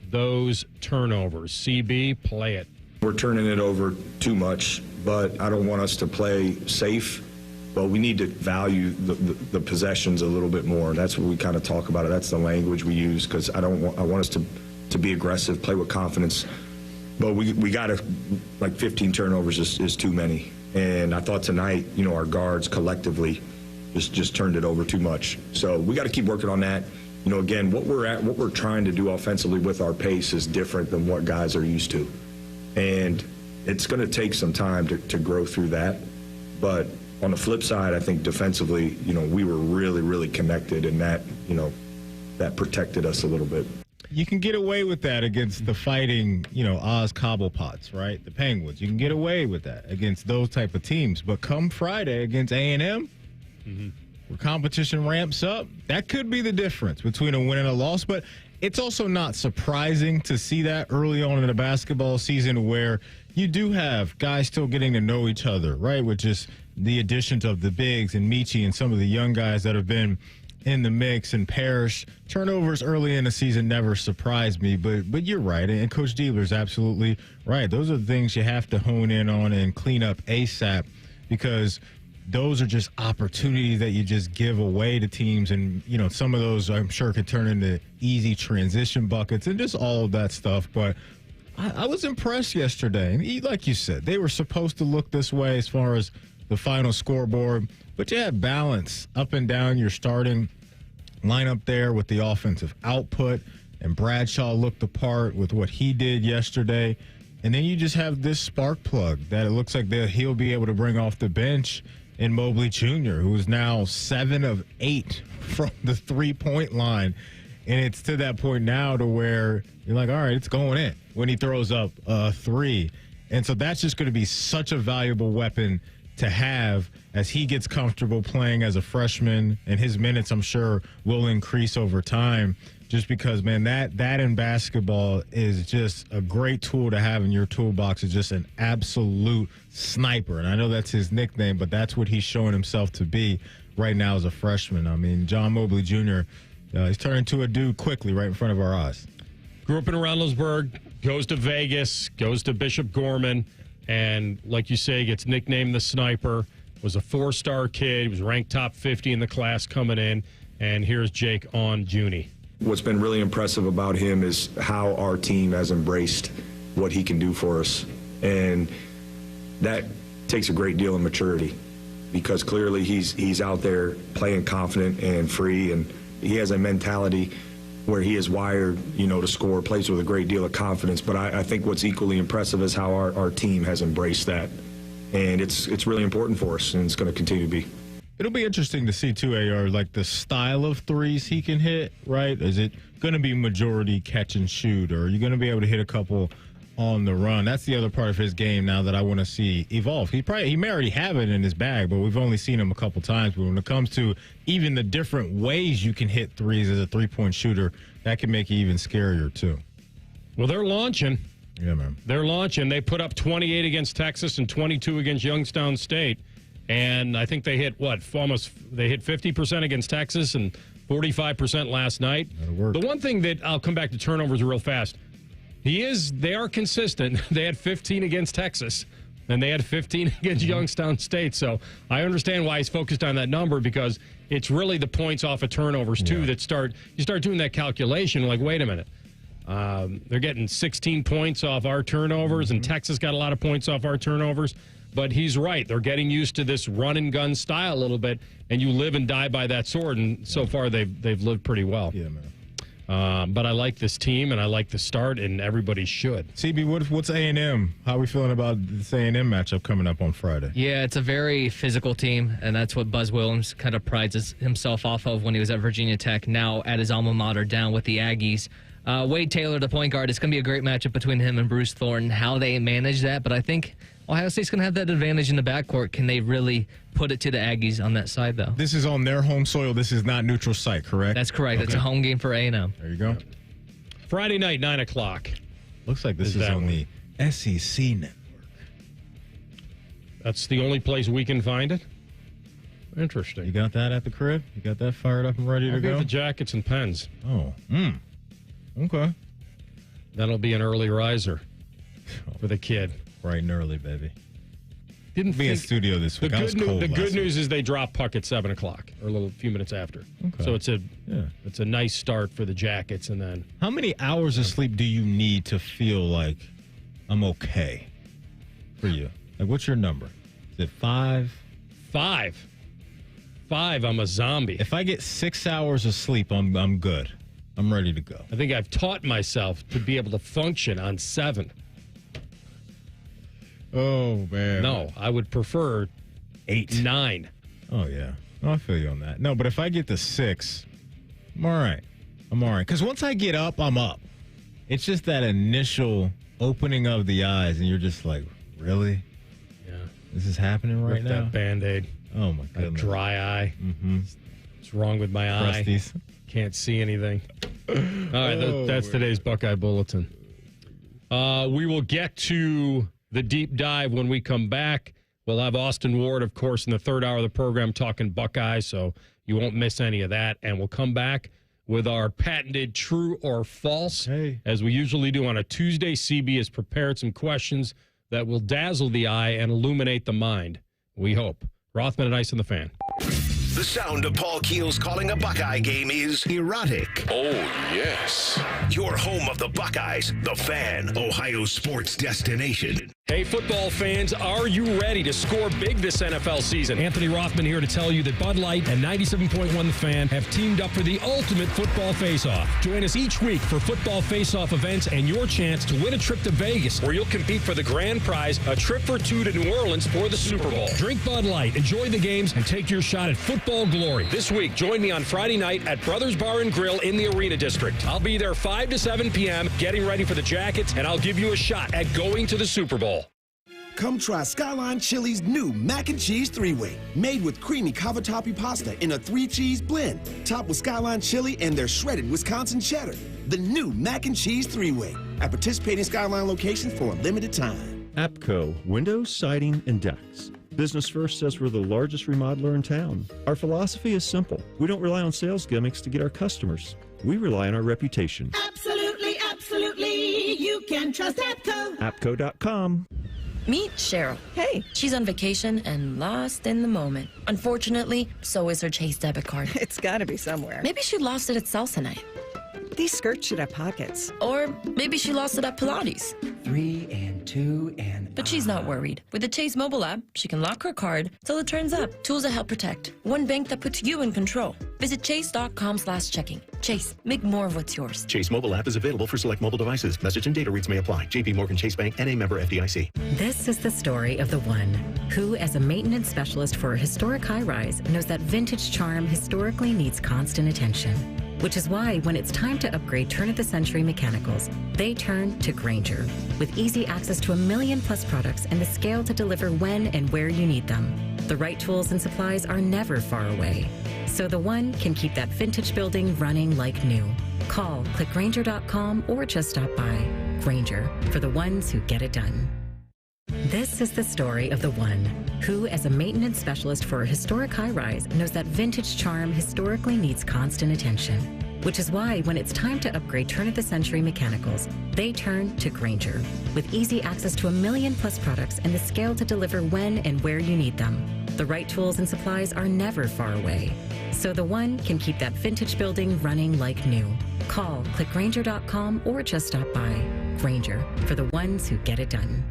those turnovers. CB, play it. We're turning it over too much, but I don't want us to play safe. But we need to value the possessions a little bit more. That's what we kind of talk about. That's the language we use, because I want us to be aggressive, play with confidence. But we got to, like 15 turnovers is too many. And I thought tonight, our guards collectively just turned it over too much. So we got to keep working on that. Again, what we're trying to do offensively with our pace is different than what guys are used to. And it's going to take some time to grow through that. But on the flip side, I think defensively, we were really, really connected, and that protected us a little bit. You can get away with that against the fighting, Oz Cobblepots, right? The Penguins. You can get away with that against those type of teams. But come Friday against A&M, where competition ramps up, that could be the difference between a win and a loss. But it's also not surprising to see that early on in the basketball season, where you do have guys still getting to know each other, right? With just the additions of the bigs and Michi and some of the young guys that have been in the mix. And Parrish, turnovers early in the season never surprised me, but you're right, and Coach Diebler's absolutely right. Those are the things you have to hone in on and clean up ASAP, because those are just opportunities that you just give away to teams. And, some of those I'm sure could turn into easy transition buckets and just all of that stuff. But I was impressed yesterday. And like you said, they were supposed to look this way as far as the final scoreboard, but you had balance up and down your starting lineup there with the offensive output. And Bradshaw looked the part with what he did yesterday. And then you just have this spark plug that it looks like he'll be able to bring off the bench in Mobley Jr., who is now 7 of 8 from the 3-point line. And it's to that point now to where you're like, all right, it's going in when he throws up a 3. And so that's just going to be such a valuable weapon to have as he gets comfortable playing as a freshman. And his minutes, I'm sure, will increase over time. Just because, man, that in basketball is just a great tool to have in your toolbox. Is just an absolute sniper. And I know that's his nickname, but that's what he's showing himself to be right now as a freshman. I mean, John Mobley Jr., he's turned into a dude quickly right in front of our eyes. Grew up in Reynoldsburg, goes to Vegas, goes to Bishop Gorman, and like you say, gets nicknamed the Sniper. Was a 4-star kid. Was ranked top 50 in the class coming in. And here's Jake on Junie. What's been really impressive about him is how our team has embraced what he can do for us. And that takes a great deal of maturity, because clearly he's out there playing confident and free, and he has a mentality where he is wired, to score, plays with a great deal of confidence. But I think what's equally impressive is how our team has embraced that. And it's really important for us, and it's going to continue to be. It'll be interesting to see, too, AR, like the style of threes he can hit, right? Is it going to be majority catch and shoot, or are you going to be able to hit a couple on the run? That's the other part of his game now that I want to see evolve. He may already have it in his bag, but we've only seen him a couple times. But when it comes to even the different ways you can hit threes as a three-point shooter, that can make it even scarier, too. Well, they're launching. Yeah, man. They're launching. They put up 28 against Texas and 22 against Youngstown State. And I think they hit, they hit 50% against Texas and 45% last night. The one thing that I'll come back to turnovers real fast. They are consistent. They had 15 against Texas, and they had 15 against Youngstown State. So I understand why he's focused on that number, because it's really the points off of turnovers, too, that you start doing that calculation, like, wait a minute. They're getting 16 points off our turnovers, and Texas got a lot of points off our turnovers. But he's right. They're getting used to this run-and-gun style a little bit, and you live and die by that sword, and so far they've lived pretty well. Yeah, man. But I like this team, and I like the start, and everybody should. CB, what's A&M? How are we feeling about this A&M matchup coming up on Friday? Yeah, it's a very physical team, and that's what Buzz Williams kind of prides himself off of when he was at Virginia Tech, now at his alma mater down with the Aggies. Wade Taylor, the point guard, it's going to be a great matchup between him and Bruce Thornton, how they manage that. But I think Ohio State's going to have that advantage in the backcourt. Can they really put it to the Aggies on that side, though? This is on their home soil. This is not neutral site, correct? That's correct. Okay. It's a home game for A&M. There you go. Friday night, 9 o'clock. Looks like this is on the SEC network. That's the only place we can find it? Interesting. You got that at the crib? You got that fired up and ready to go? The jackets and pens. Oh, okay. That'll be an early riser for the kid. Bright and early, baby. Didn't be in studio this week. The good news is they drop puck at 7 o'clock or a few minutes after. Okay. So it's a nice start for the Jackets. And then how many hours of sleep do you need to feel like I'm okay for you? Like, what's your number? Is it 5? 5. I'm a zombie. If I get 6 hours of sleep, I'm good. I'm ready to go. I think I've taught myself to be able to function on 7. Oh, man. No, I would prefer 8. 9. Oh, yeah. No, I feel you on that. No, but if I get to 6, I'm all right. Because once I get up, I'm up. It's just that initial opening of the eyes, and you're just like, really? Yeah. This is happening right now? That Band-Aid. Oh, my That goodness. dry eye. Mm-hmm. What's wrong with my Crusties. eye? Can't see anything. All right, that's today's Buckeye Bulletin. We will get to the deep dive when we come back. We'll have Austin Ward, of course, in the third hour of the program talking Buckeye, so you won't miss any of that. And we'll come back with our patented true or false. Hey. As we usually do on a Tuesday, CB has prepared some questions that will dazzle the eye and illuminate the mind. We hope. Rothman and Ice and the Fan. The sound of Paul Keels calling a Buckeye game is erotic. Oh, yes. Your home of the Buckeyes, the Fan, Ohio sports destination. Hey, football fans, are you ready to score big this NFL season? Anthony Rothman here to tell you that Bud Light and 97.1 The Fan have teamed up for the ultimate football face-off. Join us each week for football face-off events and your chance to win a trip to Vegas, where you'll compete for the grand prize, a trip for 2 to New Orleans for the Super Bowl. Drink Bud Light, enjoy the games, and take your shot at football glory. This week, join me on Friday night at Brothers Bar and Grill in the Arena District. I'll be there 5 to 7 p.m. getting ready for the Jackets, and I'll give you a shot at going to the Super Bowl. Come try Skyline Chili's new mac and cheese 3-way, made with creamy cavatappi pasta in a 3-cheese blend, topped with Skyline chili and their shredded Wisconsin cheddar. The new mac and cheese 3-way at participating Skyline locations for a limited time. APCO, windows, siding, and decks. Business First says we're the largest remodeler in town. Our philosophy is simple. We don't rely on sales gimmicks to get our customers. We rely on our reputation. Absolutely, absolutely. You can trust APCO. APCO.com. Meet Cheryl. Hey. She's on vacation and lost in the moment. Unfortunately, so is her Chase debit card. It's gotta be somewhere. Maybe she lost it at salsa night. These skirts should have pockets. Or maybe she lost it at Pilates. 3 and 2 and... But she's not worried. With the Chase mobile app, she can lock her card till it turns up. Tools that help protect. One bank that puts you in control. Visit chase.com/checking. Chase, make more of what's yours. Chase mobile app is available for select mobile devices. Message and data rates may apply. JP Morgan Chase Bank, N.A. member FDIC. This is the story of the one who, as a maintenance specialist for a historic high-rise, knows that vintage charm historically needs constant attention. Which is why when it's time to upgrade turn-of-the-century mechanicals, they turn to Grainger. With easy access to 1 million-plus products and the scale to deliver when and where you need them. The right tools and supplies are never far away. So the one can keep that vintage building running like new. Call, click Grainger.com, or just stop by. Grainger, for the ones who get it done. This is the story of the one who, as a maintenance specialist for a historic high-rise, knows that vintage charm historically needs constant attention. Which is why when it's time to upgrade turn-of-the-century mechanicals, they turn to Grainger. With easy access to 1 million-plus products and the scale to deliver when and where you need them. The right tools and supplies are never far away. So the one can keep that vintage building running like new. Call, click Grainger.com, or just stop by. Grainger, for the ones who get it done.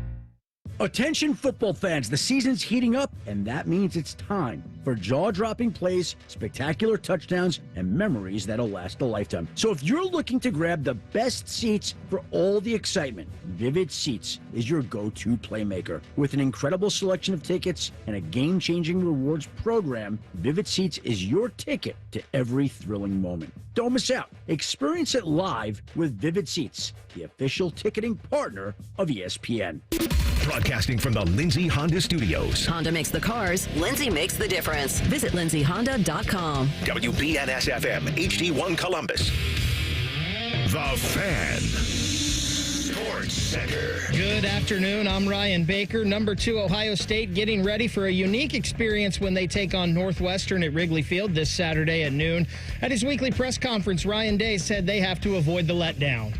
Attention football fans, the season's heating up, and that means it's time for jaw-dropping plays, spectacular touchdowns, and memories that'll last a lifetime. So if you're looking to grab the best seats for all the excitement, Vivid Seats is your go-to playmaker. With an incredible selection of tickets and a game-changing rewards program, Vivid Seats is your ticket to every thrilling moment. Don't miss out. Experience it live with Vivid Seats, the official ticketing partner of ESPN. Broadcasting from the Lindsay Honda Studios. Honda makes the cars. Lindsay makes the difference. Visit lindsayhonda.com. WBNS-FM, HD1 Columbus. The Fan. Sports Center. Good afternoon. I'm Ryan Baker. Number 2, Ohio State getting ready for a unique experience when they take on Northwestern at Wrigley Field this Saturday at noon. At his weekly press conference, Ryan Day said they have to avoid the letdown.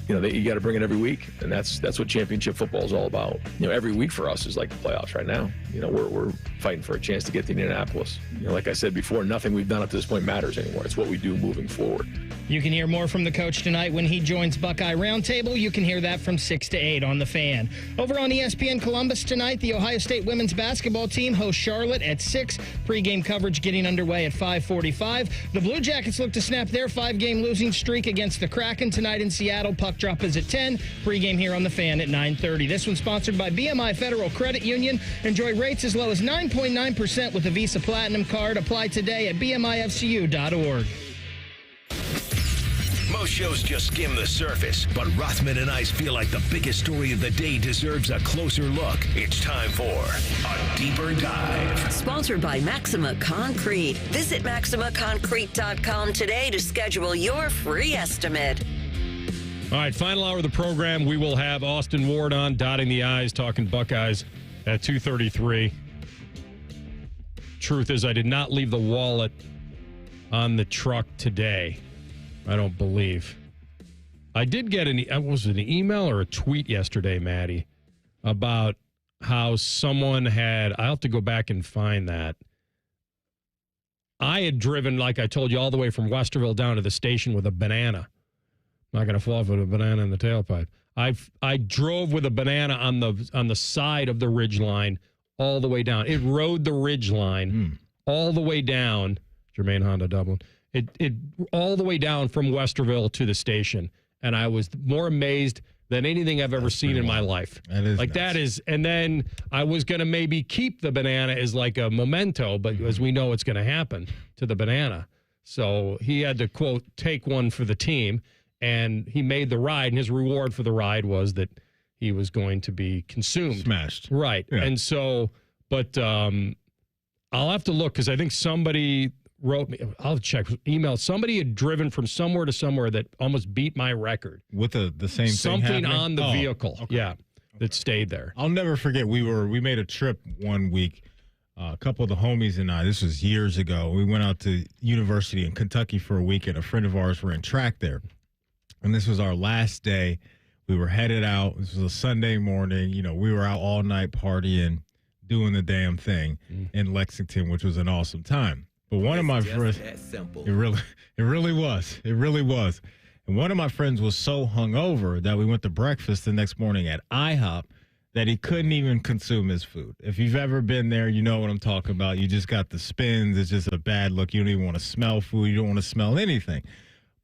You got to bring it every week, and that's what championship football is all about. Every week for us is like the playoffs right now. We're fighting for a chance to get to Indianapolis. Like I said before, nothing we've done up to this point matters anymore. It's what we do moving forward. You can hear more from the coach tonight when he joins Buckeye Roundtable. You can hear that from 6 to 8 on The Fan. Over on ESPN Columbus tonight, the Ohio State women's basketball team hosts Charlotte at 6. Pre-game coverage getting underway at 5:45. The Blue Jackets look to snap their 5-game losing streak against the Kraken tonight in Seattle. Puck drop is at 10. Pre-game here on The Fan at 9:30. This one's sponsored by BMI Federal Credit Union. Enjoy rates as low as 9.9% with a Visa Platinum card. Apply today at bmifcu.org. Most shows just skim the surface, but Rothman and I feel like the biggest story of the day deserves a closer look. It's time for a deeper dive. Sponsored by Maxima Concrete. Visit MaximaConcrete.com today to schedule your free estimate. All right, final hour of the program. We will have Austin Ward on, dotting the I's, talking Buckeyes at 2:33. Truth is, I did not leave the wallet on the truck today. I don't believe. I did get was it an email or a tweet yesterday, Maddie, about how someone had, I'll have to go back and find that. I had driven, like I told you, all the way from Westerville down to the station with a banana. I'm not going to fall with a banana in the tailpipe. I drove with a banana on the side of the ridge line all the way down. It rode the ridge line all the way down. Germain Honda Dublin. It all the way down from Westerville to the station, and I was more amazed than anything I've ever seen in my life. That is like nuts. that is, and then I was going to maybe keep the banana as like a memento, but as we know, it's going to happen to the banana. So he had to, quote, take one for the team, and he made the ride, and his reward for the ride was that he was going to be consumed. Smashed. Right. Yeah. And so, but I'll have to look because I think somebody wrote me, I'll check, email. Somebody had driven from somewhere to somewhere that almost beat my record. With the same thing Something happening? on the Oh, vehicle. okay. Yeah. That stayed there. I'll never forget. We made a trip one week. A couple of the homies and I, this was years ago. We went out to university in Kentucky for a week, and a friend of ours ran track there. And this was our last day. We were headed out. This was a Sunday morning. We were out all night partying, doing the damn thing in Lexington, which was an awesome time. But one of my friends, it really was. And one of my friends was so hungover that we went to breakfast the next morning at IHOP that he couldn't even consume his food. If you've ever been there, you know what I'm talking about. You just got the spins. It's just a bad look. You don't even want to smell food. You don't want to smell anything.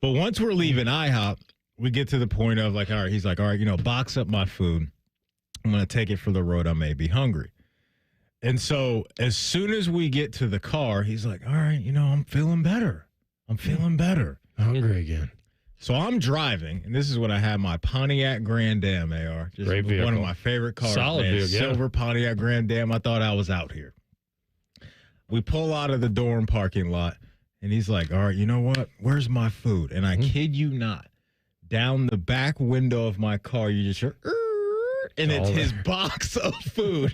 But once we're leaving IHOP, we get to the point of like, all right, he's like, all right, box up my food. I'm going to take it for the road. I may be hungry. And so as soon as we get to the car, he's like, all right, I'm feeling better. Hungry again. So I'm driving, and this is when I had my Pontiac Grand Am AR. Just Great vehicle. one of my favorite cars. Solid man. vehicle, yeah. Silver Pontiac Grand Am. I thought I was out here. We pull out of the dorm parking lot, and he's like, all right, you know what? Where's my food? And I kid you not, down the back window of my car, you just hear, and it's his box of food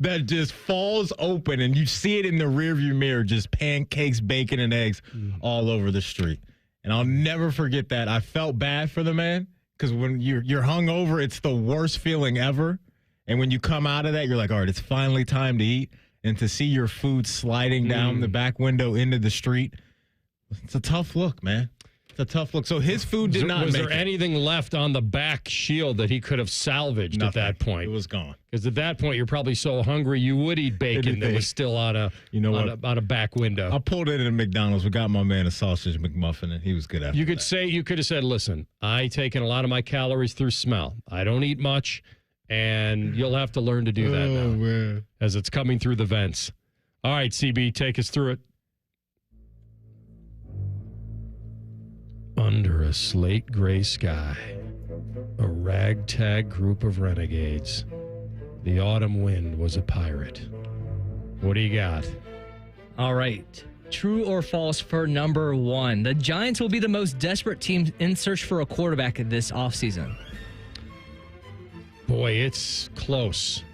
that just falls open, and you see it in the rearview mirror, just pancakes, bacon, and eggs all over the street. And I'll never forget that. I felt bad for the man because when you're hungover, it's the worst feeling ever. And when you come out of that, you're like, all right, it's finally time to eat. And to see your food sliding down the back window into the street, it's a tough look, man. It's a tough look. So his food did not make it. Was there anything left on the back shield that he could have salvaged Nothing. at that point? It was gone. Because at that point, you're probably so hungry you would eat bacon that was still on a back window. I pulled it into McDonald's. We got my man a sausage McMuffin, and he was good after You could have said, listen, I taken a lot of my calories through smell. I don't eat much, and you'll have to learn to do that now man. as it's coming through the vents. All right, CB, take us through it. Under a slate gray sky, a ragtag group of renegades. The autumn wind was a pirate. What do you got? All right. True or false for number 1. The Giants will be the most desperate team in search for a quarterback this offseason. Boy, it's close.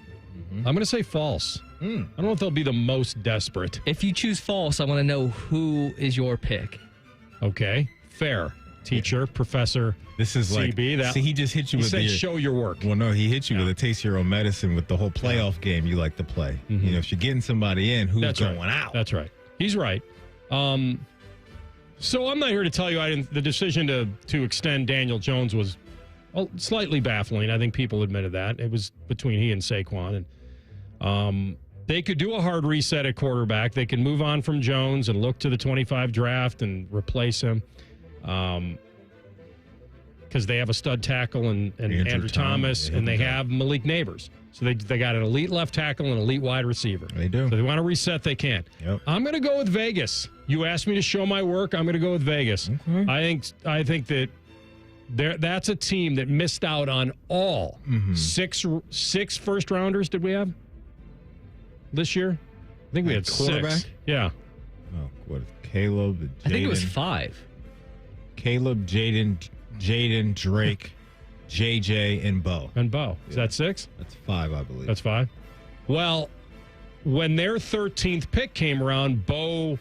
I'm going to say false. I don't know if they'll be the most desperate. If you choose false, I want to know who is your pick. Okay, fair. Teacher, professor, this is CB. Like, see, he just hit you he with said the show your work. Well, no, he hit you with a taste of your own medicine with the whole playoff game you like to play. You know, if you're getting somebody in, who's going out? That's right. He's right. So I'm not here to tell you the decision to extend Daniel Jones was slightly baffling. I think people admitted that. It was between he and Saquon. And they could do a hard reset at quarterback. They can move on from Jones and look to the 25 draft and replace him. Because they have a stud tackle and Andrew Thomas, and they have Malik Neighbors. So they got an elite left tackle and an elite wide receiver. They do. So they want to reset, they can. Yep. I'm going to go with Vegas. You asked me to show my work. I'm going to go with Vegas. Okay. I think that that's a team that missed out on all six first rounders. Did we have this year? I think we had quarterback. 6. Yeah. Oh, what? Caleb. Jaden, I think it was 5. Caleb, Jaden, Drake, JJ, and Bo. Is that 6? That's 5, I believe. That's 5. Well, when their 13th pick came around, Bo.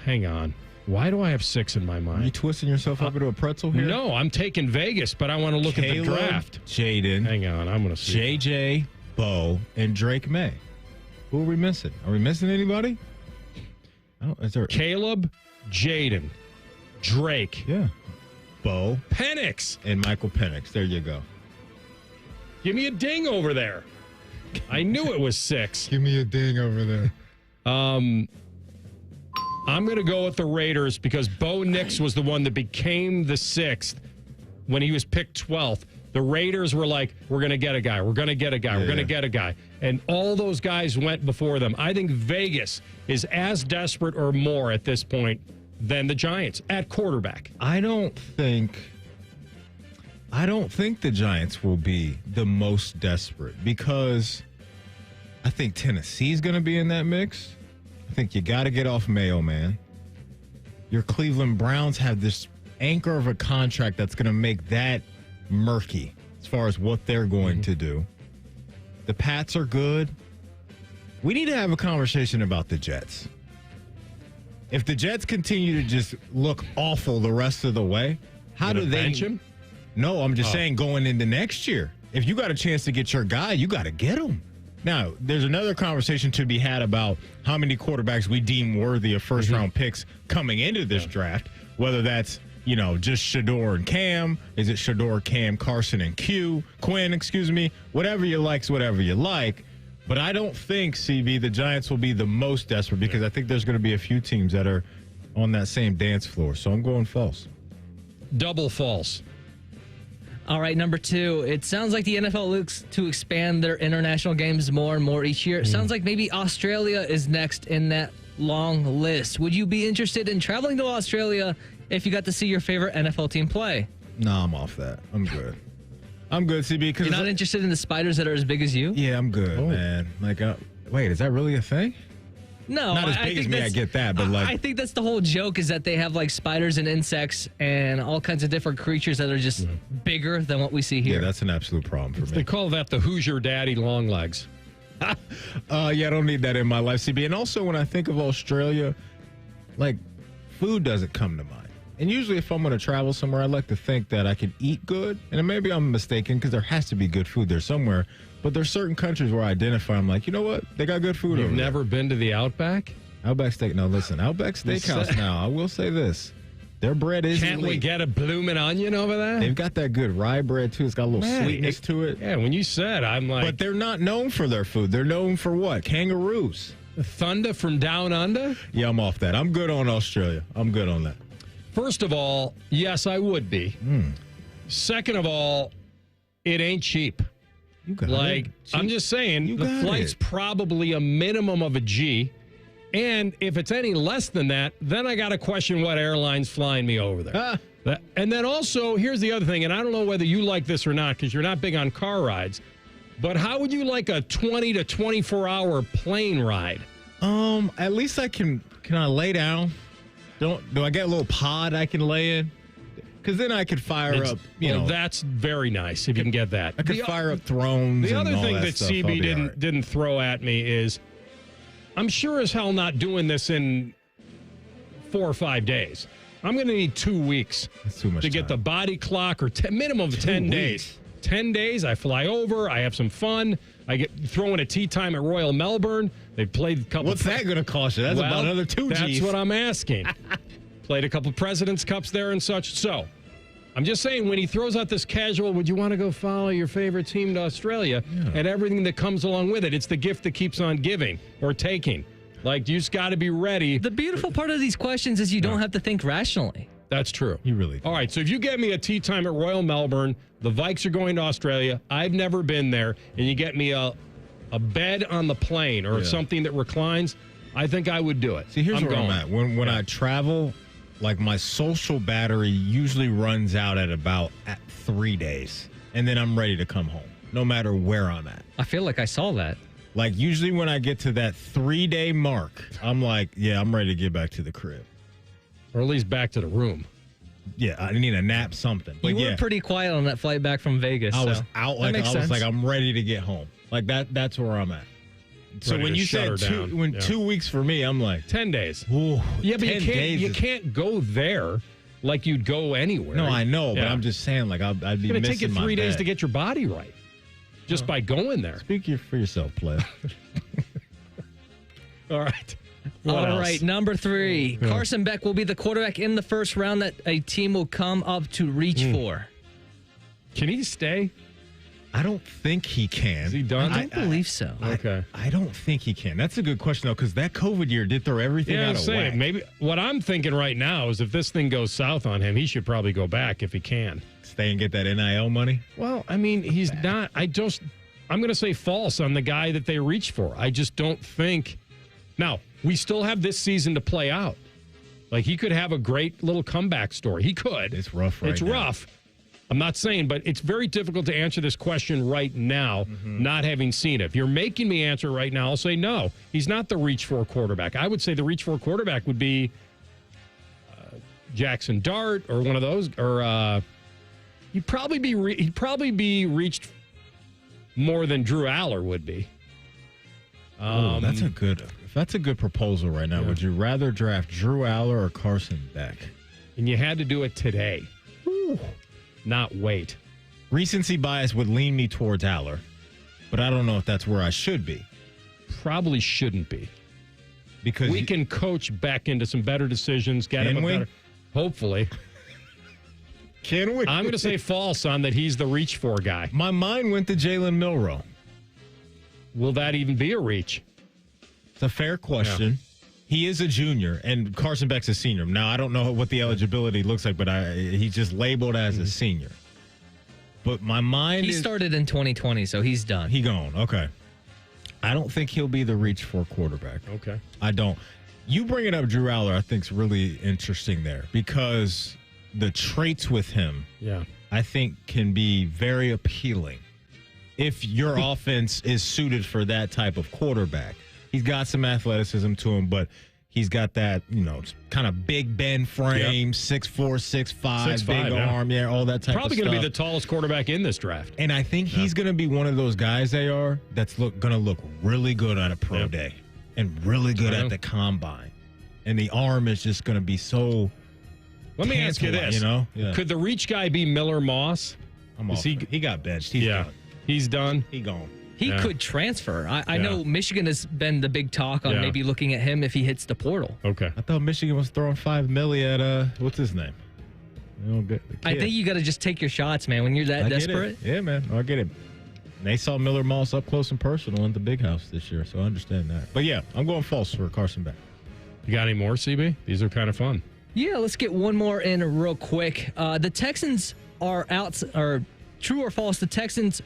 Hang on. Why do I have 6 in my mind? Are you twisting yourself up into a pretzel here? No, I'm taking Vegas, but I want to look at the draft. Jaden. Hang on, I'm going to see. JJ, Bo, and Drake May. Who are we missing? Are we missing anybody? Is there Caleb, Jaden, Drake. Yeah. Bo. Penix. And Michael Penix. There you go. Give me a ding over there. I knew it was 6. Give me a ding over there. I'm going to go with the Raiders because Bo Nix was the one that became the 6th when he was picked 12th. The Raiders were like, we're going to get a guy. We're going to get a guy. We're going to get a guy. And all those guys went before them. I think Vegas is as desperate or more at this point than the Giants at quarterback. I don't think the Giants will be the most desperate because I think Tennessee's going to be in that mix. I think you got to get off Mayo, man. Your Cleveland Browns have this anchor of a contract that's going to make that murky as far as what they're going to do. The Pats are good. We need to have a conversation about the Jets. If the Jets continue to just look awful the rest of the way, how do they bench him? No, I'm just saying going into next year. If you got a chance to get your guy, you got to get him. Now, there's another conversation to be had about how many quarterbacks we deem worthy of first-round picks coming into this draft, whether that's, just Shador and Cam. Is it Shador, Cam, Carson, and Quinn, whatever you like's whatever you like. But I don't think, CB, the Giants will be the most desperate because I think there's going to be a few teams that are on that same dance floor. So I'm going false. Double false. All right, number 2. It sounds like the NFL looks to expand their international games more and more each year. It sounds like maybe Australia is next in that long list. Would you be interested in traveling to Australia if you got to see your favorite NFL team play? No, I'm off that. I'm good. I'm good, CB. Because you're not interested in the spiders that are as big as you? Yeah, I'm good, man. Like, wait, is that really a thing? No, not as big as me. I get that, but I think that's the whole joke is that they have like spiders and insects and all kinds of different creatures that are just bigger than what we see here. Yeah, that's an absolute problem for me. They call that the Hoosier Daddy long legs. Yeah, I don't need that in my life, CB. And also, when I think of Australia, like, food doesn't come to mind. And usually, if I'm going to travel somewhere, I like to think that I can eat good. And maybe I'm mistaken because there has to be good food there somewhere. But there's certain countries where I identify, I'm like, you know what? They got good food over there. You've never been to the Outback? Outback Steak. No, listen, Outback Steakhouse now, I will say this. Their bread is Can't elite. we get a bloomin' onion over there? They've got that good rye bread, too. It's got a little sweetness to it. Yeah, when you said, I'm like... But they're not known for their food. They're known for what? Kangaroos. Thunder from down under? Yeah, I'm off that. I'm good on Australia. I'm good on that. First of all, yes, I would be. Second of all, it ain't cheap. You got it. I'm just saying, the flight's probably a minimum of a G. And if it's any less than that, then I got to question what airline's flying me over there. And then also, here's the other thing, and I don't know whether you like this or not because you're not big on car rides, but how would you like a 20 to 24-hour plane ride? At least can I lay down? Do I get a little pod I can lay in? Because then I could fire up, that's very nice if you can get that. I could fire up Thrones. The and other all thing that stuff. I'll CB be all right. didn't throw at me is, I'm sure as hell not doing this in 4 or 5 days. I'm going to need 2 weeks That's too much to get time. the body clock, or minimum of 10 days. 10 days, I fly over, I have some fun. I get throw in a tea time at Royal Melbourne. They've played a couple. What's that going to cost you? That's about another 2 Gs. That's what I'm asking. Played a couple President's Cups there and such. So, I'm just saying, when he throws out this casual, would you want to go follow your favorite team to Australia, and everything that comes along with it? It's the gift that keeps on giving or taking. Like, you just got to be ready. The beautiful part of these questions is you don't have to think rationally. That's true. You really do. All right, so if you get me a tea time at Royal Melbourne, the Vikes are going to Australia, I've never been there, and you get me a bed on the plane or something that reclines, I think I would do it. See, here's I'm where going. I'm at. When I travel, like my social battery usually runs out at about 3 days, and then I'm ready to come home, no matter where I'm at. I feel like I saw that. Like usually when I get to that 3-day mark, I'm like, yeah, I'm ready to get back to the crib. Or at least back to the room. Yeah, I need a nap, something. But You were pretty quiet on that flight back from Vegas. I was so out that like makes I was sense. like I'm ready to get home. Like that's where I'm at. So Ready when to you shut said her down. 2 weeks for me, I'm like 10 days. Ooh, Yeah, but 10 you days can't go there like you'd go anywhere. No, I know, but Yeah. I'm just saying, like I'd be It's going to missing take you my 3 days bed. to get your body right just by going there. Speak for yourself, player. All right. All right, number 3. Yeah. Carson Beck will be the quarterback in the first round that a team will come up to reach for. Can he stay? I don't think he can. Is he done? I don't believe so. Okay. I don't think he can. That's a good question, though, because that COVID year did throw everything Yeah, out I'm of saying, whack. maybe what I'm thinking right now is if this thing goes south on him, he should probably go back if he can. Stay and get that NIL money? Well, I mean, he's not. I'm going to say false on the guy that they reach for. I just don't think. Now, we still have this season to play out. Like, he could have a great little comeback story. He could. It's rough right It's now. rough. I'm not saying, but it's very difficult to answer this question right now, not having seen it. If you're making me answer right now, I'll say no. He's not the reach for quarterback. I would say the reach for quarterback would be Jackson Dart or one of those, or he'd probably be reached more than Drew Aller would be. Oh, that's a good proposal right now. Yeah. Would you rather draft Drew Aller or Carson Beck? And you had to do it today. Not wait. Recency bias would lean me towards Aller, but I don't know if that's where I should be. Probably shouldn't be. Because we can coach Beck into some better decisions. Get him Can a we? better. Hopefully. Can we? I'm going to say false on that he's the reach for guy. My mind went to Jalen Milroe. Will that even be a reach? It's a fair question. He is a junior, and Carson Beck's a senior. Now, I don't know what the eligibility looks like, but he's just labeled as a senior. But my mind He is... started in 2020, so he's done. He gone. Okay. I don't think he'll be the reach for quarterback. Okay. I don't. You bringing up Drew Aller, I think, is really interesting there because the traits with him, I think, can be very appealing if your offense is suited for that type of quarterback. He's got some athleticism to him, but he's got that, kind of Big Ben frame, 6'4", 6'5", big arm, all that type Probably of stuff. going to be the tallest quarterback in this draft. And I think he's going to be one of those guys, that's going to look really good at a pro day and really good at the combine. And the arm is just going to be so Let me ask you this. Could the reach guy be Miller Moss? He got benched. He's done. He's done? He gone. He could transfer. I know Michigan has been the big talk on maybe looking at him if he hits the portal. Okay. I thought Michigan was throwing $5 million at, what's his name? I think you got to just take your shots, man, when you're that desperate. Yeah, man. I get it. And they saw Miller Moss up close and personal in the big house this year, so I understand that. But yeah, I'm going false for Carson Beck. You got any more, CB? These are kind of fun. Yeah, let's get one more in real quick. The Texans are out, or true or false, the Texans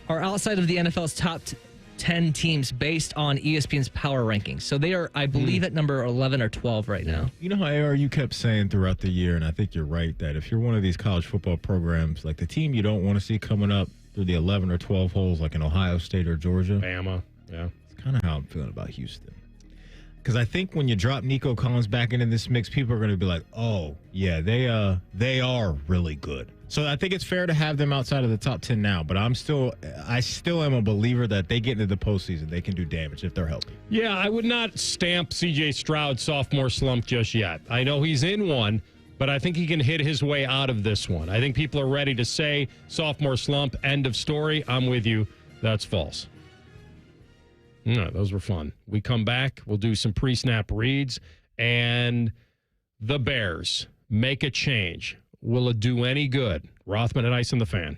are outside of the NFL's top 10 teams based on ESPN's power rankings. So they are, I believe, at number 11 or 12 right now. You know how, AR, you kept saying throughout the year, and I think you're right, that if you're one of these college football programs, like the team you don't want to see coming up through the 11 or 12 holes, like in Ohio State or Georgia. Bama, yeah. It's kind of how I'm feeling about Houston. Because I think when you drop Nico Collins back into this mix, people are going to be like, oh, yeah, they are really good. So I think it's fair to have them outside of the top 10 now, but I still am a believer that they get into the postseason, they can do damage if they're healthy. Yeah, I would not stamp C.J. Stroud's sophomore slump just yet. I know he's in one, but I think he can hit his way out of this one. I think people are ready to say sophomore slump, end of story. I'm with you. That's false. No, those were fun. We come back, we'll do some pre-snap reads, and the Bears make a change. Will it do any good? Rothman and Ice on the Fan.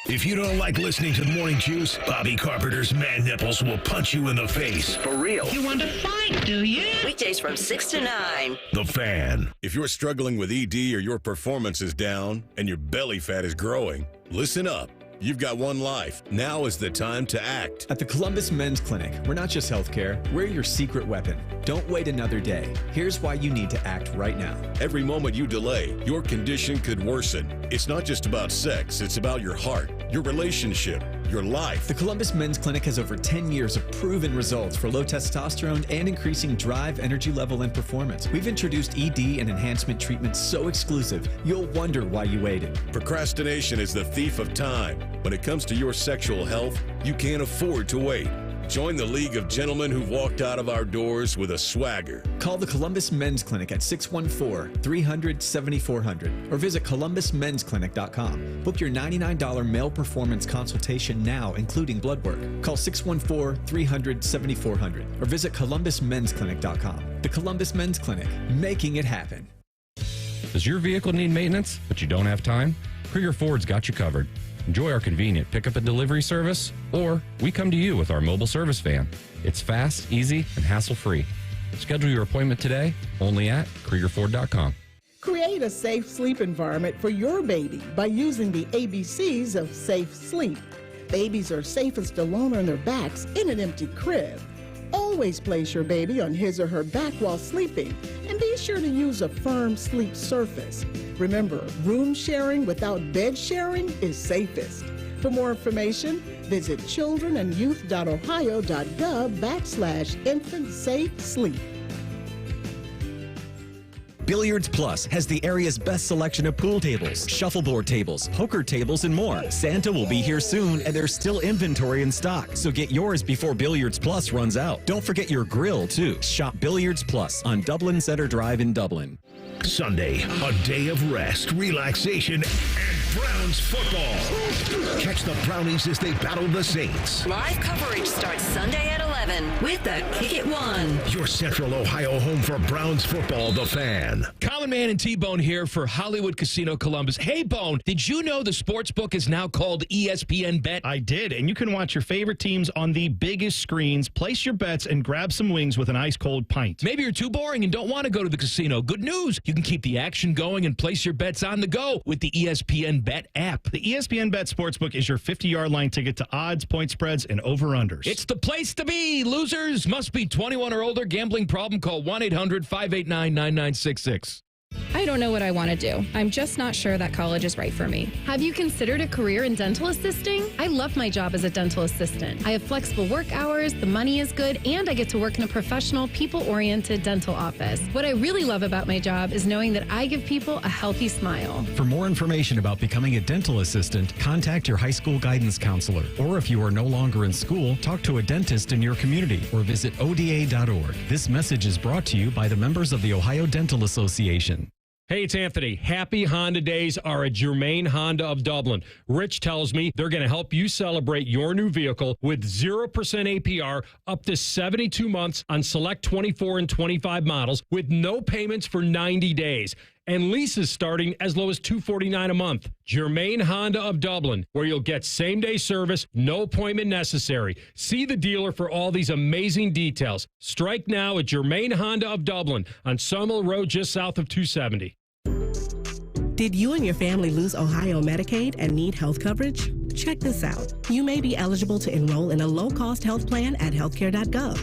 If you don't like listening to the Morning Juice, Bobby Carpenter's man nipples will punch you in the face. For real. You want to fight, do you? Weekdays from 6 to 9. The Fan. If you're struggling with ED or your performance is down and your belly fat is growing, listen up. You've got one life. Now is the time to act. At the Columbus Men's Clinic, we're not just healthcare, we're your secret weapon. Don't wait another day. Here's why you need to act right now. Every moment you delay, your condition could worsen. It's not just about sex, it's about your heart, your relationship, your life. The Columbus Men's Clinic has over 10 years of proven results for low testosterone and increasing drive, energy level, and performance. We've introduced ED and enhancement treatments so exclusive, you'll wonder why you waited. Procrastination is the thief of time. When it comes to your sexual health, you can't afford to wait. Join the League of Gentlemen who've walked out of our doors with a swagger. Call the Columbus Men's Clinic at 614-300-7400 or visit columbusmensclinic.com. Book your $99 male performance consultation now, including blood work. Call 614-300-7400 or visit columbusmensclinic.com. The Columbus Men's Clinic, making it happen. Does your vehicle need maintenance, but you don't have time? Krieger Ford's got you covered. Enjoy our convenient pickup and delivery service, or we come to you with our mobile service van. It's fast, easy, and hassle-free. Schedule your appointment today only at KriegerFord.com. Create a safe sleep environment for your baby by using the ABCs of safe sleep. Babies are safest alone on their backs in an empty crib. Always place your baby on his or her back while sleeping, and be sure to use a firm sleep surface. Remember, room sharing without bed sharing is safest. For more information, visit childrenandyouth.ohio.gov/infant safe sleep. Billiards Plus has the area's best selection of pool tables, shuffleboard tables, poker tables, and more. Santa will be here soon, and there's still inventory in stock, so get yours before Billiards Plus runs out. Don't forget your grill, too. Shop Billiards Plus on Dublin Center Drive in Dublin. Sunday, a day of rest, relaxation, and Browns football. Catch the Brownies as they battle the Saints. Live coverage starts Sunday at 11 with the Kick It One. Your Central Ohio home for Browns football, The Fan. Common Man and T-Bone here for Hollywood Casino Columbus. Hey, Bone, did you know the sportsbook is now called ESPN Bet? I did, and you can watch your favorite teams on the biggest screens, place your bets, and grab some wings with an ice-cold pint. Maybe you're too boring and don't want to go to the casino. Good news. You can keep the action going and place your bets on the go with the ESPN Bet app. The ESPN Bet Sportsbook is your 50-yard line ticket to odds, point spreads, and over-unders. It's the place to be. Losers must be 21 or older. Gambling problem? Call 1-800-589-9966. I don't know what I want to do. I'm just not sure that college is right for me. Have you considered a career in dental assisting? I love my job as a dental assistant. I have flexible work hours, the money is good, and I get to work in a professional, people-oriented dental office. What I really love about my job is knowing that I give people a healthy smile. For more information about becoming a dental assistant, contact your high school guidance counselor. Or if you are no longer in school, talk to a dentist in your community or visit ODA.org. This message is brought to you by the members of the Ohio Dental Association. Hey, it's Anthony. Happy Honda Days are at Germain Honda of Dublin. Rich tells me they're going to help you celebrate your new vehicle with 0% APR up to 72 months on select 24 and 25 models with no payments for 90 days. And leases starting as low as $249 a month. Germain Honda of Dublin, where you'll get same-day service, no appointment necessary. See the dealer for all these amazing details. Strike now at Germain Honda of Dublin on Sawmill Road just south of 270. Did you and your family lose Ohio Medicaid and need health coverage? Check this out. You may be eligible to enroll in a low-cost health plan at healthcare.gov.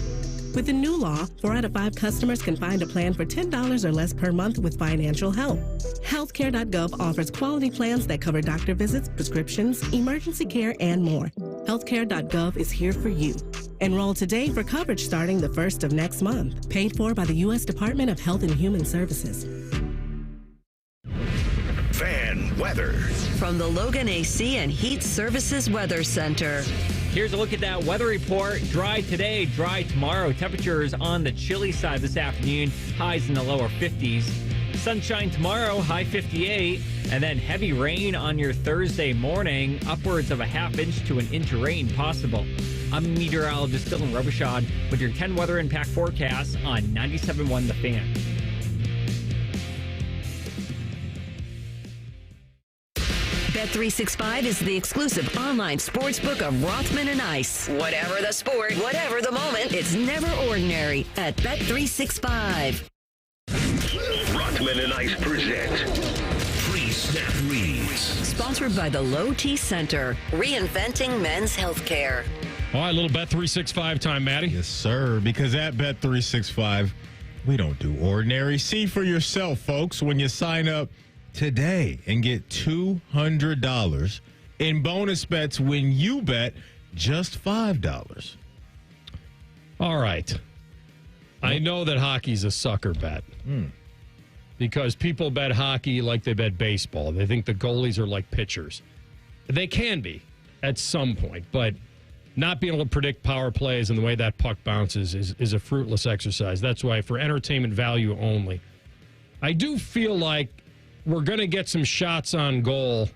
With the new law, 4 out of 5 customers can find a plan for $10 or less per month with financial help. Healthcare.gov offers quality plans that cover doctor visits, prescriptions, emergency care, and more. Healthcare.gov is here for you. Enroll today for coverage starting the 1st of next month. Paid for by the U.S. Department of Health and Human Services. Fan weather. From the Logan AC and Heat Services Weather Center. Here's a look at that weather report. Dry today, dry tomorrow. Temperatures on the chilly side this afternoon. Highs in the lower 50s. Sunshine tomorrow, high 58. And then heavy rain on your Thursday morning. Upwards of a ½ inch to an inch of rain possible. I'm meteorologist Dylan Robichaud with your 10 weather impact forecast on 97.1 The Fan. Bet365 is the exclusive online sportsbook of Rothman and Ice. Whatever the sport, whatever the moment, it's never ordinary at Bet365. Rothman and Ice present Pre-Snap Reads. Sponsored by the Low T Center, reinventing men's healthcare. All right, a little Bet365 time, Maddie. Yes, sir. Because at Bet365, we don't do ordinary. See for yourself, folks, when you sign up today and get $200 in bonus bets when you bet just $5. All right. I know that hockey's a sucker bet because people bet hockey like they bet baseball. They think the goalies are like pitchers. They can be at some point, but not being able to predict power plays and the way that puck bounces is a fruitless exercise. That's why for entertainment value only, I do feel like we're going to get some shots on goal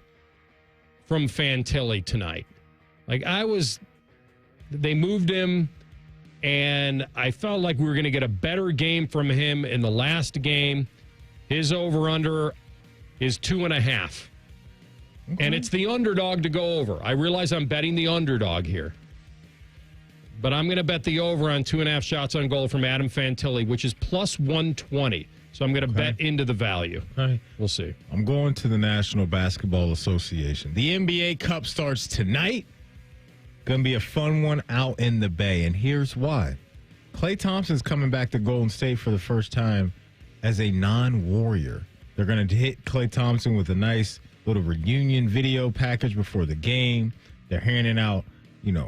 from Fantilli tonight. Like they moved him, and I felt like we were going to get a better game from him in the last game. His over-under is 2.5. Okay. And it's the underdog to go over. I realize I'm betting the underdog here. But I'm going to bet the over on 2.5 shots on goal from Adam Fantilli, which is plus 120. So I'm going to bet into the value. Okay. We'll see. I'm going to the National Basketball Association. The NBA Cup starts tonight. Going to be a fun one out in the Bay. And here's why. Klay Thompson's coming back to Golden State for the first time as a non-Warrior. They're going to hit Klay Thompson with a nice little reunion video package before the game. They're handing out,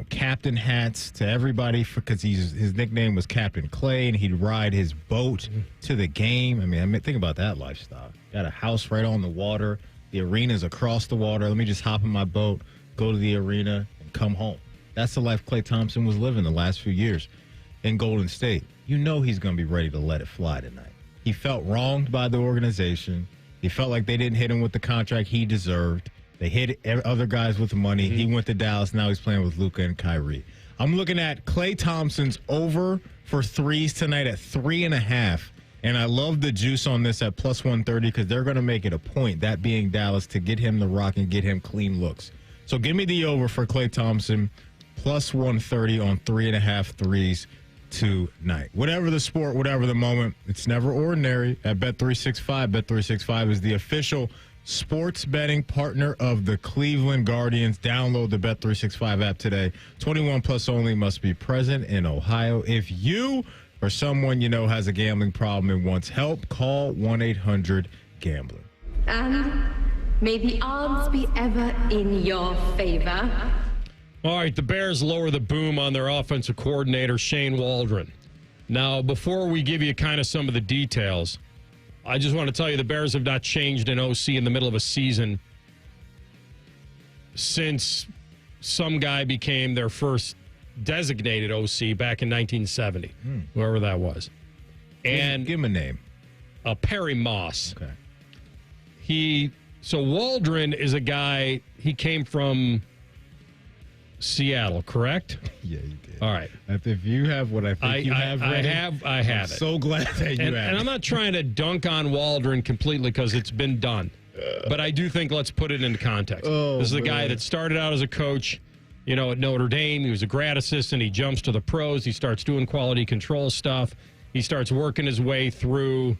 captain hats to everybody because his nickname was Captain Clay, and he'd ride his boat to the game. I mean, think about that lifestyle. Got a house right on the water. The arena's across the water. Let me just hop in my boat, go to the arena, and come home. That's the life Klay Thompson was living the last few years in Golden State. He's going to be ready to let it fly tonight. He felt wronged by the organization. He felt like they didn't hit him with the contract he deserved. They hit other guys with the money. He went to Dallas. Now he's playing with Luka and Kyrie. I'm looking at Klay Thompson's over for threes tonight at 3.5. And I love the juice on this at plus 130 because they're going to make it a point, that being Dallas, to get him the rock and get him clean looks. So give me the over for Klay Thompson, plus 130 on 3.5 threes tonight. Whatever the sport, whatever the moment, it's never ordinary at Bet365. Bet365 is the official sports betting partner of the Cleveland Guardians. Download the Bet365 app today. 21 plus only, must be present in Ohio. If you or someone you know has a gambling problem and wants help, call 1-800-GAMBLER. And may the odds be ever in your favor. All right, the Bears lower the boom on their offensive coordinator, Shane Waldron. Now, before we give you kind of some of the details, I just want to tell you the Bears have not changed an OC in the middle of a season since some guy became their first designated OC back in 1970, whoever that was. And give him a name. Perry Moss. Okay. So Waldron is a guy, he came from Seattle, correct? Yeah, you did. All right. If you have what I think you have ready, I have it. So glad that you have And I'm not trying to dunk on Waldron completely because it's been done. But I do think let's put it into context. This is a guy that started out as a coach, at Notre Dame. He was a grad assistant. He jumps to the pros. He starts doing quality control stuff. He starts working his way through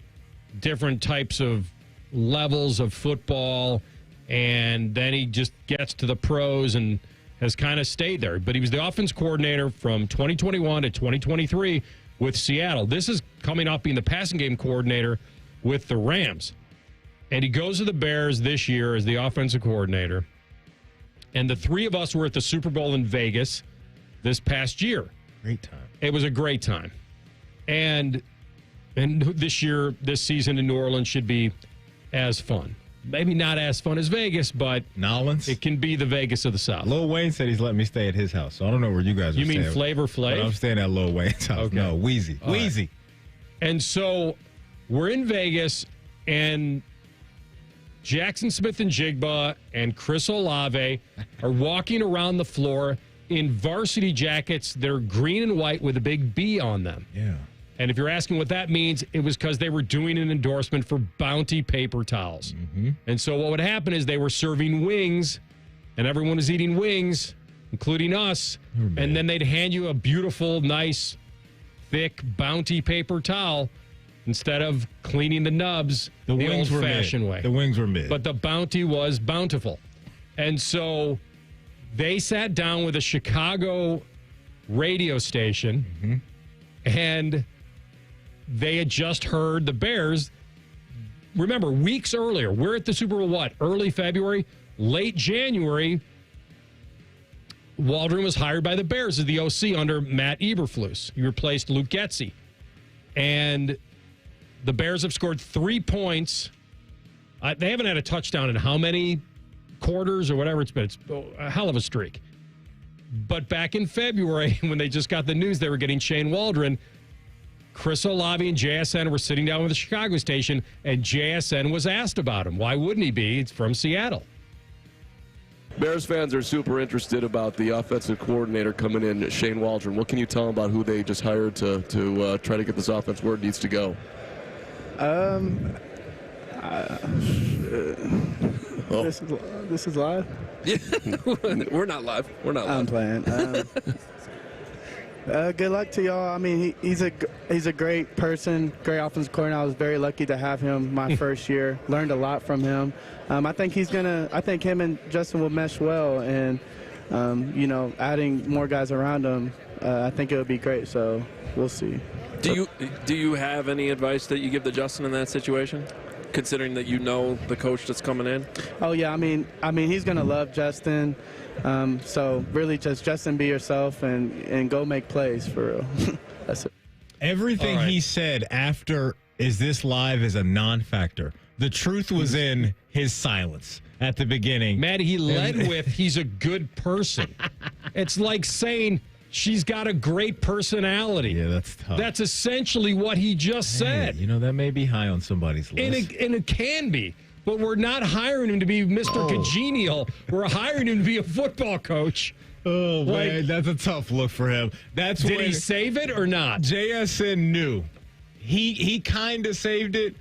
different types of levels of football. And then he just gets to the pros and has kind of stayed there. But he was the offense coordinator from 2021 to 2023 with Seattle. This is coming off being the passing game coordinator with the Rams. And he goes to the Bears this year as the offensive coordinator. And the three of us were at the Super Bowl in Vegas this past year. Great time. It was a great time. And this season in New Orleans should be as fun. Maybe not as fun as Vegas, but Nolans? It can be the Vegas of the South. Lil Wayne said he's letting me stay at his house, so I don't know where you guys are You staying. mean Flavor Flav? But I'm staying at Lil Wayne's house. Okay. No, Wheezy. All Wheezy. right. And so we're in Vegas, and Jackson Smith and Jigba and Chris Olave are walking around the floor in varsity jackets. They're green and white with a big B on them. Yeah. And if you're asking what that means, it was because they were doing an endorsement for Bounty paper towels. Mm-hmm. And so what would happen is they were serving wings, and everyone was eating wings, including us. And then they'd hand you a beautiful, nice, thick Bounty paper towel instead of cleaning the nubs the wings were old-fashioned mid. way. The wings were mid. But the Bounty was bountiful. And so they sat down with a Chicago radio station, and they had just heard the Bears. Remember, weeks earlier, we're at the Super Bowl, early February, late January, Waldron was hired by the Bears as the OC under Matt Eberflus. He replaced Luke Getsy. And the Bears have scored 3 points. They haven't had a touchdown in how many quarters or whatever it's been. It's a hell of a streak. But back in February, when they just got the news they were getting Shane Waldron, Chris Olave and JSN were sitting down with the Chicago station, and JSN was asked about him. Why wouldn't he be? It's from Seattle. Bears fans are super interested about the offensive coordinator coming in, Shane Waldron. What can you tell them about who they just hired to try to get this offense where it needs to go? This is live? We're not live. We're not live. I'm playing. Good luck to y'all. I mean, he's a great person, great offensive coordinator. I was very lucky to have him my first year. Learned a lot from him. I think him and Justin will mesh well, and adding more guys around him, I think it would be great. So we'll see. Do you have any advice that you give to Justin in that situation, considering that you know the coach that's coming in? Oh yeah, I mean he's gonna love Justin. So really just Justin, be yourself and go make plays for real. That's it. Everything he said after "Is this live?" is a non-factor. The truth was in his silence at the beginning. Maddie, he led with he's a good person. It's like saying she's got a great personality. Yeah, that's tough. That's essentially what he just said. You know, that may be high on somebody's list. And it can be. But we're not hiring him to be Mr. Congenial. We're hiring him to be a football coach. Oh, man, that's a tough look for him. Did he save it or not? JSN knew. He kind of saved it,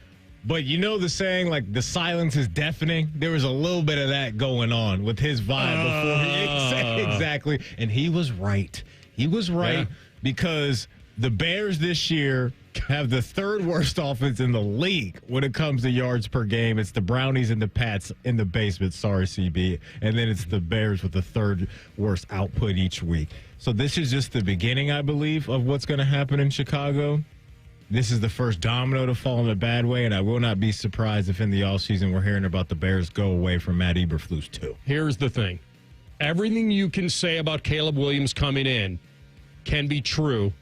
but you know the saying, like, the silence is deafening? There was a little bit of that going on with his vibe before he exactly. And he was right. He was right because the Bears this year have the third worst offense in the league when it comes to yards per game. It's the Brownies and the Pats in the basement. Sorry, CB. And then it's the Bears with the third worst output each week. So this is just the beginning, I believe, of what's going to happen in Chicago. This is the first domino to fall in a bad way, and I will not be surprised if in the offseason we're hearing about the Bears go away from Matt Eberflus too. Here's the thing. Everything you can say about Caleb Williams coming in can be true.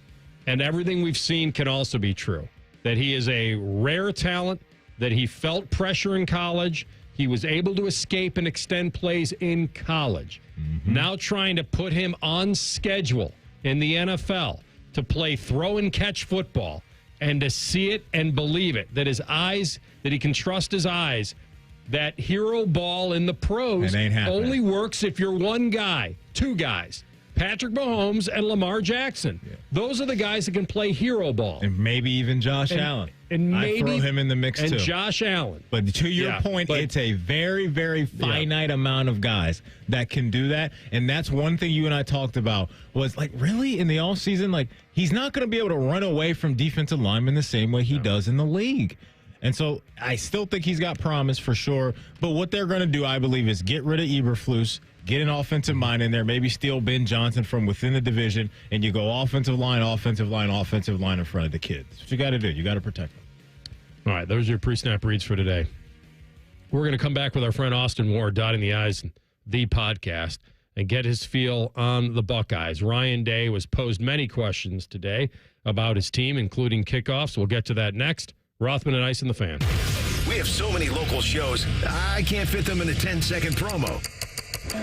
And everything we've seen can also be true. That he is a rare talent, that he felt pressure in college. He was able to escape and extend plays in college. Now trying to put him on schedule in the NFL to play throw and catch football and to see it and believe it, that his eyes, that he can trust his eyes, that hero ball in the pros only works if you're one guy, two guys. Patrick Mahomes and Lamar Jackson. Yeah. Those are the guys that can play hero ball. And maybe even Josh Allen. And maybe I throw him in the mix too. And Josh Allen. But to your point, it's a very, very finite amount of guys that can do that. And that's one thing you and I talked about was like, really, in the offseason, like, he's not going to be able to run away from defensive linemen the same way he does in the league. And so I still think he's got promise for sure. But what they're going to do, I believe, is get rid of Eberflus, get an offensive mind in there, maybe steal Ben Johnson from within the division, and you go offensive line in front of the kids. That's what you got to do. You got to protect them. All right, those are your pre-snap reads for today. We're going to come back with our friend Austin Ward, Dotting the I's, and the podcast. and get his feel on the Buckeyes. Ryan Day was posed many questions today about his team, including kickoffs. We'll get to that next. Rothman and Ice and the Fan. We have so many local shows, I can't fit them in a 10-second promo.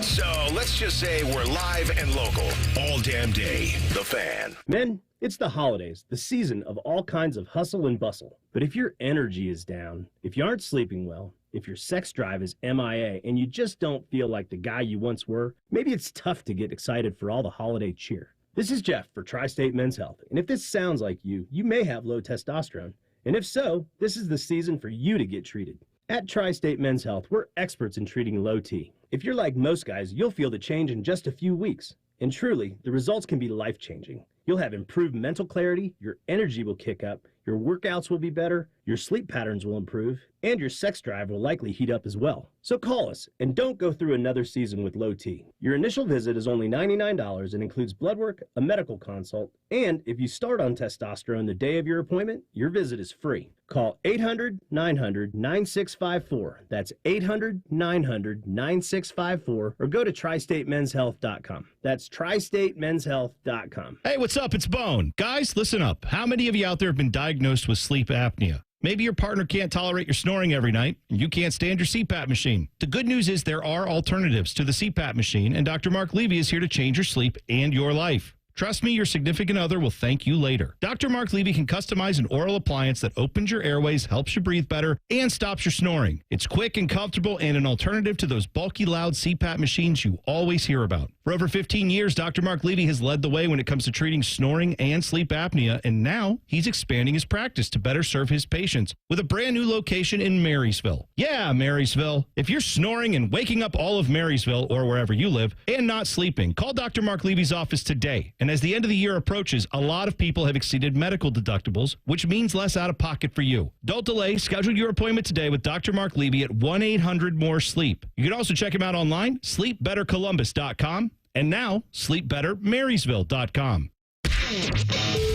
So let's just say we're live and local all damn day. The Fan. Men, it's the holidays, the season of all kinds of hustle and bustle. But if your energy is down, if you aren't sleeping well, if your sex drive is MIA and you just don't feel like the guy you once were, maybe it's tough to get excited for all the holiday cheer. This is Jeff for Tri-State Men's Health, and if this sounds like you may have low testosterone. And if so, this is the season for you to get treated. At Tri-State Men's Health, we're experts in treating low T. If you're like most guys, you'll feel the change in just a few weeks. And truly, the results can be life-changing. You'll have improved mental clarity, your energy will kick up, your workouts will be better, your sleep patterns will improve, and your sex drive will likely heat up as well. So call us and don't go through another season with low T. Your initial visit is only $99 and includes blood work, a medical consult, and if you start on testosterone the day of your appointment, your visit is free. Call 800-900-9654. That's 800-900-9654 or go to tristatemenshealth.com. That's tristatemenshealth.com. Hey, what's up? It's Bone. Guys, listen up. How many of you out there have been diagnosed with sleep apnea? Maybe your partner can't tolerate your snoring every night, and you can't stand your CPAP machine. The good news is there are alternatives to the CPAP machine, and Dr. Mark Levy is here to change your sleep and your life. Trust me, your significant other will thank you later. Dr. Mark Levy can customize an oral appliance that opens your airways, helps you breathe better, and stops your snoring. It's quick and comfortable and an alternative to those bulky, loud CPAP machines you always hear about. For over 15 years, Dr. Mark Levy has led the way when it comes to treating snoring and sleep apnea, and now he's expanding his practice to better serve his patients with a brand new location in Marysville. Yeah, Marysville. If you're snoring and waking up all of Marysville or wherever you live and not sleeping, call Dr. Mark Levy's office today. And as the end of the year approaches, a lot of people have exceeded medical deductibles, which means less out of pocket for you. Don't delay. Schedule your appointment today with Dr. Mark Levy at 1-800-MORE-SLEEP. You can also check him out online, sleepbettercolumbus.com, and now sleepbettermarysville.com.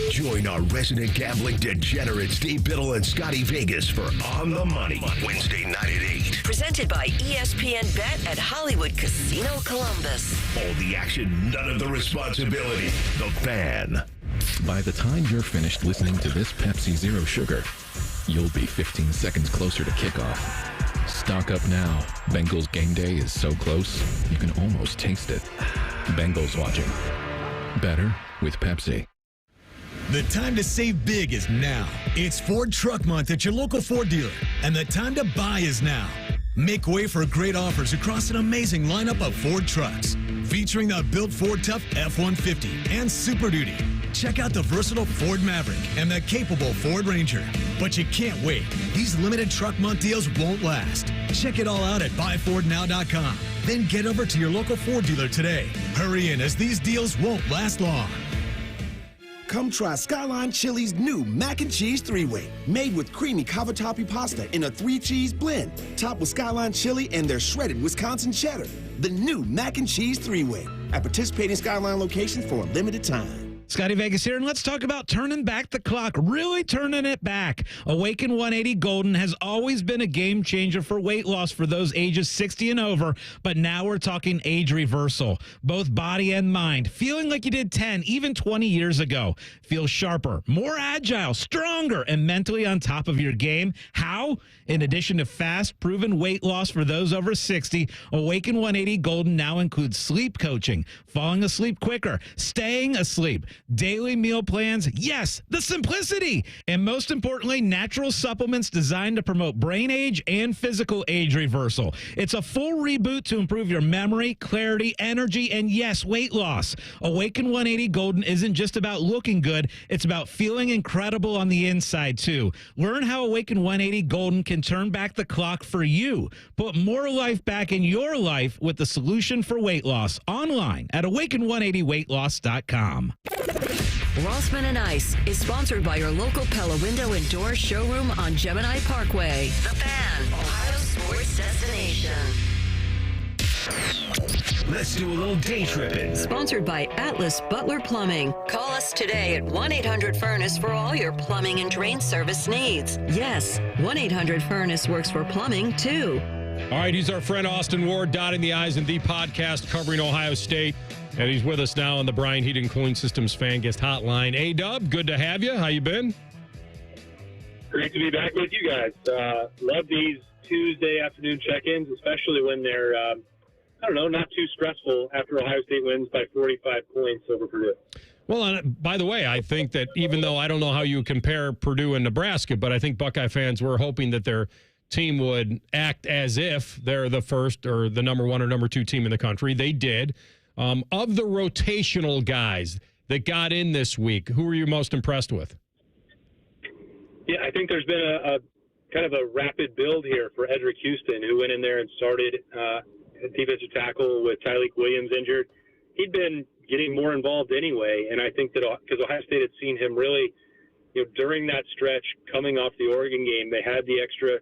Join our resident gambling degenerates Dave Biddle and Scotty Vegas for On the Money, Wednesday night at 8. Presented by ESPN Bet at Hollywood Casino Columbus. All the action, none of the responsibility. The Fan. By the time you're finished listening to this Pepsi Zero Sugar, you'll be 15 seconds closer to kickoff. Stock up now. Bengals game day is so close, you can almost taste it. Bengals watching. Better with Pepsi. The time to save big is now. It's Ford Truck Month at your local Ford dealer, and the time to buy is now. Make way for great offers across an amazing lineup of Ford trucks, featuring the built Ford Tough F-150 and Super Duty. Check out the versatile Ford Maverick and the capable Ford Ranger. But you can't wait. These limited Truck Month deals won't last. Check it all out at buyfordnow.com. Then get over to your local Ford dealer today. Hurry in, as these deals won't last long. Come try Skyline Chili's new Mac and Cheese 3-Way, made with creamy cavatappi pasta in a 3-cheese blend, topped with Skyline Chili and their shredded Wisconsin cheddar. The new Mac and Cheese 3-Way at participating Skyline locations for a limited time. Scotty Vegas here, and let's talk about turning back the clock, really turning it back. Awaken 180 Golden has always been a game changer for weight loss for those ages 60 and over, but now we're talking age reversal, both body and mind. Feeling like you did 10, even 20 years ago. Feel sharper, more agile, stronger, and mentally on top of your game. How? In addition to fast, proven weight loss for those over 60, Awaken 180 Golden now includes sleep coaching, falling asleep quicker, staying asleep, daily meal plans, yes, the simplicity, and most importantly, natural supplements designed to promote brain age and physical age reversal. It's a full reboot to improve your memory, clarity, energy, and yes, weight loss. Awaken 180 Golden isn't just about looking good, it's about feeling incredible on the inside too. Learn how Awaken 180 Golden can turn back the clock for you. Put more life back in your life with the solution for weight loss online at awaken180weightloss.com. Rothman and Ice is sponsored by your local Pella Window and Door showroom on Gemini Parkway. The Fan, Ohio sports destination. Let's do a little day tripping. Sponsored by Atlas Butler Plumbing. Call us today at 1-800-FURNACE for all your plumbing and drain service needs. Yes, 1-800-FURNACE works for plumbing, too. All right, he's our friend Austin Ward, dotting the I's in the podcast covering Ohio State. And he's with us now on the Brian Heating Cooling Systems Fan Guest Hotline. A-Dub, good to have you. How you been? Great to be back with you guys. Love these Tuesday afternoon check-ins, especially when they're, not too stressful after Ohio State wins by 45 points over Purdue. Well, and by the way, I think that even though I don't know how you compare Purdue and Nebraska, but I think Buckeye fans were hoping that their team would act as if they're the first or the number one or number two team in the country. They did. Of the rotational guys that got in this week, who were you most impressed with? Yeah, I think there's been a kind of a rapid build here for Edric Houston, who went in there and started defensive tackle with Tyleik Williams injured. He'd been getting more involved anyway, and I think that because Ohio State had seen him really, during that stretch coming off the Oregon game, they had the extra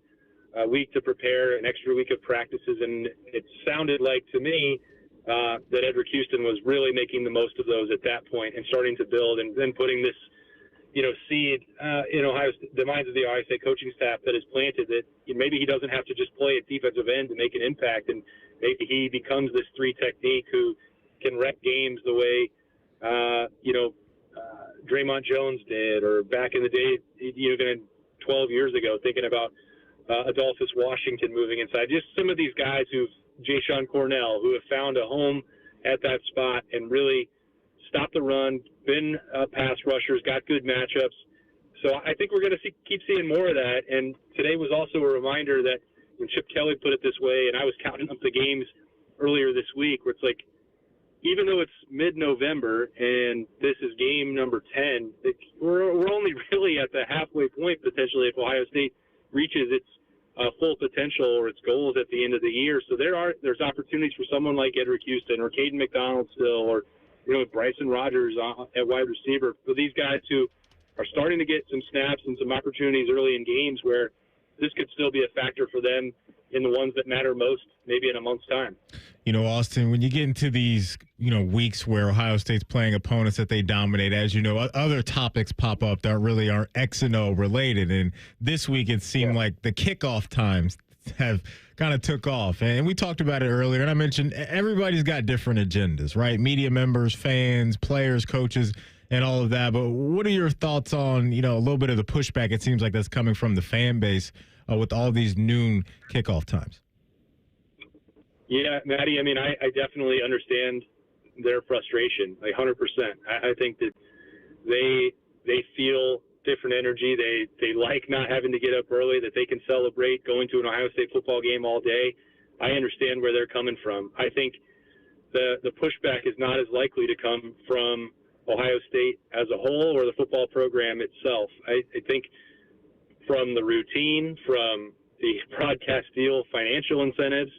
week to prepare, an extra week of practices, and it sounded like to me that Edric Houston was really making the most of those at that point and starting to build and then putting this seed in the minds of the Ohio State coaching staff that is planted that maybe he doesn't have to just play at defensive end to make an impact, and maybe he becomes this three technique who can wreck games the way Draymond Jones did, or back in the day, even 12 years ago, thinking about Adolphus Washington moving inside. Just some of these guys Jayshon Cornell, who have found a home at that spot and really stopped the run, been pass rushers, got good matchups. So I think we're going to keep seeing more of that. And today was also a reminder that when Chip Kelly put it this way, and I was counting up the games earlier this week, where it's like, even though it's mid-November and this is game number 10, we're only really at the halfway point potentially if Ohio State reaches its full potential or its goals at the end of the year. So there's opportunities for someone like Edric Houston or Caden McDonald still, or Bryson Rogers at wide receiver, for these guys who are starting to get some snaps and some opportunities early in games where this could still be a factor for them in the ones that matter most, maybe in a month's time. Austin, when you get into these, weeks where Ohio State's playing opponents that they dominate, as you know, other topics pop up that really aren't X and O related. And this week it seemed like the kickoff times have kind of took off. And we talked about it earlier, and I mentioned everybody's got different agendas, right? Media members, fans, players, coaches, and all of that. But what are your thoughts on, a little bit of the pushback it seems like that's coming from the fan base with all these noon kickoff times? Yeah, Maddie, I definitely understand their frustration, 100%. I think that they feel different energy. They like not having to get up early, that they can celebrate going to an Ohio State football game all day. I understand where they're coming from. I think the pushback is not as likely to come from Ohio State as a whole or the football program itself. I think from the routine, from the broadcast deal, financial incentives,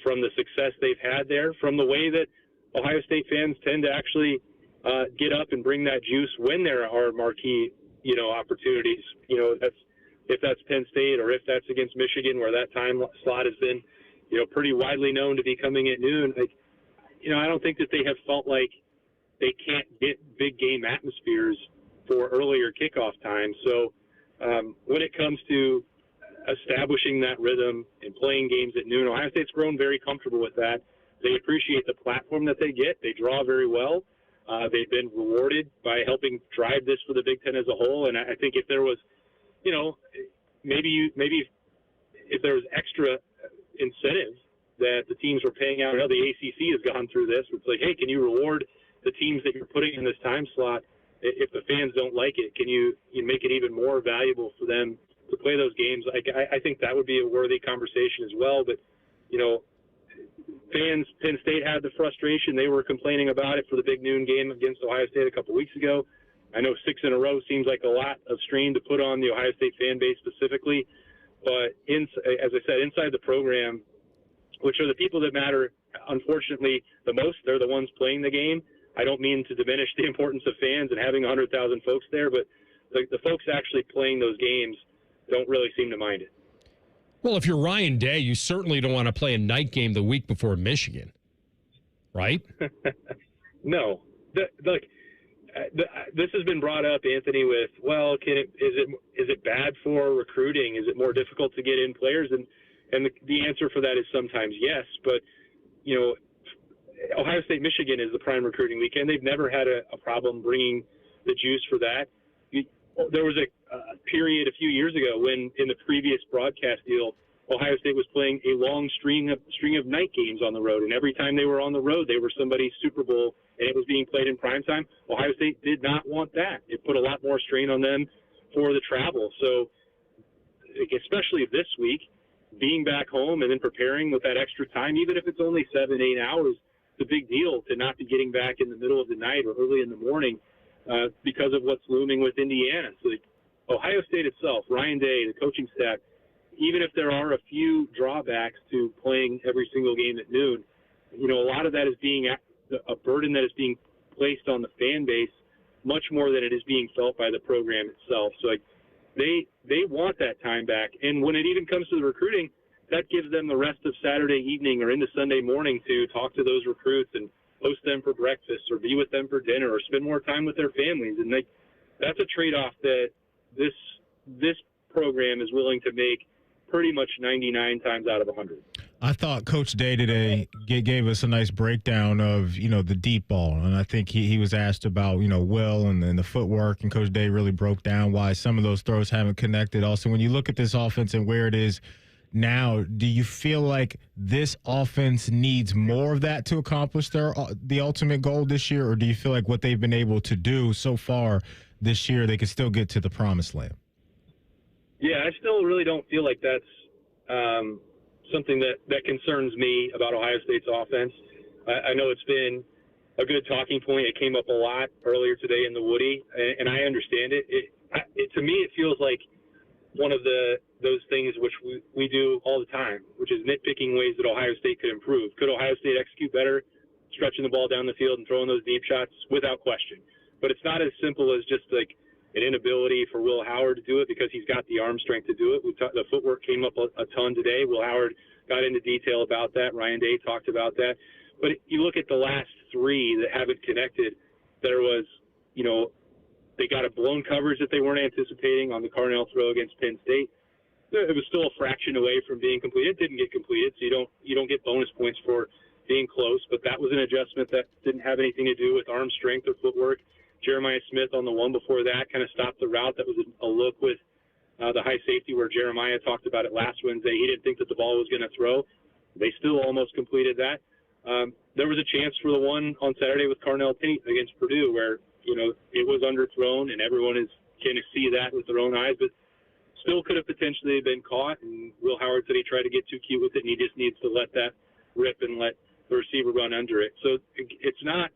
from the success they've had there, from the way that Ohio State fans tend to actually get up and bring that juice when there are marquee, opportunities. If that's Penn State or if that's against Michigan, where that time slot has been, pretty widely known to be coming at noon. I don't think that they have felt like they can't get big game atmospheres for earlier kickoff time. So when it comes to establishing that rhythm and playing games at noon, Ohio State's grown very comfortable with that. They appreciate the platform that they get. They draw very well. They've been rewarded by helping drive this for the Big Ten as a whole. And I think if there was, maybe if there was extra incentive that the teams were paying out, I know the ACC has gone through this. It's like, hey, can you reward the teams that you're putting in this time slot? If the fans don't like it, can you make it even more valuable for them to play those games? I think that would be a worthy conversation as well. But, fans, Penn State had the frustration. They were complaining about it for the big noon game against Ohio State a couple weeks ago. I know 6 in a row seems like a lot of strain to put on the Ohio State fan base specifically. But, as I said, inside the program, which are the people that matter, unfortunately, the most, they're the ones playing the game. I don't mean to diminish the importance of fans and having 100,000 folks there, but the folks actually playing those games don't really seem to mind it. Well, if you're Ryan Day, you certainly don't want to play a night game the week before Michigan, right? No. This has been brought up, Anthony, with, well, is it bad for recruiting? Is it more difficult to get in players? And, And the answer for that is sometimes yes, but, you know, Ohio State, Michigan is the prime recruiting weekend. They've never had a problem bringing the juice for that. There was a period a few years ago when in the previous broadcast deal, Ohio State was playing a long string of night games on the road. And every time they were on the road, they were somebody's Super Bowl and it was being played in primetime. Ohio State did not want that. It put a lot more strain on them for the travel. So especially this week, being back home and then preparing with that extra time, even if it's only 7-8 hours, it's a big deal to not be getting back in the middle of the night or early in the morning because of what's looming with Indiana. So Ohio State itself, Ryan Day, the coaching staff, even if there are a few drawbacks to playing every single game at noon, you know, a lot of that is being a burden that is being placed on the fan base much more than it is being felt by the program itself. So they want that time back. And when it even comes to the recruiting, that gives them the rest of Saturday evening or into Sunday morning to talk to those recruits and host them for breakfast or be with them for dinner or spend more time with their families. And that's a trade-off that this program is willing to make pretty much 99 times out of 100. I thought Coach Day today gave us a nice breakdown of, you know, the deep ball. And I think he was asked about, you know, Will and the footwork, and Coach Day really broke down why some of those throws haven't connected. Also, when you look at this offense and where it is now, do you feel like this offense needs more of that to accomplish the ultimate goal this year? Or do you feel like what they've been able to do so far this year, they can still get to the promised land? Yeah, I still really don't feel like that's something that concerns me about Ohio State's offense. I know it's been a good talking point. It came up a lot earlier today in the Woody, and I understand it. To me, it feels like one of those things which we do all the time, which is nitpicking ways that Ohio State could improve. Could Ohio State execute better, stretching the ball down the field and throwing those deep shots? Without question. But it's not as simple as just like an inability for Will Howard to do it because he's got the arm strength to do it. The footwork came up a ton today. Will Howard got into detail about that. Ryan Day talked about that. But you look at the last three that haven't connected, there was, you know, they got a blown coverage that they weren't anticipating on the Carnell throw against Penn State. It was still a fraction away from being completed. It didn't get completed, so you don't get bonus points for being close. But that was an adjustment that didn't have anything to do with arm strength or footwork. Jeremiah Smith on the one before that kind of stopped the route. That was a look with the high safety where Jeremiah talked about it last Wednesday. He didn't think that the ball was going to throw. They still almost completed that. There was a chance for the one on Saturday with Carnell Tate against Purdue where, you know, it was underthrown and everyone can see that with their own eyes, but still could have potentially been caught. And Will Howard said he tried to get too cute with it and he just needs to let that rip and let the receiver run under it. So it's not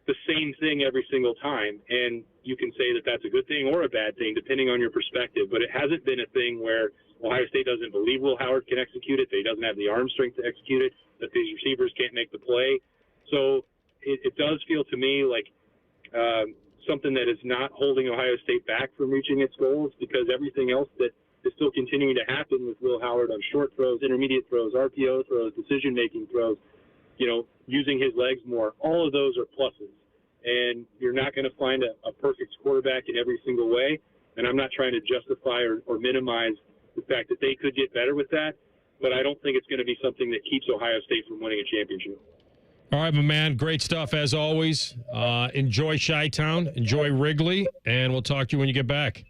the same thing every single time. And you can say that that's a good thing or a bad thing, depending on your perspective. But it hasn't been a thing where Ohio State doesn't believe Will Howard can execute it, that he doesn't have the arm strength to execute it, that these receivers can't make the play. So it does feel to me like something that is not holding Ohio State back from reaching its goals, because everything else that is still continuing to happen with Will Howard on short throws, intermediate throws, RPO throws, decision-making throws, you know, using his legs more, all of those are pluses. And you're not going to find a perfect quarterback in every single way. And I'm not trying to justify or minimize the fact that they could get better with that, but I don't think it's going to be something that keeps Ohio State from winning a championship. All right, my man. Great stuff as always. Enjoy Chi-Town. Enjoy Wrigley. And we'll talk to you when you get back.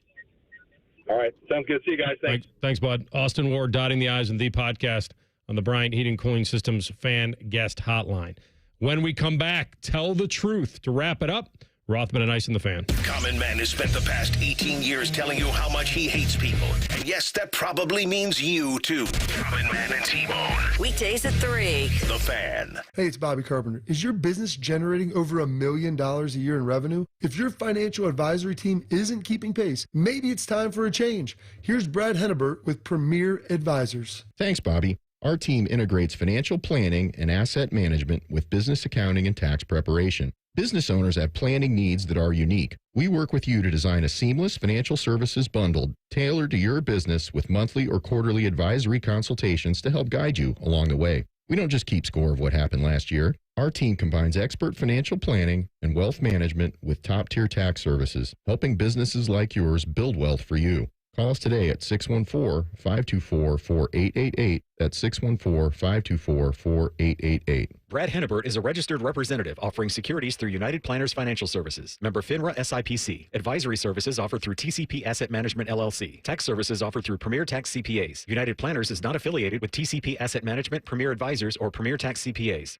All right. Sounds good. See you guys. Thanks. Thanks, bud. Austin Ward, Dotting the I's, and the podcast on the Bryant Heating Cooling Systems fan guest hotline. When we come back, tell the truth. To wrap it up, Rothman and Ice in the Fan. Common Man has spent the past 18 years telling you how much he hates people. And yes, that probably means you, too. Common Man and T-Bone. Weekdays at 3. The Fan. Hey, it's Bobby Carpenter. Is your business generating over $1 million a year in revenue? If your financial advisory team isn't keeping pace, maybe it's time for a change. Here's Brad Hennebert with Premier Advisors. Thanks, Bobby. Our team integrates financial planning and asset management with business accounting and tax preparation. Business owners have planning needs that are unique. We work with you to design a seamless financial services bundle tailored to your business with monthly or quarterly advisory consultations to help guide you along the way. We don't just keep score of what happened last year. Our team combines expert financial planning and wealth management with top-tier tax services, helping businesses like yours build wealth for you. Call us today at 614-524-4888. That's 614-524-4888. Brad Hennebert is a registered representative offering securities through United Planners Financial Services. Member FINRA SIPC. Advisory services offered through TCP Asset Management LLC. Tax services offered through Premier Tax CPAs. United Planners is not affiliated with TCP Asset Management, Premier Advisors, or Premier Tax CPAs.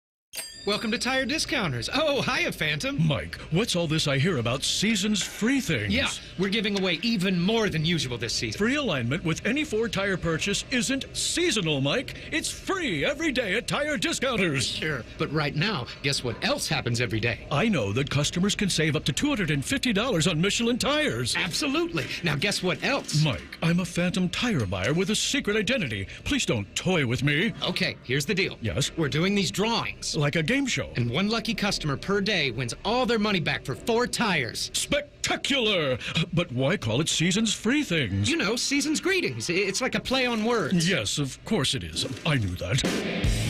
Welcome to Tire Discounters. Oh, hiya, Phantom. Mike, what's all this I hear about season's free things? Yeah, we're giving away even more than usual this season. Free alignment with any Ford tire purchase isn't seasonal, Mike. It's free every day at Tire Discounters. Sure, but right now, guess what else happens every day? I know that customers can save up to $250 on Michelin tires. Absolutely. Now, guess what else? Mike, I'm a Phantom tire buyer with a secret identity. Please don't toy with me. Okay, here's the deal. Yes? We're doing these drawings. Like a game show. And one lucky customer per day wins all their money back for 4 tires. Spectacular! But why call it season's free things? You know, season's greetings. It's like a play on words. Yes, of course it is. I knew that.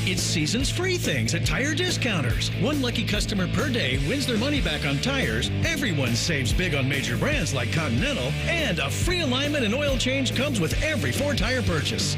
It's season's free things at Tire Discounters. One lucky customer per day wins their money back on tires. Everyone saves big on major brands like Continental. And a free alignment and oil change comes with every Ford tire purchase.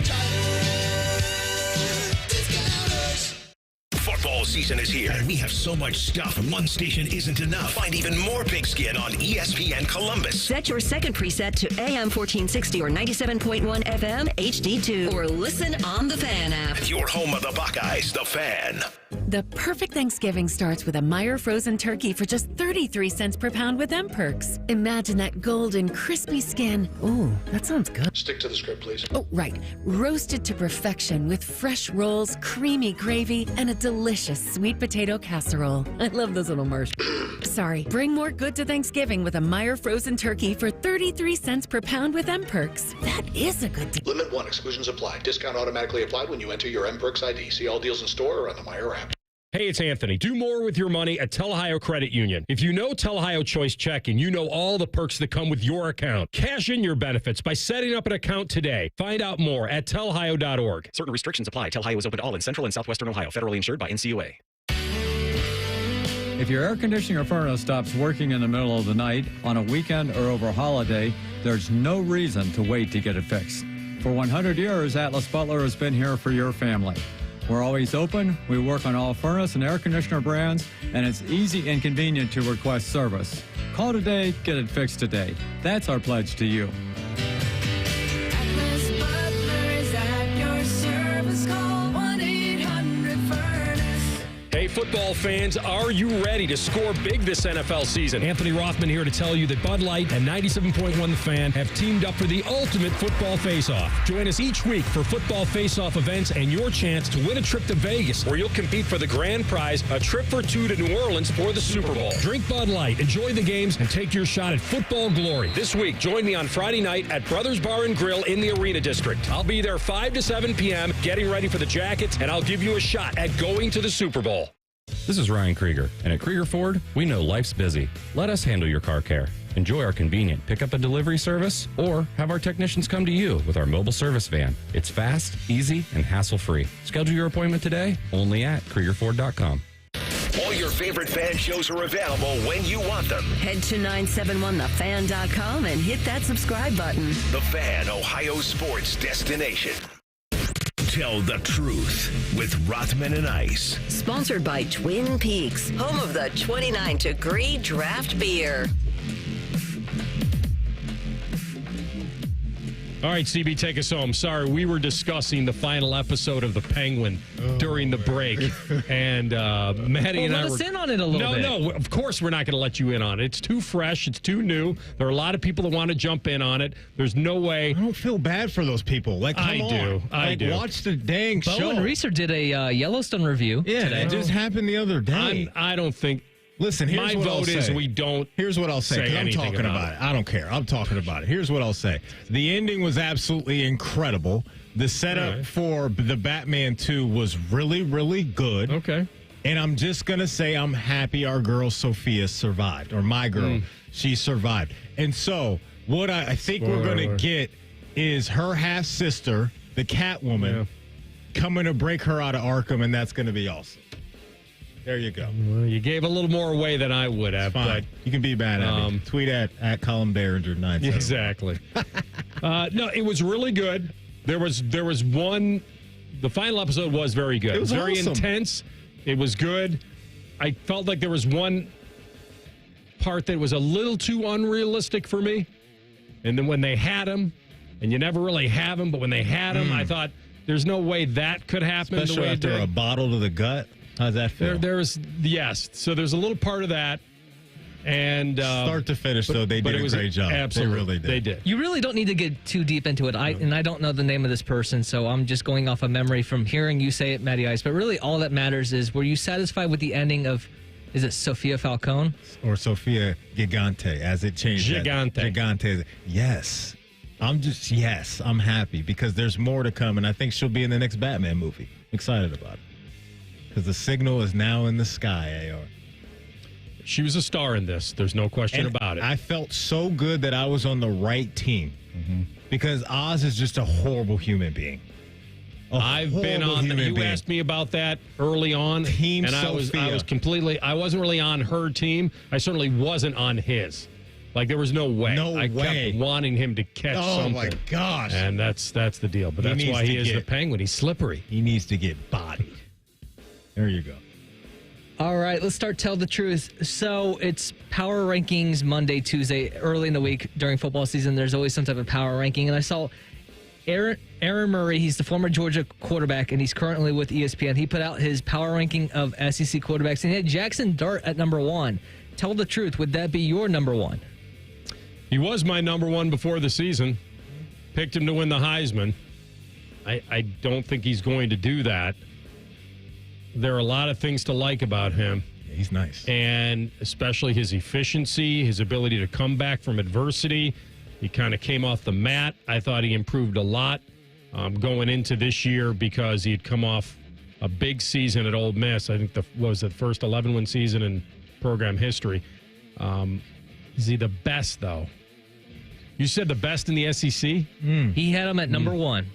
Football season is here, and we have so much stuff. One station isn't enough. Find even more Pigskin on ESPN Columbus. Set your second preset to AM 1460 or 97.1 FM HD2, or listen on the Fan app. Your home of the Buckeyes, the Fan. The perfect Thanksgiving starts with a Meyer frozen turkey for just 33 cents per pound with M-Perks. Imagine that golden, crispy skin. Ooh, that sounds good. Stick to the script, please. Oh, right. Roasted to perfection with fresh rolls, creamy gravy, and a delicious sweet potato casserole. I love those little marshmallows. Sorry. Bring more good to Thanksgiving with a Meyer frozen turkey for 33 cents per pound with M-Perks. That is a good deal. Limit 1. Exclusions apply. Discount automatically applied when you enter your M-Perks ID. See all deals in store or on the Meyer app. Hey, it's Anthony. Do more with your money at Tel-Ohio Credit Union. If you know Tel-Ohio Choice Checking, you know all the perks that come with your account. Cash in your benefits by setting up an account today. Find out more at telohio.org. Certain restrictions apply. Tel-Ohio is open to all in Central and Southwestern Ohio. Federally insured by NCUA. If your air conditioning or furnace stops working in the middle of the night, on a weekend, or over a holiday, there's no reason to wait to get it fixed. For 100 years, Atlas Butler has been here for your family. We're always open, we work on all furnace and air conditioner brands, and it's easy and convenient to request service. Call today, get it fixed today. That's our pledge to you. Atlas Butler is at your service. Call 1-800-FURNACE. Hey, football fans, are you ready to score big this NFL season? Anthony Rothman here to tell you that Bud Light and 97.1 The Fan have teamed up for the ultimate football face-off. Join us each week for football face-off events and your chance to win a trip to Vegas, where you'll compete for the grand prize, a trip for 2 to New Orleans for the Super Bowl. Drink Bud Light, enjoy the games, and take your shot at football glory. This week, join me on Friday night at Brothers Bar and Grill in the Arena District. I'll be there 5 to 7 p.m. getting ready for the Jackets, and I'll give you a shot at going to the Super Bowl. This is Ryan Krieger, and at Krieger Ford, we know life's busy. Let us handle your car care. Enjoy our convenient pickup and delivery service, or have our technicians come to you with our mobile service van. It's fast, easy, and hassle-free. Schedule your appointment today, only at KriegerFord.com. All your favorite fan shows are available when you want them. Head to 971thefan.com and hit that subscribe button. The Fan, Ohio sports destination. Tell the truth with Rothman and Ice. Sponsored by Twin Peaks, home of the 29-degree draft beer. All right, CB, take us home. Sorry, we were discussing the final episode of The Penguin during the break. And Maddie and I let were... us in on it a little bit. No, of course we're not going to let you in on it. It's too fresh. It's too new. There are a lot of people that want to jump in on it. There's no way... I don't feel bad for those people. Like, come on. I do. Watch the dang show. Bo and Reeser did a Yellowstone review today. It just happened the other day. I don't think... Listen, here's my what vote I'll is say. we don't. Here's what I'll say. 'Cause I'm talking about it. I don't care. I'm talking about it. Here's what I'll say. The ending was absolutely incredible. The setup for the Batman 2 was really, really good. Okay. And I'm just going to say I'm happy our girl Sophia survived, or my girl. She survived. And so what I think we're going to get is her half-sister, the Catwoman, coming to break her out of Arkham, and that's going to be awesome. There you go. Well, you gave a little more away than I would have. Fine. But you can be bad at me. Tweet at Colin Behringer 97. Exactly. No, it was really good. There was one. The final episode was very good. It was very awesome. intense. It was good. I felt like there was one part that was a little too unrealistic for me. And then when they had him, and you never really have him, but when they had him, I thought there's no way that could happen. Especially the way after it did. a bottle to the gut. How's that feel? Yes. So there's a little part of that. And start to finish, though, they did a great job. Absolutely. They really did. They did. You really don't need to get too deep into it. I don't know the name of this person, so I'm just going off of memory from hearing you say it, Matty Ice. But really, all that matters is, were you satisfied with the ending of, is it Sofia Falcone? Or Sofia Gigante, as it changed. Gigante. Yes. I'm happy because there's more to come, and I think she'll be in the next Batman movie. I'm excited about it. Because the signal is now in the sky, AR. She was a star in this. There's no question about it. I felt so good that I was on the right team because Oz is just a horrible human being. I've been on. You asked me about that early on, Team and I was completely. I wasn't really on her team. I certainly wasn't on his. Like there was no way. I kept wanting him to catch something. Oh my gosh! And that's the deal. But that's why he is the Penguin. He's slippery. He needs to get bodied. There you go. All right, let's start Tell the Truth. So it's power rankings Monday, Tuesday, early in the week during football season. There's always some type of power ranking. And I saw Aaron Murray, he's the former Georgia quarterback, and he's currently with ESPN. He put out his power ranking of SEC quarterbacks, and he had Jackson Dart at number 1. Tell the truth, would that be your number 1? He was my number 1 before the season. Picked him to win the Heisman. I don't think he's going to do that. There are a lot of things to like about him. Yeah, he's nice. And especially his efficiency, his ability to come back from adversity. He kind of came off the mat. I thought he improved a lot going into this year because he had come off a big season at Ole Miss. I think the first 11-win season in program history. Is he the best, though? You said the best in the SEC? He had him at number 1.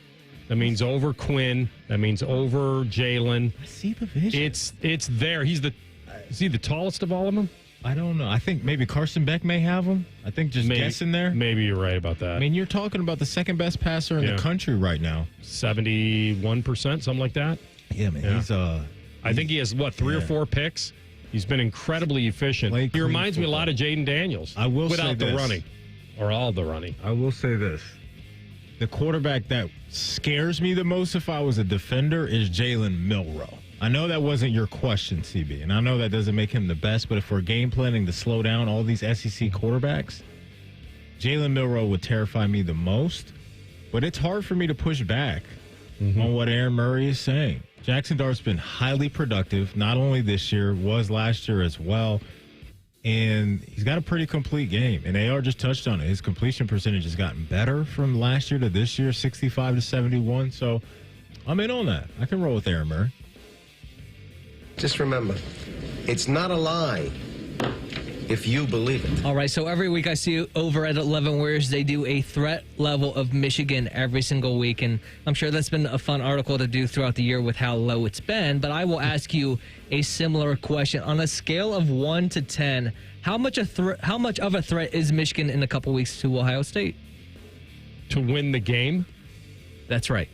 That means over Quinn. That means over Jalen. I see the vision. It's there. Is he the tallest of all of them? I don't know. I think maybe Carson Beck may have him. I think guessing there. Maybe you're right about that. I mean, you're talking about the second best passer in the country right now. 71%, something like that. Yeah, man. Yeah. I think he has, 3 or 4 picks? He's been incredibly efficient. He reminds me a lot of Jaden Daniels. I will say without the running. Or all the running. I will say this. The quarterback that scares me the most if I was a defender is Jalen Milroe. I know that wasn't your question, CB, and I know that doesn't make him the best, but if we're game planning to slow down all these SEC quarterbacks, Jalen Milroe would terrify me the most, but it's hard for me to push back on what Aaron Murray is saying. Jackson Dart's been highly productive, not only this year, was last year as well. And he's got a pretty complete game. And AR just touched on it. His completion percentage has gotten better from last year to this year, 65 to 71. So I'm in on that. I can roll with Aaron Murray. Just remember, it's not a lie if you believe it. All right, so every week I see over at 11 Warriors, they do a threat level of Michigan every single week. And I'm sure that's been a fun article to do throughout the year with how low it's been. But I will ask you a similar question. On a scale of 1 to 10, how much of a threat is Michigan in a couple weeks to Ohio State? To win the game? That's right.